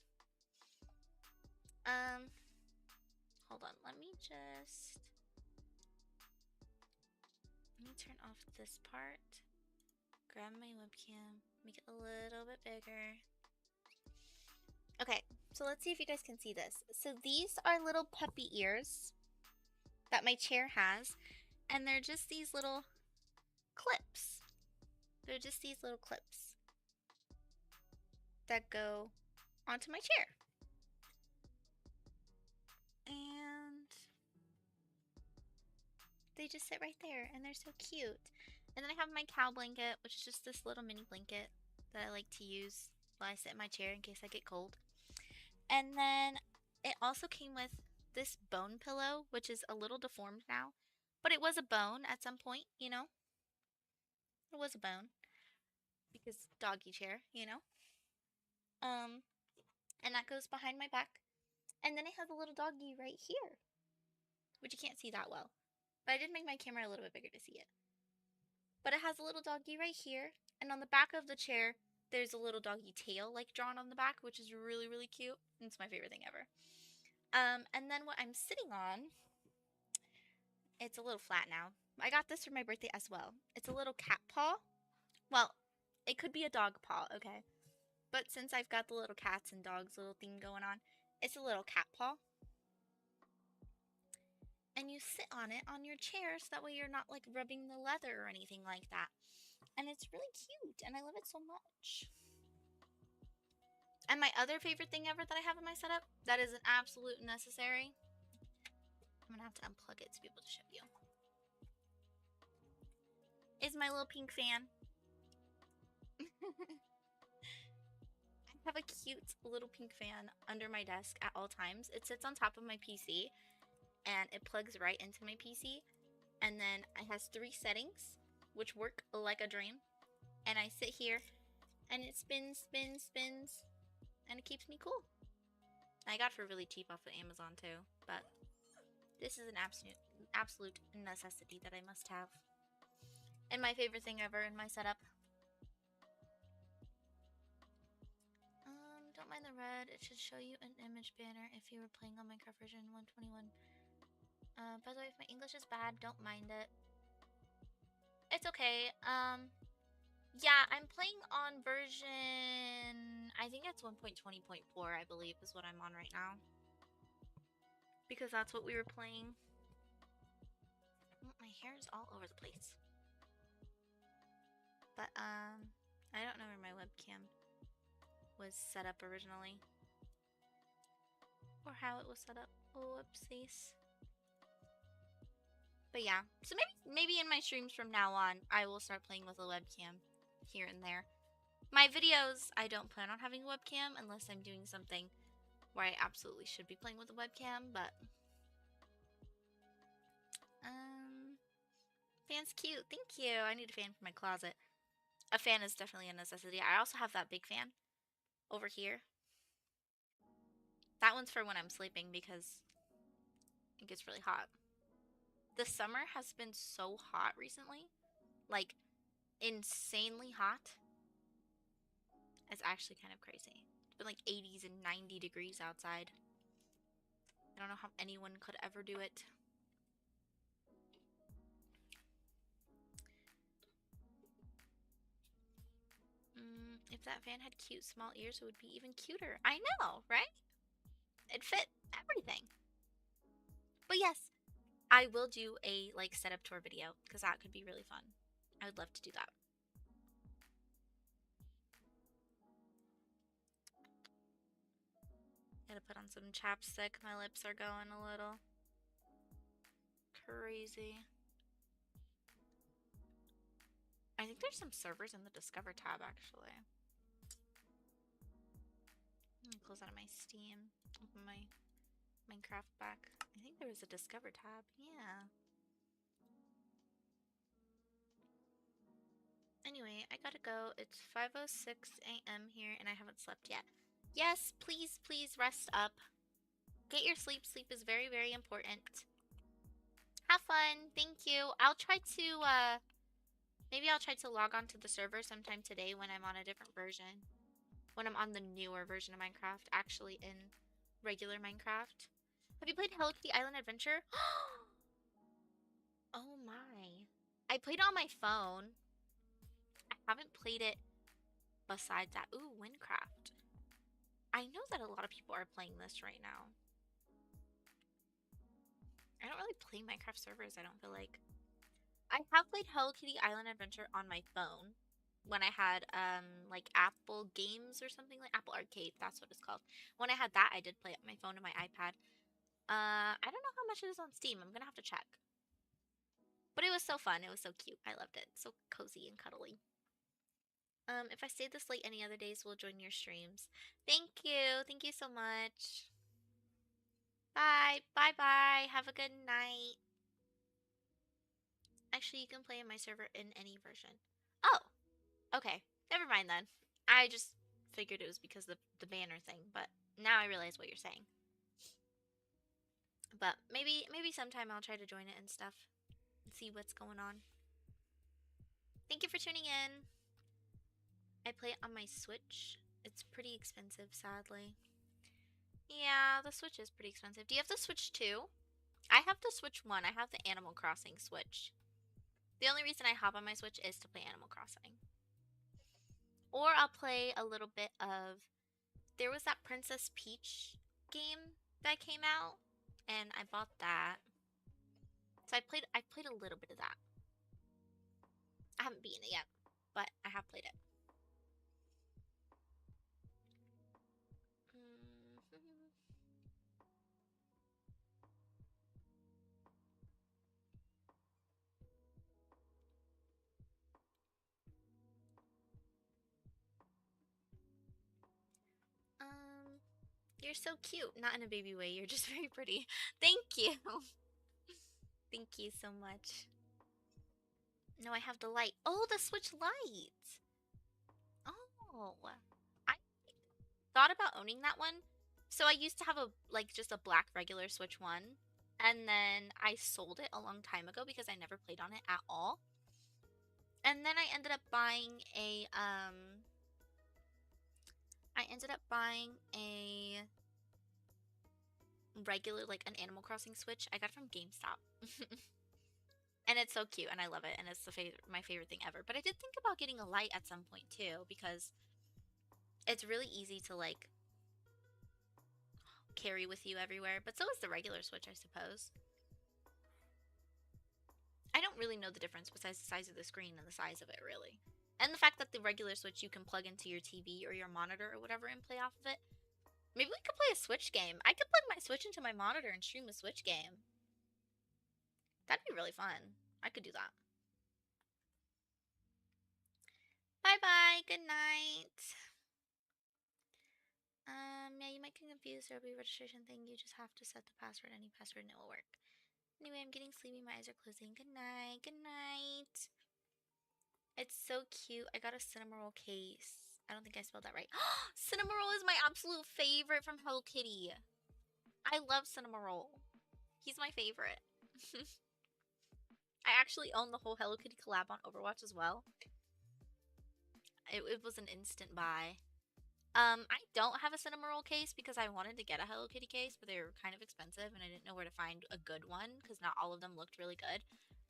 Hold on, let me turn off this part. Grab my webcam, make it a little bit bigger. Okay, so let's see if you guys can see this. So these are little puppy ears that my chair has, and they're just these little clips. They're just these little clips that go onto my chair. And they just sit right there, and they're so cute. And then I have my cow blanket, which is just this little mini blanket that I like to use while I sit in my chair in case I get cold. And then it also came with this bone pillow, which is a little deformed now, but it was a bone at some point, you know? It was a bone because doggy chair, you know? And that goes behind my back. And then it has a little doggy right here, which you can't see that well, but I did make my camera a little bit bigger to see it. But it has a little doggy right here, and on the back of the chair, there's a little doggy tail like drawn on the back, which is really, really cute. It's my favorite thing ever. And then what I'm sitting on, it's a little flat now. I got this for my birthday as well. It's a little cat paw. Well, it could be a dog paw, okay? But since I've got the little cats and dogs little thing going on, it's a little cat paw. And you sit on it on your chair so that way you're not like rubbing the leather or anything like that. And it's really cute, and I love it so much. And my other favorite thing ever that I have in my setup, that is an absolute necessary. I'm gonna have to unplug it to be able to show you. Is my little pink fan. I have a cute little pink fan under my desk at all times. It sits on top of my PC and it plugs right into my PC. And then it has 3 settings, which work like a dream. And I sit here and it spins, spins, spins, and it keeps me cool. I got it for really cheap off of Amazon too, but this is an absolute necessity that I must have. And my favorite thing ever in my setup. Don't mind the red. It should show you an image banner if you were playing on Minecraft version 121. By the way, if my English is bad, don't mind it. It's okay. Yeah, I'm playing on version, I think it's 1.20.4, I believe, is what I'm on right now. Because that's what we were playing. My hair is all over the place. But, I don't know where my webcam was set up originally. Or how it was set up. Whoopsies. But yeah, so maybe in my streams from now on, I will start playing with a webcam here and there. My videos, I don't plan on having a webcam unless I'm doing something where I absolutely should be playing with a webcam, but fan's cute. Thank you. I need a fan for my closet. A fan is definitely a necessity. I also have that big fan over here. That one's for when I'm sleeping because it gets really hot. The summer has been so hot recently. Like, insanely hot. It's actually kind of crazy. It's been like 80s and 90 degrees outside. I don't know how anyone could ever do it. If that fan had cute small ears, it would be even cuter. I know, right? It fit everything. But yes, I will do a like setup tour video because that could be really fun. I would love to do that. Gotta put on some chapstick. My lips are going a little crazy. I think there's some servers in the Discover tab actually. Let me close out of my Steam. Open my Minecraft back. I think there was a Discover tab. Yeah. Anyway, I gotta go. It's 5:06 a.m. here and I haven't slept yet. Yes, please, please rest up. Get your sleep. Sleep is very, very important. Have fun. Thank you. I'll try to, maybe I'll try to log on to the server sometime today when I'm on a different version. When I'm on the newer version of Minecraft, actually in regular Minecraft. Have you played Hello Kitty Island Adventure? Oh my. I played it on my phone. I haven't played it besides that. Ooh, Minecraft. I know that a lot of people are playing this right now. I don't really play Minecraft servers, I don't feel like. I have played Hello Kitty Island Adventure on my phone when I had like Apple Games or something, like Apple Arcade, that's what it's called. When I had that, I did play it on my phone and my iPad. I don't know how much it is on Steam. I'm gonna have to check. But it was so fun. It was so cute. I loved it. So cozy and cuddly. If I stay this late any other days, we'll join your streams. Thank you. Thank you so much. Bye. Bye-bye. Have a good night. Actually, you can play in my server in any version. Oh, okay. Never mind then. I just figured it was because of the banner thing, but now I realize what you're saying. But maybe sometime I'll try to join it and stuff and see what's going on. Thank you for tuning in. I play it on my Switch. It's pretty expensive, sadly. Yeah, the Switch is pretty expensive. Do you have the Switch 2? I have the Switch 1. I have the Animal Crossing Switch. The only reason I hop on my Switch is to play Animal Crossing. Or I'll play a little bit of... There was that Princess Peach game that came out, and I bought that. So I played a little bit of that. I haven't beaten it yet, but I have played it. You're so cute. Not in a baby way. You're just very pretty. Thank you. Thank you so much. No, I have the light. Oh, the Switch light. Oh, I thought about owning that one. So I used to have a just a black regular Switch 1, and then I sold it a long time ago because I never played on it at all. And then I ended up buying a regular an Animal Crossing Switch. I got it from GameStop. And it's so cute and I love it and it's my favorite thing ever. But I did think about getting a light at some point too because it's really easy to carry with you everywhere, but so is the regular Switch, I suppose. I don't really know the difference besides the size of the screen and the size of it, really. And the fact that the regular Switch you can plug into your TV or your monitor or whatever and play off of it. Maybe we could play a Switch game. I could plug my Switch into my monitor and stream a Switch game. That'd be really fun. I could do that. Bye-bye. Good night. Yeah, you might get confused. There'll be a registration thing. You just have to set the password. Any password and it will work. Anyway, I'm getting sleepy. My eyes are closing. Good night. Good night. It's so cute. I got a Cinnamoroll case. I don't think I spelled that right. Cinnamoroll is my absolute favorite from Hello Kitty. I love Cinnamoroll. He's my favorite. I actually own the whole Hello Kitty collab on Overwatch as well. It was an instant buy. I don't have a Cinnamoroll case because I wanted to get a Hello Kitty case, but they were kind of expensive and I didn't know where to find a good one because not all of them looked really good.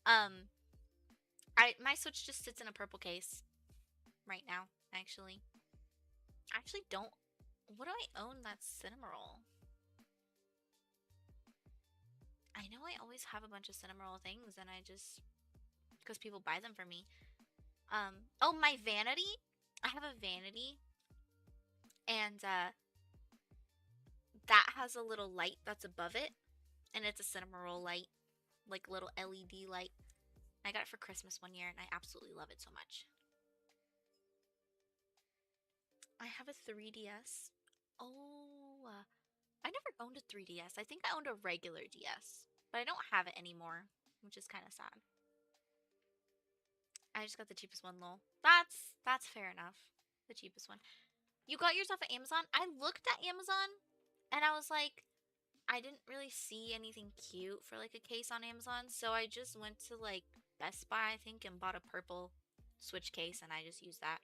My Switch just sits in a purple case right now, actually. I actually don't... What do I own that's Cinnamoroll? I know I always have a bunch of Cinnamoroll things and I just... Because people buy them for me. Oh, my vanity? I have a vanity. And, that has a little light that's above it. And it's a Cinnamoroll light. Like, little LED light. I got it for Christmas one year and I absolutely love it so much. I have a 3DS. Oh, I never owned a 3DS. I think I owned a regular DS. But I don't have it anymore, which is kind of sad. I just got the cheapest one, lol. That's fair enough. The cheapest one. You got yourself at Amazon? I looked at Amazon and I was like, I didn't really see anything cute for a case on Amazon, so I just went to Best Buy, I think, and bought a purple Switch case and I just used that.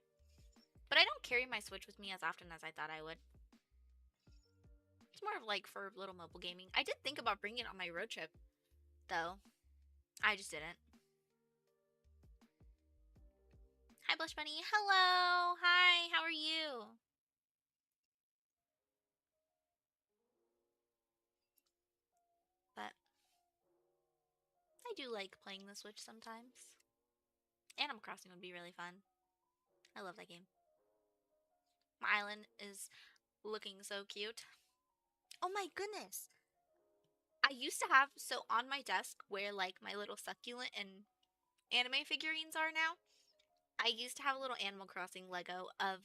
But I don't carry my Switch with me as often as I thought I would. It's more of for little mobile gaming. I did think about bringing it on my road trip, though. I just didn't. Hi, Blush Bunny. Hello. Hi, how are you? But I do like playing the Switch sometimes. Animal Crossing would be really fun. I love that game. My island is looking so cute. Oh my goodness. I used to have, so on my desk where my little succulent and anime figurines are now, I used to have a little Animal Crossing Lego of,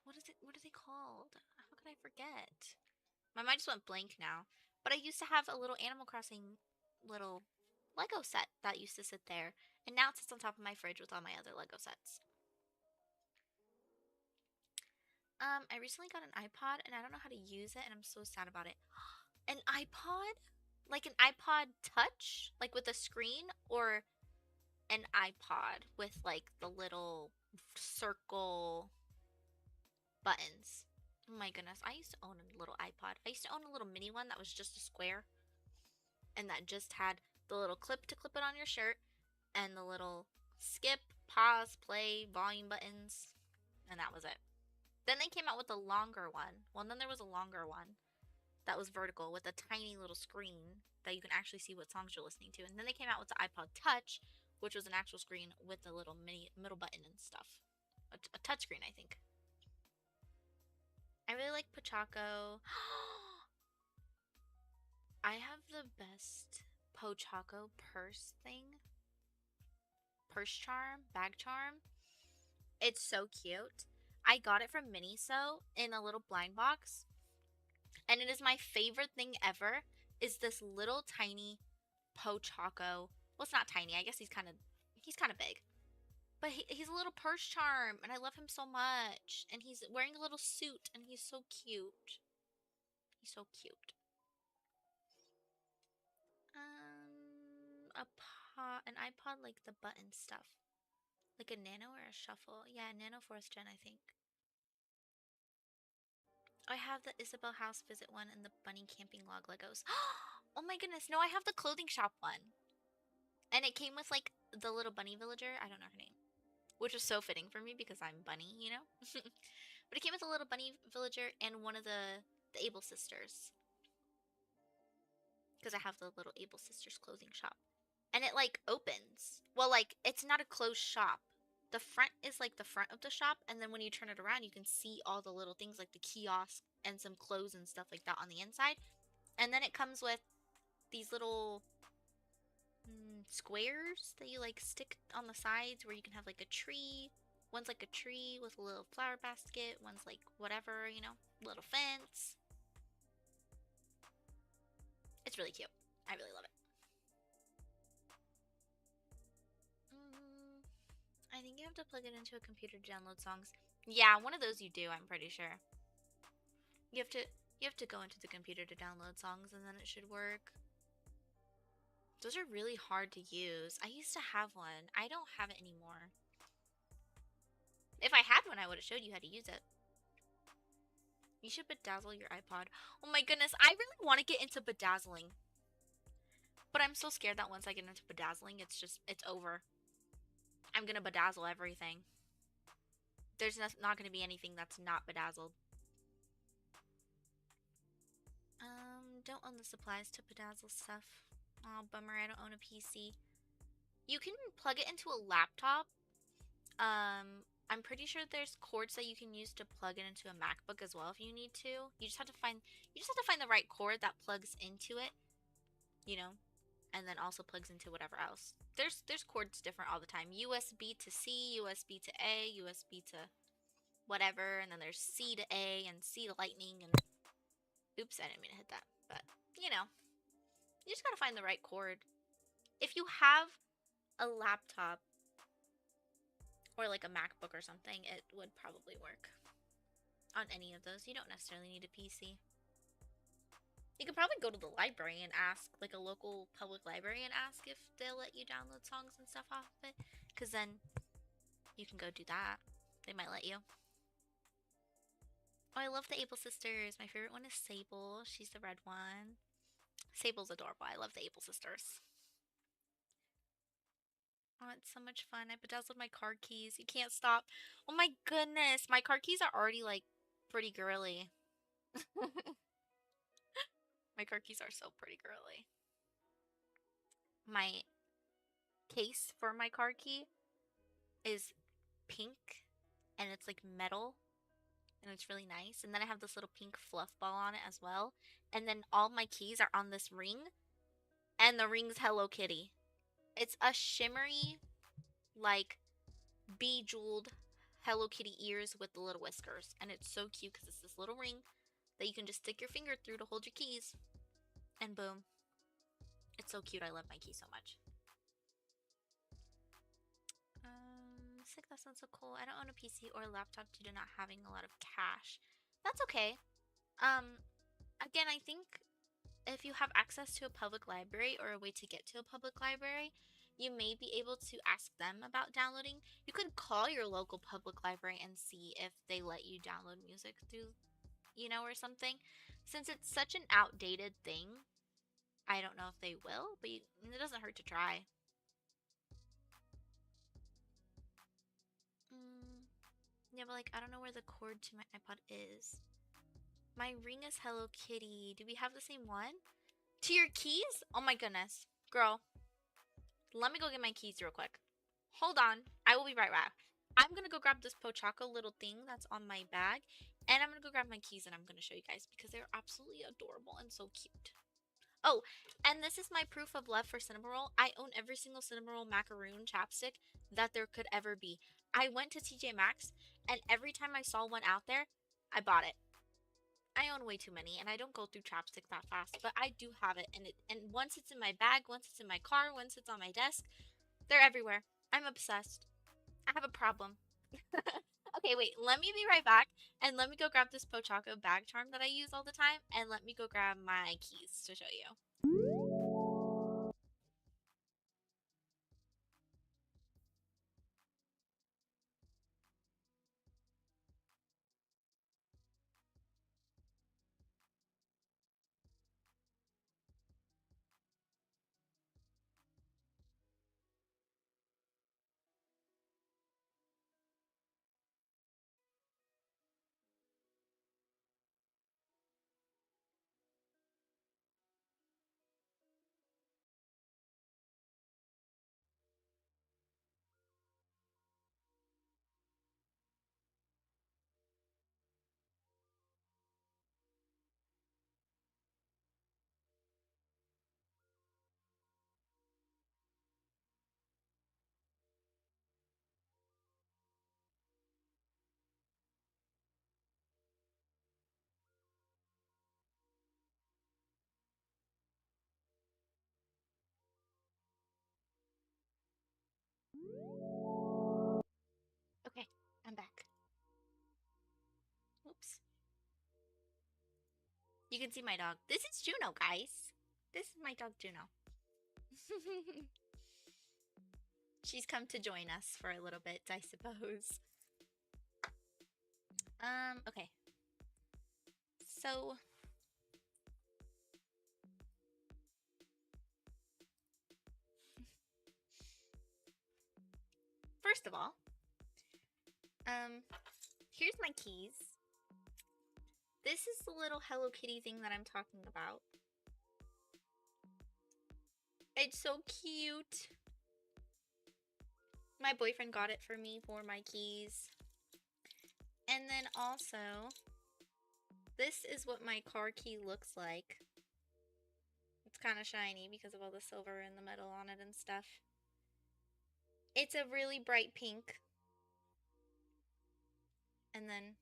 what are they called? How could I forget? My mind just went blank now. But I used to have a little Animal Crossing little Lego set that used to sit there. And now it sits on top of my fridge with all my other Lego sets. I recently got an iPod and I don't know how to use it and I'm so sad about it. An iPod? Like an iPod Touch? Like with a screen? Or an iPod with the little circle buttons? Oh my goodness, I used to own a little iPod. I used to own a little mini one that was just a square. And that just had the little clip to clip it on your shirt. And the little skip, pause, play, volume buttons. And that was it. Then they came out with a longer one. Well, then there was a longer one that was vertical with a tiny little screen that you can actually see what songs you're listening to. And then they came out with the iPod Touch, which was an actual screen with a little middle button and stuff. A touch screen, I think. I really like Pochaco. I have the best Pochaco purse thing. Purse charm, bag charm. It's so cute. I got it from Miniso in a little blind box. And it is my favorite thing ever. Is this little tiny Pochaco. Well, it's not tiny. I guess he's kind of big. But he's a little purse charm, and I love him so much. And he's wearing a little suit, and he's so cute. He's so cute. An iPod like the button stuff. Like a Nano or a Shuffle. Yeah, Nano 4th Gen, I think. I have the Isabel House Visit one and the Bunny Camping Log Legos. Oh my goodness, no, I have the clothing shop one. And it came with like the little bunny villager. I don't know her name. Which was so fitting for me because I'm bunny, you know? But it came with a little bunny villager and one of the Able Sisters. Because I have the little Able Sisters clothing shop. And it like opens. Well, like it's not a closed shop. The front is like the front of the shop, and then when you turn it around, you can see all the little things like the kiosk and some clothes and stuff like that on the inside. And then it comes with these little squares that you like stick on the sides where you can have like a tree. One's like a tree with a little flower basket. One's like whatever, you know, little fence. It's really cute. I really love it. I think you have to plug it into a computer to download songs. Yeah, one of those you do, I'm pretty sure. You have to go into the computer to download songs and then it should work. Those are really hard to use. I used to have one. I don't have it anymore. If I had one, I would have showed you how to use it. You should bedazzle your iPod. Oh my goodness, I really want to get into bedazzling. But I'm so scared that once I get into bedazzling, it's over. I'm gonna bedazzle everything. There's not gonna be anything that's not bedazzled. Don't own the supplies to bedazzle stuff. Oh, bummer, I don't own a PC. You can plug it into a laptop. I'm pretty sure there's cords that you can use to plug it into a MacBook as well if you need to. You just have to find the right cord that plugs into it, you know, and then also plugs into whatever else. There's cords different all the time. USB to C, USB to A, USB to whatever, and then there's C to A and C to Lightning and oops, I didn't mean to hit that. But, you know, you just gotta find the right cord. If you have a laptop or like a MacBook or something, it would probably work on any of those. You don't necessarily need a PC. You could probably go to the library and ask, like a local public library, and ask if they'll let you download songs and stuff off of it. Because then you can go do that. They might let you. Oh, I love the Able Sisters. My favorite one is Sable. She's the red one. Sable's adorable. I love the Able Sisters. Oh, it's so much fun. I bedazzled my car keys. You can't stop. Oh my goodness. My car keys are already like pretty girly. My car keys are so pretty girly. My case for my car key is pink and it's like metal and it's really nice. And then I have this little pink fluff ball on it as well. And then all my keys are on this ring and the ring's Hello Kitty. It's a shimmery, like bejeweled Hello Kitty ears with the little whiskers. And it's so cute because it's this little ring that you can just stick your finger through to hold your keys. And boom. It's so cute. I love my keys so much. Sick, that sounds so cool. I don't own a PC or a laptop due to not having a lot of cash. That's okay. Again, I think if you have access to a public library or a way to get to a public library, you may be able to ask them about downloading. You could call your local public library and see if they let you download music through, you know, or something. Since it's such an outdated thing, I don't know if they will, but it doesn't hurt to try. Yeah, but like, I don't know where the cord to my iPod is. My ring is Hello Kitty. Do we have the same one? To your keys? Oh my goodness. Girl, let me go get my keys real quick. Hold on. I will be right back. I'm going to go grab this Pochaco little thing that's on my bag. And I'm going to go grab my keys and I'm going to show you guys because they're absolutely adorable and so cute. Oh, and this is my proof of love for Cinnamoroll. I own every single Cinnamoroll macaroon chapstick that there could ever be. I went to TJ Maxx And every time I saw one out there, I bought it. I own way too many, and I don't go through chapstick that fast, but I do have it. And once it's in my bag, once it's in my car, once it's on my desk, they're everywhere. I'm obsessed. I have a problem. Okay, wait. Let me be right back, and let me go grab this Pochaco bag charm that I use all the time, and let me go grab my keys to show you. Okay, I'm back. Oops. You can see my dog. This is Juno, guys. This is my dog, Juno. She's come to join us for a little bit, I suppose. Okay. So, first of all, here's my keys. This is the little Hello Kitty thing that I'm talking about. It's so cute. My boyfriend got it for me for my keys. And then also, this is what my car key looks like. It's kind of shiny because of all the silver and the metal on it and stuff. It's a really bright pink. And then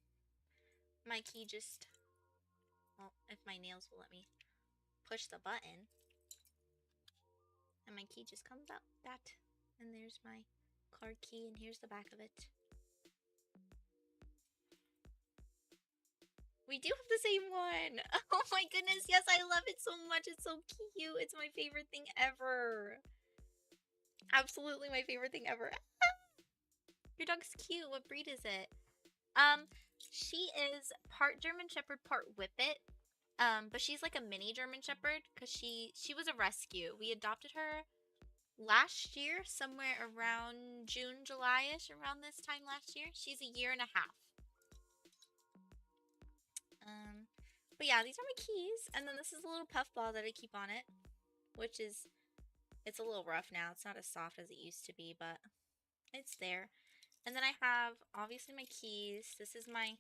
my key just, well, if my nails will let me push the button. And my key just comes out that. And there's my car key, and here's the back of it. We do have the same one. Oh my goodness, yes, I love it so much. It's so cute. It's my favorite thing ever. Absolutely my favorite thing ever. Your dog's cute. What breed is it? She is part German Shepherd, part Whippet. But she's like a mini German Shepherd because she was a rescue. We adopted her last year, somewhere around June, July-ish, around this time last year. She's a year and a half. But yeah, these are my keys. And then this is a little puff ball that I keep on it, which is, it's a little rough now. It's not as soft as it used to be, but it's there. And then I have, obviously, my keys. This is my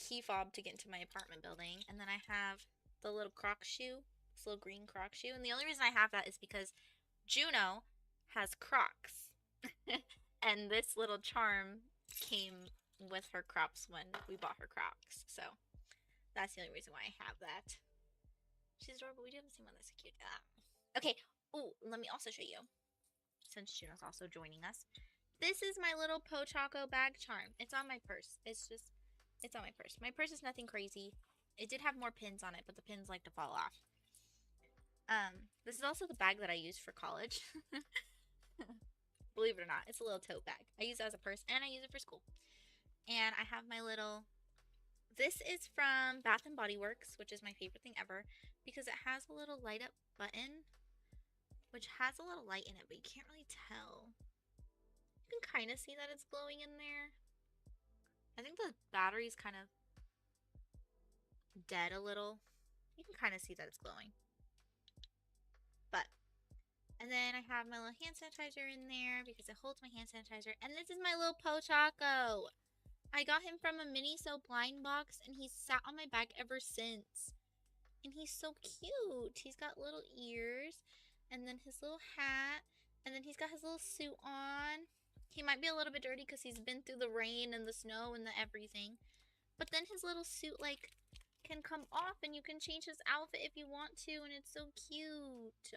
key fob to get into my apartment building. And then I have the little Croc shoe, this little green Croc shoe. And the only reason I have that is because Juno has Crocs. And this little charm came with her Crocs when we bought her Crocs. So that's the only reason why I have that. She's adorable. We do have the same one. That's so cute. Okay. Oh, let me also show you, since Juno's also joining us. This is my little Pochaco bag charm. It's on my purse. It's on my purse. My purse is nothing crazy. It did have more pins on it, but the pins like to fall off. This is also the bag that I used for college. Believe it or not, it's a little tote bag. I use it as a purse, and I use it for school. And I have my little... This is from Bath & Body Works, which is my favorite thing ever, because it has a little light up button, which has a little light in it, but you can't really tell. You can kind of see that it's glowing in there. I think the battery's kind of dead a little. You can kind of see that it's glowing. But, and then I have my little hand sanitizer in there because it holds my hand sanitizer. And this is my little Pochaco. I got him from a mini so blind box, and he's sat on my bag ever since. And he's so cute. He's got little ears, and then his little hat, and then he's got his little suit on. He might be a little bit dirty because he's been through the rain and the snow and the everything. But then his little suit, like, can come off and you can change his outfit if you want to, and it's so cute.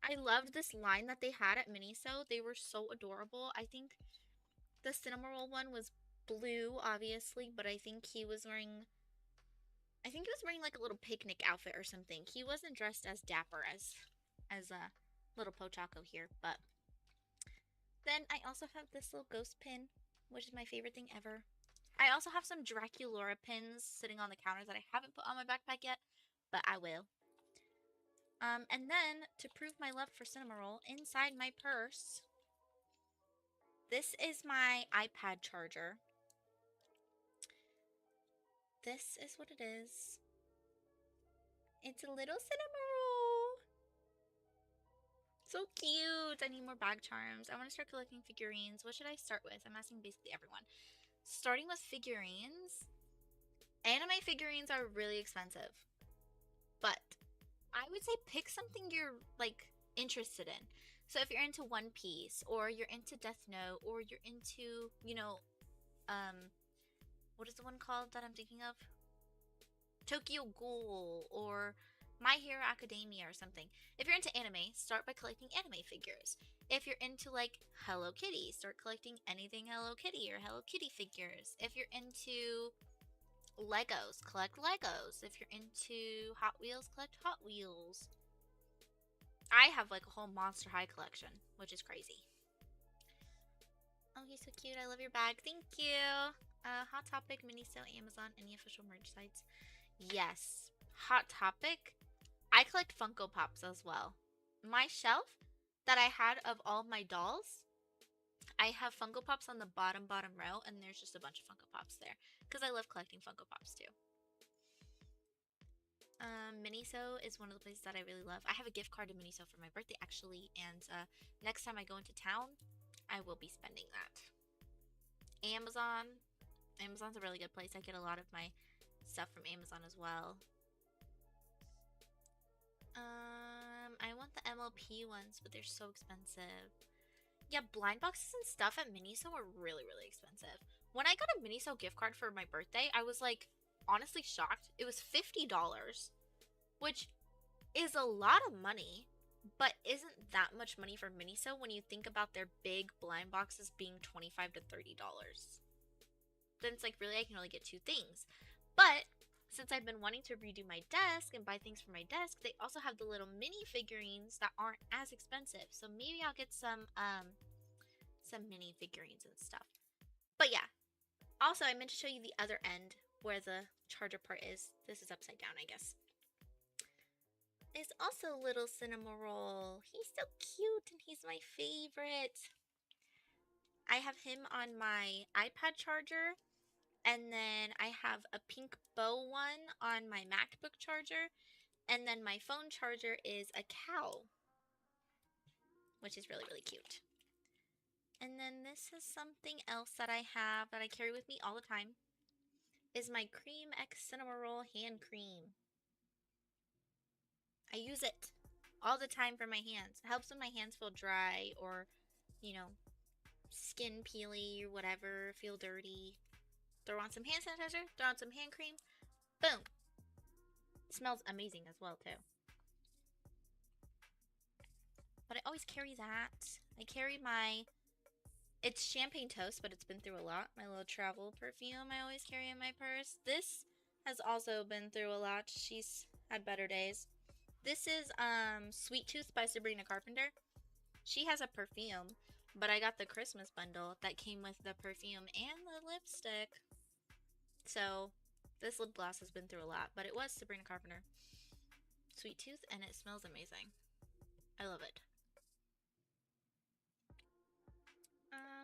I loved this line that they had at Miniso. They were so adorable. I think the Cinnamoroll one was blue, obviously, but I think he was wearing like a little picnic outfit or something. He wasn't dressed as dapper as a little Pochaco here, but then I also have this little ghost pin, which is my favorite thing ever. I also have some Draculaura pins sitting on the counter that I haven't put on my backpack yet, but I will. And then, to prove my love for Cinnamoroll, inside my purse, this is my iPad charger. This is what it is. It's a little Cinnamoroll. So cute. I need more bag charms. I want to start collecting figurines. What should I start with? I'm asking basically everyone. Starting with figurines. Anime figurines are really expensive. But I would say pick something you're, like, interested in. So if you're into One Piece, or you're into Death Note, or you're into, you know, what is the one called that I'm thinking of? Tokyo Ghoul, or My Hero Academia or something. If you're into anime, start by collecting anime figures. If you're into, like, Hello Kitty, start collecting anything Hello Kitty or Hello Kitty figures. If you're into Legos, collect Legos. If you're into Hot Wheels, collect Hot Wheels. I have, like, a whole Monster High collection, which is crazy. Oh, he's so cute. I love your bag. Thank you. Hot Topic, Miniso, Amazon, any official merch sites? Yes. Hot Topic. I collect Funko Pops as well. My shelf that I had of all my dolls, I have Funko Pops on the bottom row, and there's just a bunch of Funko Pops there. Because I love collecting Funko Pops too. Miniso is one of the places that I really love. I have a gift card to Miniso for my birthday, actually. And next time I go into town, I will be spending that. Amazon. Amazon's a really good place. I get a lot of my stuff from Amazon as well. I want the MLP ones, but they're so expensive. Yeah, blind boxes and stuff at Miniso are really, really expensive. When I got a Miniso gift card for my birthday, I was, like, honestly shocked. It was $50, which is a lot of money, but isn't that much money for Miniso when you think about their big blind boxes being $25 to $30. Then it's like, really, I can only get two things. But since I've been wanting to redo my desk and buy things for my desk, they also have the little mini figurines that aren't as expensive. So maybe I'll get some mini figurines and stuff. But yeah. Also, I meant to show you the other end where the charger part is. This is upside down, I guess. There's also little Cinnamoroll. He's so cute and he's my favorite. I have him on my iPad charger. And then I have a pink bow one on my MacBook charger. And then my phone charger is a cow, which is really, really cute. And then this is something else that I have that I carry with me all the time. Is my Cream X Cinnamoroll hand cream. I use it all the time for my hands. It helps when my hands feel dry or, you know, skin peely or whatever, feel dirty. Throw on some hand sanitizer, throw on some hand cream, boom. It smells amazing as well, too. But I always carry that. I carry it's Champagne Toast, but it's been through a lot. My little travel perfume I always carry in my purse. This has also been through a lot. She's had better days. This is Sweet Tooth by Sabrina Carpenter. She has a perfume, but I got the Christmas bundle that came with the perfume and the lipstick. So this lip gloss has been through a lot, but it was Sabrina Carpenter. Sweet Tooth, and it smells amazing. I love it.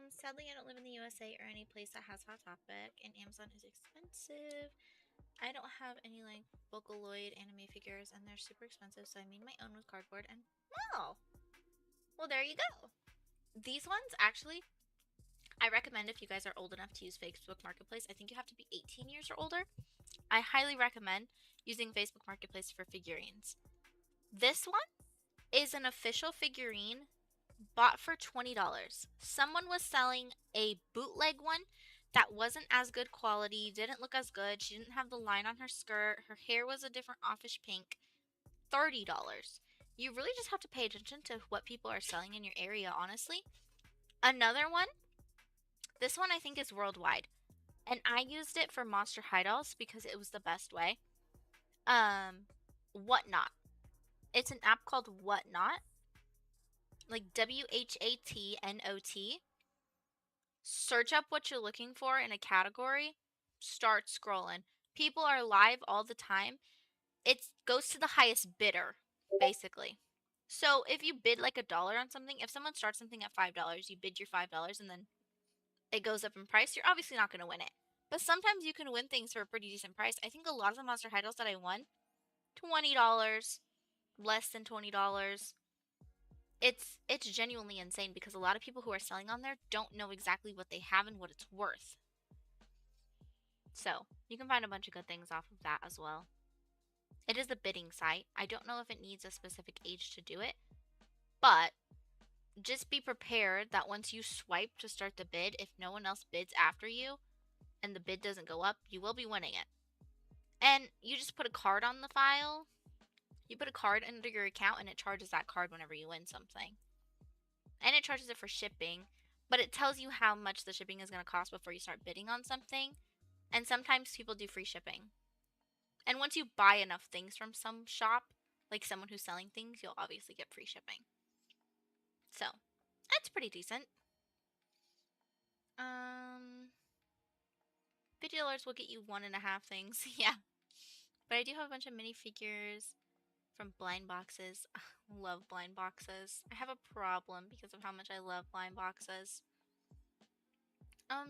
Sadly, I don't live in the USA or any place that has Hot Topic, and Amazon is expensive. I don't have any, like, Vocaloid anime figures, and they're super expensive, so I made my own with cardboard, and wow! Well, there you go. These ones, actually, I recommend if you guys are old enough to use Facebook Marketplace. I think you have to be 18 years or older. I highly recommend using Facebook Marketplace for figurines. This one is an official figurine bought for $20. Someone was selling a bootleg one that wasn't as good quality, didn't look as good. She didn't have the line on her skirt. Her hair was a different offish pink. $30. You really just have to pay attention to what people are selling in your area, honestly. Another one, this one I think is worldwide. And I used it for Monster High Dolls because it was the best way. Whatnot. It's an app called Whatnot. Like WHATNOT. Search up what you're looking for in a category. Start scrolling. People are live all the time. It goes to the highest bidder, basically. So if you bid like $1 on something, if someone starts something at $5, you bid your $5 and then it goes up in price, you're obviously not going to win it. But sometimes you can win things for a pretty decent price. I think a lot of the Monster High Dolls that I won, $20, less than $20. It's genuinely insane because a lot of people who are selling on there don't know exactly what they have and what it's worth. So you can find a bunch of good things off of that as well. It is a bidding site. I don't know if it needs a specific age to do it, but just be prepared that once you swipe to start the bid, if no one else bids after you and the bid doesn't go up, you will be winning it. And you just put a card on the file. You put a card under your account and it charges that card whenever you win something. And it charges it for shipping, but it tells you how much the shipping is going to cost before you start bidding on something. And sometimes people do free shipping. And once you buy enough things from some shop, like someone who's selling things, you'll obviously get free shipping. So, that's pretty decent. $50 will get you 1.5 things. Yeah. But I do have a bunch of minifigures from blind boxes. Love blind boxes. I have a problem because of how much I love blind boxes.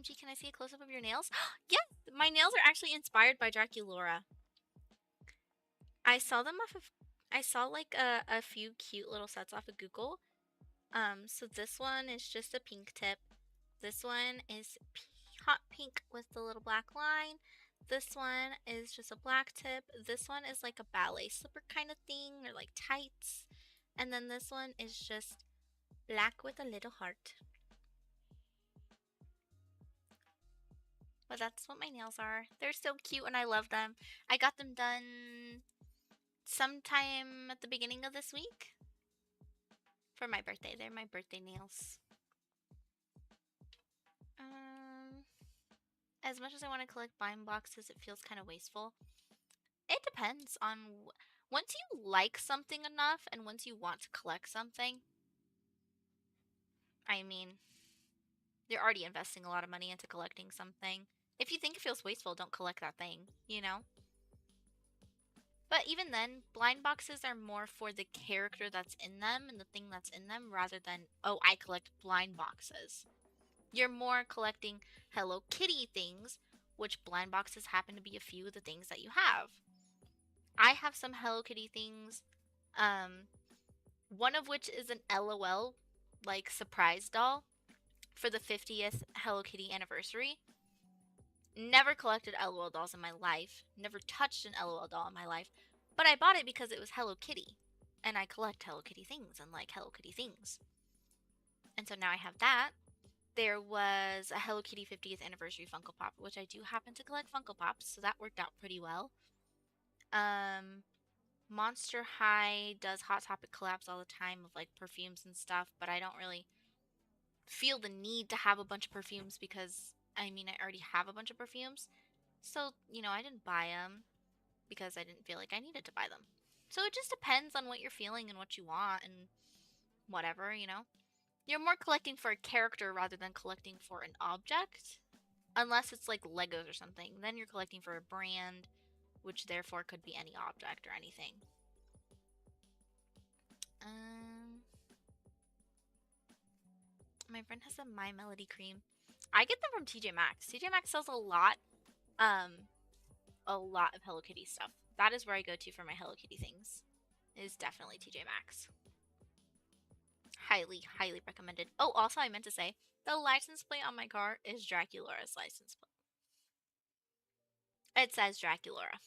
Gee, can I see a close-up of your nails? Yeah, my nails are actually inspired by Draculaura. I saw them off of, I saw like a few cute little sets off of Google. So this one is just a pink tip. This one is hot pink with the little black line. This one is just a black tip. This one is like a ballet slipper kind of thing, or like tights. And then this one is just black with a little heart. But that's what my nails are. They're so cute and I love them. I got them done sometime at the beginning of this week for my birthday. They're my birthday nails. As much as I want to collect blind boxes, it feels kind of wasteful. It depends on once you like something enough and once you want to collect something, I mean, you're already investing a lot of money into collecting something. If you think it feels wasteful, don't collect that thing, you know? But even then, blind boxes are more for the character that's in them and the thing that's in them rather than, oh, I collect blind boxes. You're more collecting Hello Kitty things, which blind boxes happen to be a few of the things that you have. I have some Hello Kitty things, one of which is an LOL, like, surprise doll for the 50th Hello Kitty anniversary. Never collected LOL dolls in my life, never touched an LOL doll in my life, but I bought it because it was Hello Kitty, and I collect Hello Kitty things and like Hello Kitty things. And so now I have that. There was a Hello Kitty 50th anniversary Funko Pop, which I do happen to collect Funko Pops, so that worked out pretty well. Monster High does Hot Topic collabs all the time of like perfumes and stuff, but I don't really feel the need to have a bunch of perfumes because, I mean, I already have a bunch of perfumes. So, you know, I didn't buy them because I didn't feel like I needed to buy them. So it just depends on what you're feeling and what you want and whatever, you know. You're more collecting for a character rather than collecting for an object. Unless it's like Legos or something. Then you're collecting for a brand, which therefore could be any object or anything. My friend has a My Melody cream. I get them from TJ Maxx. TJ Maxx sells a lot of Hello Kitty stuff. That is where I go to for my Hello Kitty things. It is definitely TJ Maxx. Highly, highly recommended. Oh, also I meant to say, the license plate on my car is Draculaura's license plate. It says Draculaura.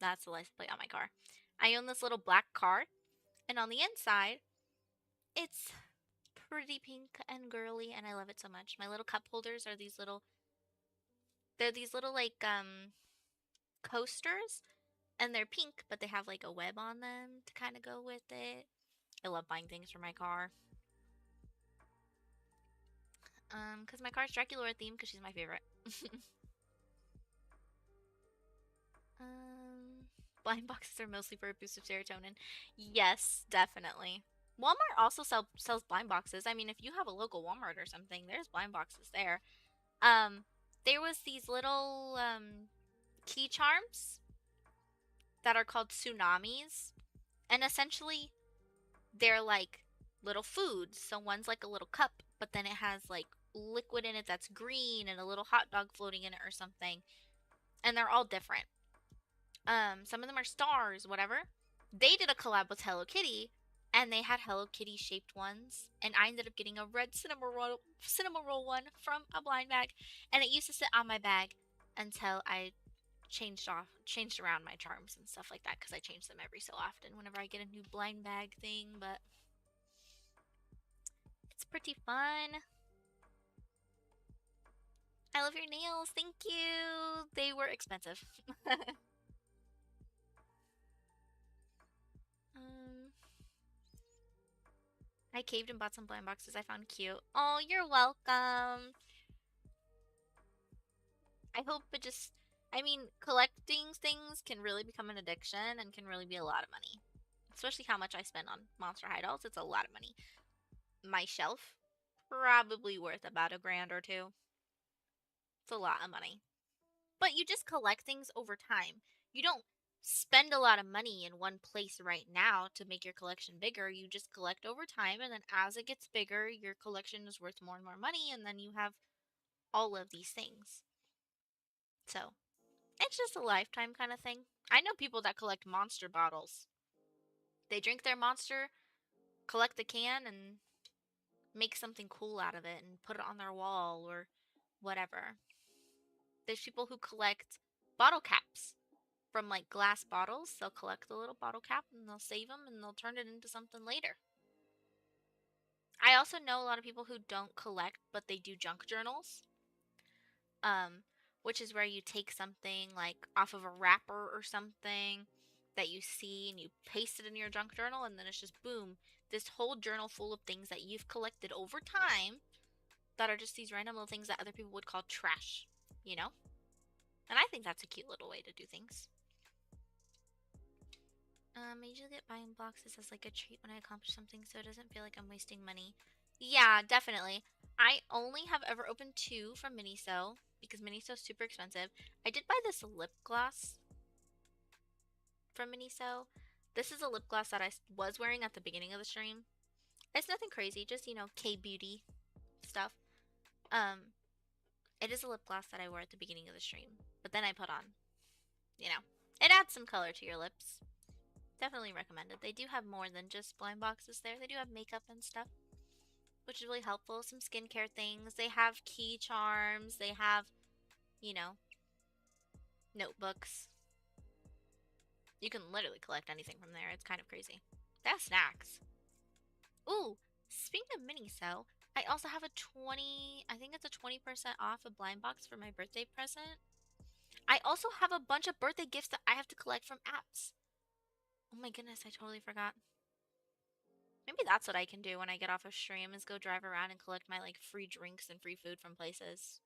That's the license plate on my car. I own this little black car, and on the inside, it's pretty pink and girly, and I love it so much. My little cup holders are they're these little like coasters, and they're pink, but they have like a web on them to kind of go with it. I love buying things for my car. Because my car's Dracula themed because she's my favorite. um, Blind boxes are mostly for a boost of serotonin. Yes, definitely. Walmart also sells blind boxes. I mean, if you have a local Walmart or something, there's blind boxes there. Um, there was these little key charms that are called tsunamis, and essentially they're like little foods. So one's like a little cup, but then it has like liquid in it that's green and a little hot dog floating in it or something. And they're all different. Some of them are stars, whatever. They did a collab with Hello Kitty, and they had Hello Kitty shaped ones. And I ended up getting a red cinnamon roll one from a blind bag, and it used to sit on my bag until I changed around my charms and stuff like that because I change them every so often whenever I get a new blind bag thing. But it's pretty fun. I love your nails. Thank you. They were expensive. um, I caved and bought some blind boxes I found cute. Oh, you're welcome. I hope it just. I mean, collecting things can really become an addiction and can really be a lot of money. Especially how much I spend on Monster High dolls. It's a lot of money. My shelf, probably worth about $1,000 or $2. It's a lot of money. But you just collect things over time. You don't spend a lot of money in one place right now to make your collection bigger. You just collect over time, and then as it gets bigger, your collection is worth more and more money, and then you have all of these things. So, it's just a lifetime kind of thing. I know people that collect monster bottles. They drink their monster, collect the can, and make something cool out of it and put it on their wall or whatever. There's people who collect bottle caps from like glass bottles. They'll collect the little bottle cap and they'll save them and they'll turn it into something later. I also know a lot of people who don't collect, but they do junk journals. Which is where you take something like off of a wrapper or something that you see and you paste it in your junk journal, and then it's just boom, this whole journal full of things that you've collected over time that are just these random little things that other people would call trash, you know? And I think that's a cute little way to do things. I usually get buying boxes as like a treat when I accomplish something so it doesn't feel like I'm wasting money. Yeah, definitely. I only have ever opened 2 from Miniso because Miniso is super expensive. I did buy this lip gloss from Miniso. This is a lip gloss that I was wearing at the beginning of the stream. It's nothing crazy, just, you know, K-beauty stuff. It is a lip gloss that I wore at the beginning of the stream, but then I put on, you know, it adds some color to your lips. Definitely recommend it. They do have more than just blind boxes there. They do have makeup and stuff, which is really helpful. Some skincare things. They have key charms. They have, you know, notebooks. You can literally collect anything from there. It's kind of crazy. They have snacks. Ooh, speaking of Miniso, I also have a 20, I think it's a 20% off a blind box for my birthday present. I also have a bunch of birthday gifts that I have to collect from apps. Oh my goodness, I totally forgot. Maybe that's what I can do when I get off of stream is go drive around and collect my like free drinks and free food from places.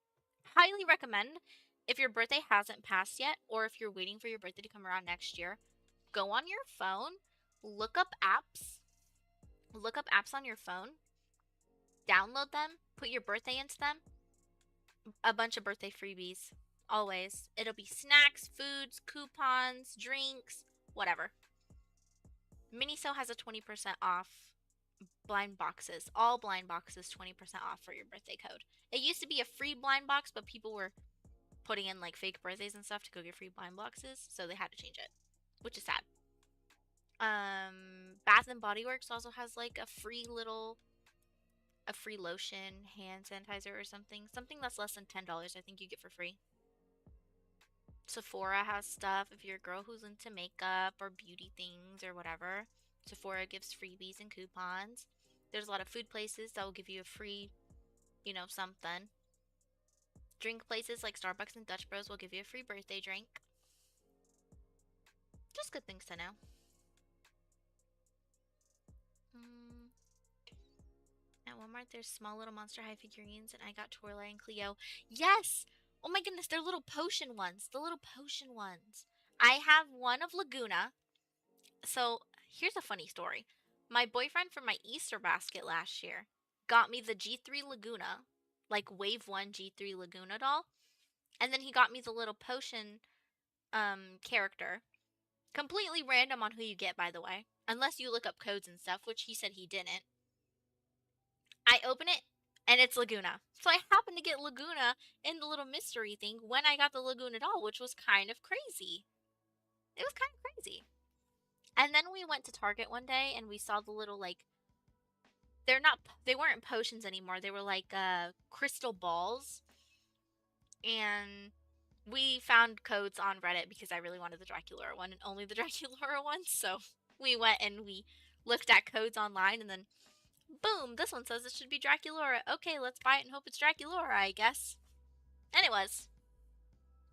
Highly recommend if your birthday hasn't passed yet or if you're waiting for your birthday to come around next year, go on your phone, look up apps. Look up apps on your phone, download them, put your birthday into them. A bunch of birthday freebies. Always. It'll be snacks, foods, coupons, drinks, whatever. Miniso has a 20% off blind boxes. All blind boxes 20% off for your birthday code. It used to be a free blind box, but people were putting in like fake birthdays and stuff to go get free blind boxes, so they had to change it, which is sad. Bath and Body Works also has like a free lotion, hand sanitizer or something that's less than $10 I think you get for free. Sephora has stuff if you're a girl who's into makeup or beauty things or whatever. Sephora gives freebies and coupons. There's a lot of food places that will give you a free, you know, something. Drink places like Starbucks and Dutch Bros will give you a free birthday drink. Just good things to know. At Walmart, there's small little Monster High figurines, and I got Twirly and Cleo. Yes! Oh my goodness, they're little potion ones. The little potion ones. I have one of Laguna. So, here's a funny story. My boyfriend from my Easter basket last year got me the G3 Laguna, like Wave 1 G3 Laguna doll. And then he got me the little potion character. Completely random on who you get, by the way. Unless you look up codes and stuff, which he said he didn't. I open it, and it's Laguna. So I happened to get Laguna in the little mystery thing when I got the Laguna doll, which was kind of crazy. It was kind of crazy. And then we went to Target one day, and we saw the little, like, they weren't potions anymore. They were like crystal balls. And we found codes on Reddit because I really wanted the Draculaura one and only the Draculaura one. So we went and we looked at codes online, and then boom, this one says it should be Draculaura. Okay, let's buy it and hope it's Draculaura, I guess. And it was.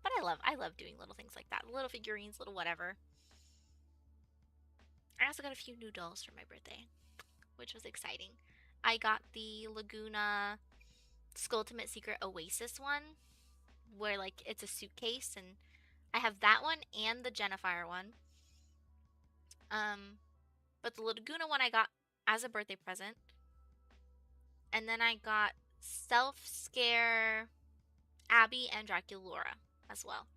But I love doing little things like that. Little figurines, little whatever. I also got a few new dolls for my birthday, which was exciting. I got the Laguna Skulltimate Secret Oasis one, where like it's a suitcase, and I have that one and the Jennifer one. But the Laguna one I got as a birthday present. And then I got Self Scare Abby and Draculaura as well.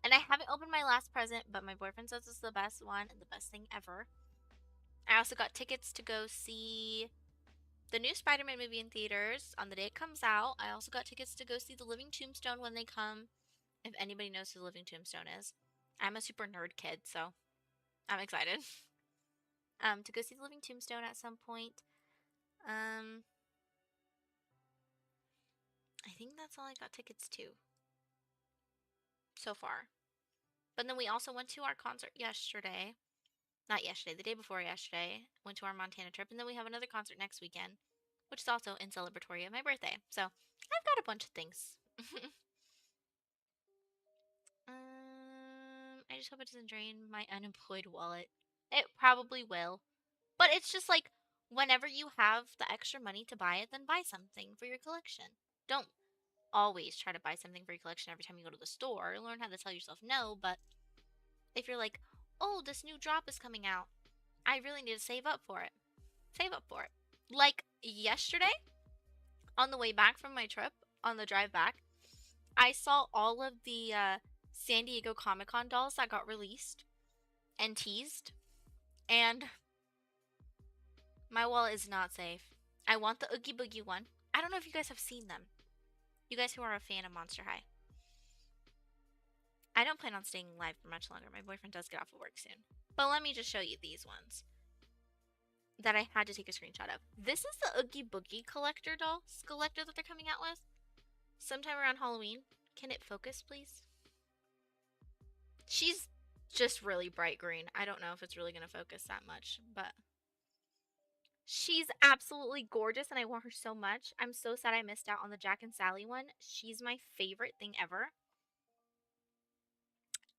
And I haven't opened my last present, but my boyfriend says it's the best one and the best thing ever. I also got tickets to go see the new Spider-Man movie in theaters on the day it comes out. I also got tickets to go see The Living Tombstone when they come, if anybody knows who The Living Tombstone is. I'm a super nerd kid, so I'm excited. To go see The Living Tombstone at some point. I think that's all I got tickets to so far. But then we also went to our concert yesterday. Not yesterday, the day before yesterday. Went to our Montana trip, and then we have another concert next weekend, which is also in celebratory of my birthday. So I've got a bunch of things. I just hope it doesn't drain my unemployed wallet. It probably will. But it's just like, whenever you have the extra money to buy it, then buy something for your collection. Don't always try to buy something for your collection every time you go to the store. Learn how to tell yourself no, but if you're like, oh, this new drop is coming out, I really need to save up for it. Save up for it. Like yesterday, on the way back from my trip, on the drive back, I saw all of the San Diego Comic-Con dolls that got released and teased, and my wallet is not safe. I want the Oogie Boogie one. I don't know if you guys have seen them. You guys who are a fan of Monster High. I don't plan on staying live for much longer. My boyfriend does get off of work soon. But let me just show you these ones that I had to take a screenshot of. This is the Oogie Boogie collector doll, Skeletor, that they're coming out with sometime around Halloween. Can it focus, please? She's just really bright green. I don't know if it's really going to focus that much, but she's absolutely gorgeous, and I want her so much. I'm so sad I missed out on the Jack and Sally one. She's my favorite thing ever.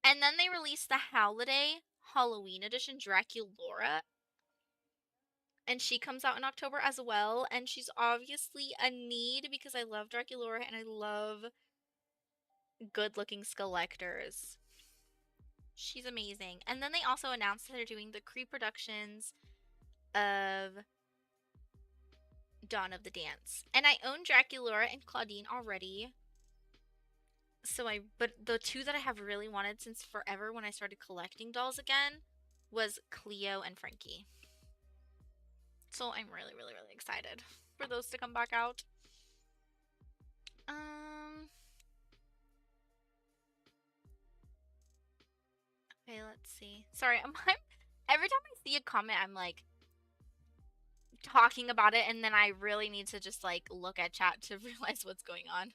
And then they released the Holiday Halloween edition Draculaura. And she comes out in October as well. And she's obviously a need because I love Draculaura and I love good-looking Skelectors. She's amazing. And then they also announced that they're doing the pre-productions of Dawn of the Dance. And I own Draculaura and Claudine already. But the two that I have really wanted since forever when I started collecting dolls again was Cleo and Frankie. So I'm really, really, really excited for those to come back out. Okay, let's see. Sorry, I'm every time I see a comment, I'm like talking about it, and then I really need to just like look at chat to realize what's going on.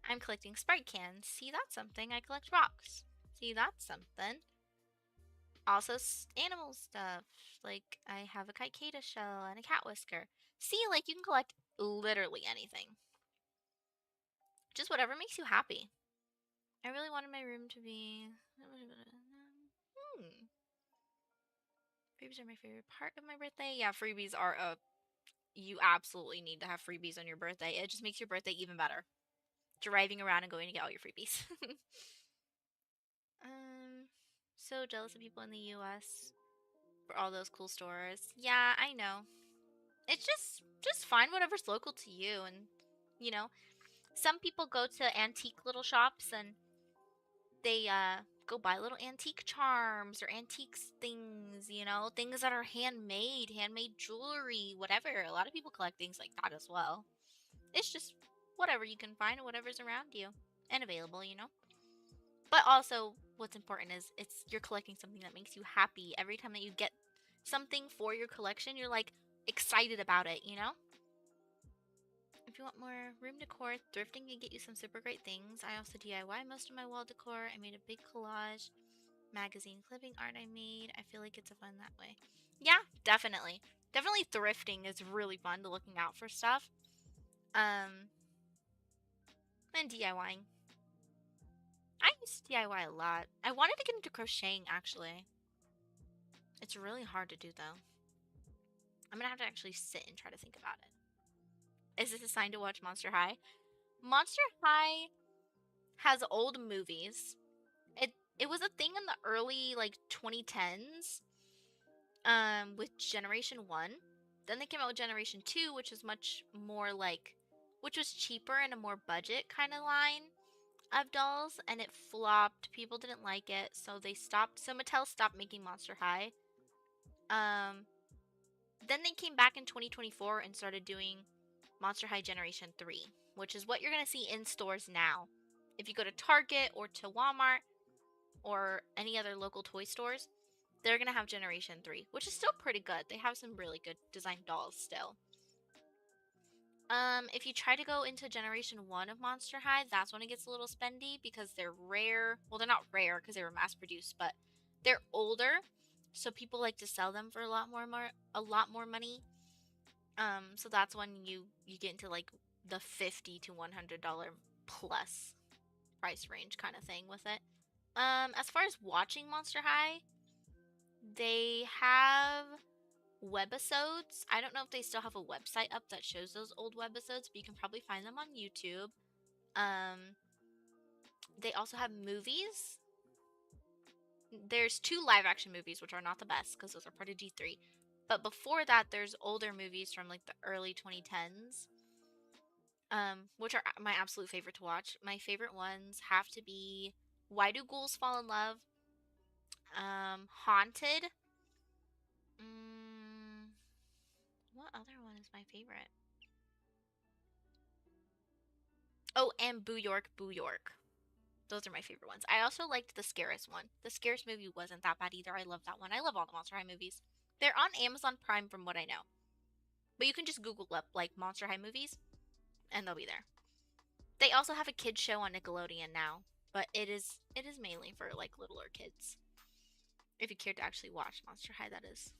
I'm collecting Sprite cans. See, that's something. I collect rocks. See, that's something. Also, animal stuff. Like, I have a cicada shell and a cat whisker. See, like, you can collect literally anything. Just whatever makes you happy. I really wanted my room to be... Freebies are my favorite part of my birthday. Yeah, freebies are a... You absolutely need to have freebies on your birthday. It just makes your birthday even better. Driving around and going to get all your freebies. So jealous of people in the US for all those cool stores. Yeah, I know. It's just find whatever's local to you, and you know, some people go to antique little shops and they go buy little antique charms or antiques things, you know, things that are handmade jewelry, whatever. A lot of people collect things like that as well. It's just whatever you can find and whatever's around you and available, you know. But also, what's important is you're collecting something that makes you happy. Every time that you get something for your collection, you're like excited about it, you know? If you want more room decor, thrifting can get you some super great things. I also DIY most of my wall decor. I made a big collage, magazine clipping art I made. I feel like it's a fun that way. Yeah, definitely. Definitely thrifting is really fun to looking out for stuff. And DIYing. I used to DIY a lot. I wanted to get into crocheting, actually. It's really hard to do, though. I'm gonna have to actually sit and try to think about it. Is this a sign to watch Monster High? Monster High has old movies. It was a thing in the early, like, 2010s, with Generation 1. Then they came out with Generation 2, which is much more, like, which was cheaper and a more budget kind of line of dolls, and it flopped. People didn't like it, so they stopped. So Mattel stopped making Monster High. Then they came back in 2024 and started doing Monster High Generation 3, which is what you're going to see in stores now. If you go to Target or to Walmart or any other local toy stores, they're going to have Generation 3, which is still pretty good. They have some really good designed dolls still. If you try to go into Generation 1 of Monster High, that's when it gets a little spendy because they're rare. Well, they're not rare because they were mass produced, but they're older, so people like to sell them for a lot more money. So that's when you get into like the $50 to $100 plus price range kind of thing with it. As far as watching Monster High, they have webisodes. I don't know if they still have a website up that shows those old webisodes, but you can probably find them on YouTube. They also have movies. There's 2 live action movies, which are not the best because those are part of G3. But before that, there's older movies from like the early 2010s, which are my absolute favorite to watch. My favorite ones have to be Why Do Ghouls Fall in Love, Haunted. What other one is my favorite? Oh, and Boo York, Boo York. Those are my favorite ones. I also liked the Scarce one. The Scarce movie wasn't that bad either. I love that one. I love all the Monster High movies. They're on Amazon Prime from what I know. But you can just Google up like Monster High movies and they'll be there. They also have a kids show on Nickelodeon now, but it is mainly for like littler kids. If you care to actually watch Monster High, that is.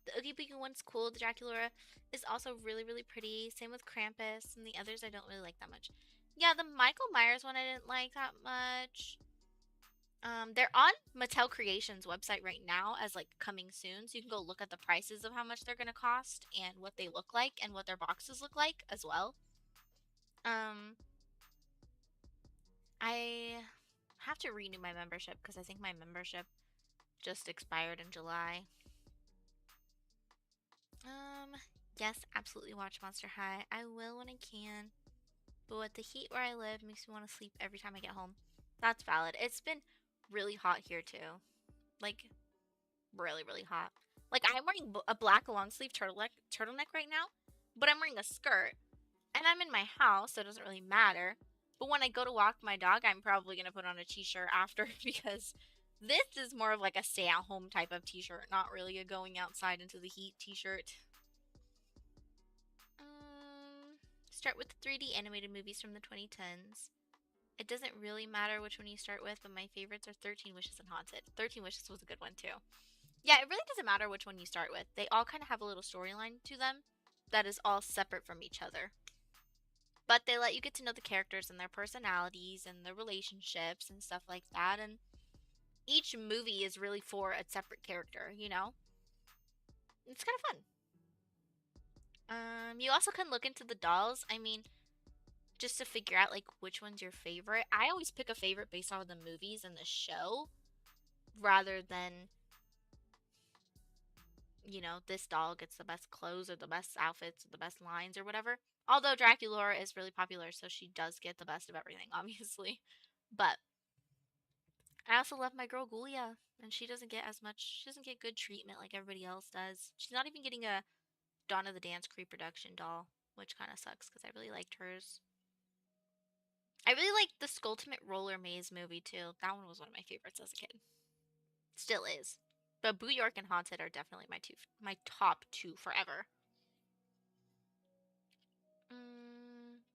The Oogie Boogie one's cool. The Dracula is also really, really pretty. Same with Krampus, and the others I don't really like that much. Yeah, the Michael Myers one I didn't like that much. They're on Mattel Creations website right now as like coming soon, so you can go look at the prices of how much they're gonna cost and what they look like and what their boxes look like as well. I have to renew my membership because I think my membership just expired in July. Yes, absolutely watch Monster High. I will when I can. But with the heat where I live makes me want to sleep every time I get home. That's valid. It's been really hot here too. Like, really, really hot. Like, I'm wearing a black long sleeve turtleneck right now, but I'm wearing a skirt. And I'm in my house, so it doesn't really matter. But when I go to walk my dog, I'm probably going to put on a t-shirt after because this is more of like a stay-at-home type of t-shirt, not really a going outside into the heat t-shirt. Start with the 3D animated movies from the 2010s. It doesn't really matter which one you start with, but my favorites are 13 Wishes and Haunted. 13 Wishes was a good one too. Yeah, it really doesn't matter which one you start with. They all kind of have a little storyline to them that is all separate from each other. But they let you get to know the characters and their personalities and their relationships and stuff like that. And each movie is really for a separate character, you know? It's kind of fun. You also can look into the dolls. I mean, just to figure out like which one's your favorite. I always pick a favorite based off of the movies and the show rather than, you know, this doll gets the best clothes or the best outfits or the best lines or whatever. Although Dracula is really popular, so she does get the best of everything, obviously. But I also love my girl Gulia, and she doesn't get as much, she doesn't get good treatment like everybody else does. She's not even getting a Dawn of the Dance pre-production doll, which kind of sucks because I really liked hers. I really liked the Skulltimate Roller Maze movie too. That one was one of my favorites as a kid. Still is. But Boo York and Haunted are definitely my top two forever.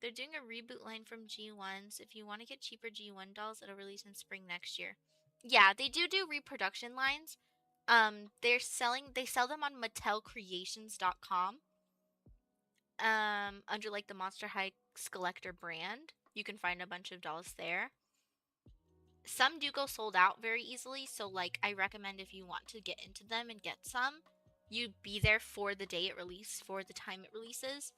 They're doing a reboot line from G1, so if you want to get cheaper G1 dolls, it'll release in spring next year. Yeah, they do reproduction lines. They sell them on MattelCreations.com. Under like the Monster High Collector brand. You can find a bunch of dolls there. Some do go sold out very easily, so like I recommend if you want to get into them and get some, you be there for the day it releases, for the time it releases,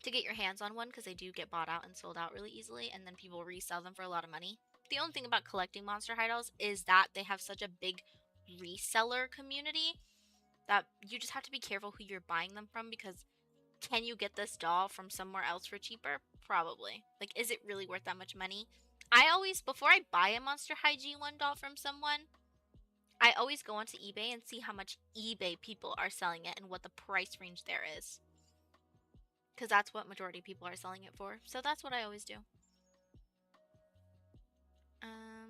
to get your hands on one, because they do get bought out and sold out really easily, and then people resell them for a lot of money. The only thing about collecting Monster High dolls is that they have such a big reseller community that you just have to be careful who you're buying them from, because can you get this doll from somewhere else for cheaper? Probably. Like, is it really worth that much money? I always, before I buy a Monster High G1 doll from someone, I always go onto eBay and see how much eBay people are selling it and what the price range there is. Because that's what majority of people are selling it for. So that's what I always do.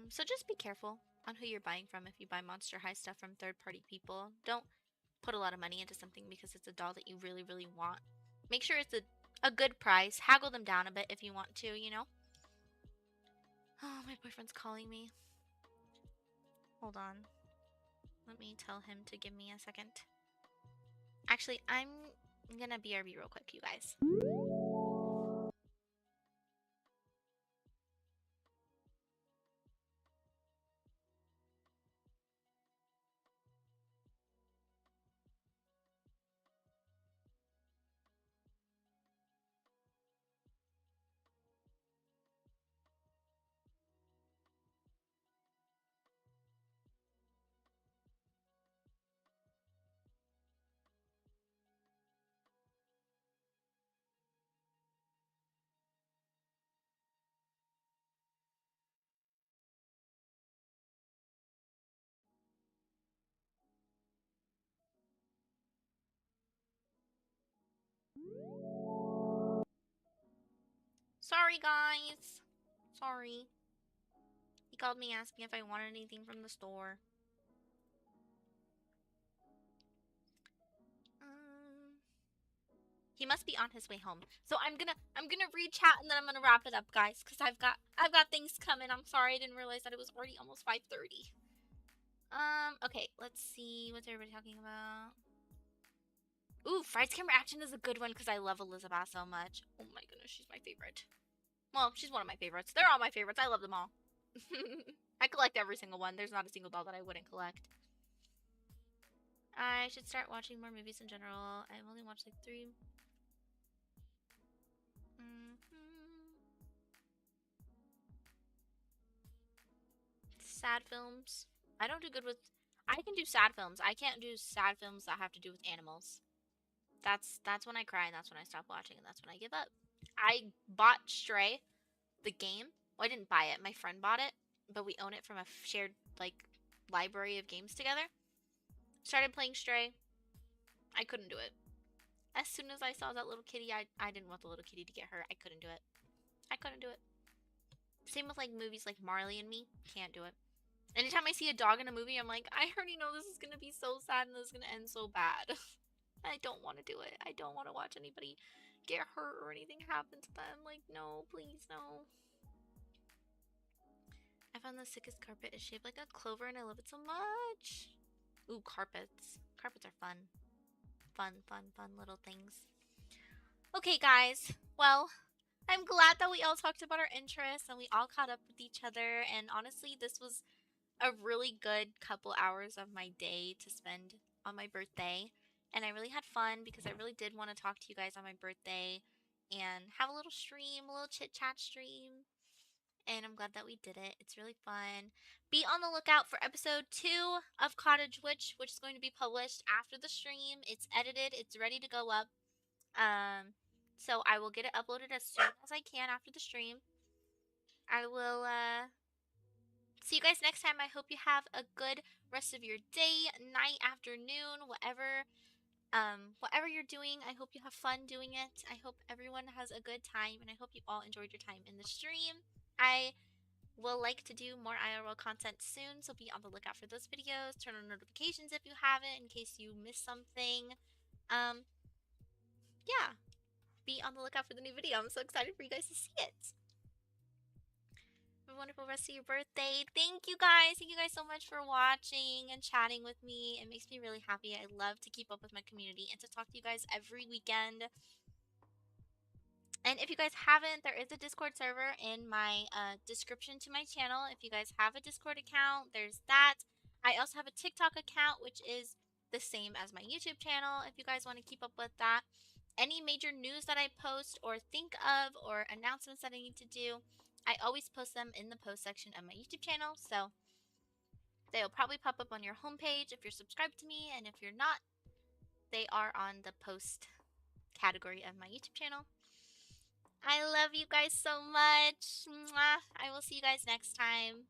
So just be careful on who you're buying from if you buy Monster High stuff from third-party people. Don't put a lot of money into something because it's a doll that you really, really want. Make sure it's a good price. Haggle them down a bit if you want to, you know? Oh, my boyfriend's calling me. Hold on. Let me tell him to give me a second. Actually, I'm gonna BRB real quick, you guys. Sorry, guys. Sorry. He called me asking if I wanted anything from the store. He must be on his way home. So I'm gonna read chat and then I'm gonna wrap it up, guys, because I've got things coming. I'm sorry, I didn't realize that it was already almost 5:30. Okay, let's see what's everybody talking about. Ooh, FaceCam Action is a good one because I love Elizabeth so much. Oh my goodness, she's my favorite. Well, she's one of my favorites. They're all my favorites. I love them all. I collect every single one. There's not a single doll that I wouldn't collect. I should start watching more movies in general. I've only watched like 3. Sad films. I don't do good with. I can do sad films. I can't do sad films that have to do with animals. That's when I cry and that's when I stop watching and that's when I give up. I bought Stray, the game. Well, I didn't buy it. My friend bought it, but we own it from a shared like library of games together. Started playing Stray. I couldn't do it. As soon as I saw that little kitty, I didn't want the little kitty to get hurt. I couldn't do it. I couldn't do it. Same with like movies like Marley and Me. Can't do it. Anytime I see a dog in a movie, I'm like, I already know this is gonna be so sad and this is gonna end so bad. I don't want to do it. I don't want to watch anybody get hurt or anything happen to them. Like, no, please, no. found the sickest carpet. It's shaped like a clover and I love it so much. Ooh, carpets. Carpets are fun. Fun little things. Okay, guys. Well, I'm glad that we all talked about our interests and we all caught up with each other. And honestly, this was a really good couple hours of my day to spend on my birthday. And I really had fun because I really did want to talk to you guys on my birthday and have a little stream, a little chit chat stream. And I'm glad that we did it. It's really fun. Be on the lookout for episode 2 of Cottage Witch, which is going to be published after the stream. It's edited, it's ready to go up. So I will get it uploaded as soon as I can after the stream. I will see you guys next time. I hope you have a good rest of your day, night, afternoon, whatever you're doing. I hope you have fun doing it. I hope everyone has a good time, and I hope you all enjoyed your time in the stream. I will like to do more IRL content soon, so be on the lookout for those videos. Turn on notifications if you haven't, in case you miss something. Yeah, be on the lookout for the new video. I'm so excited for you guys to see it. Have a wonderful rest of your birthday. Thank you guys. Thank you guys so much for watching and chatting with me. It makes me really happy. I love to keep up with my community and to talk to you guys every weekend. And if you guys haven't, there is a Discord server in my description to my channel. If you guys have a Discord account, there's that. I also have a TikTok account, which is the same as my YouTube channel, if you guys want to keep up with that. Any major news that I post or think of or announcements that I need to do, I always post them in the post section of my YouTube channel. So they'll probably pop up on your homepage if you're subscribed to me. And if you're not, they are on the post category of my YouTube channel. I love you guys so much. Mwah. I will see you guys next time.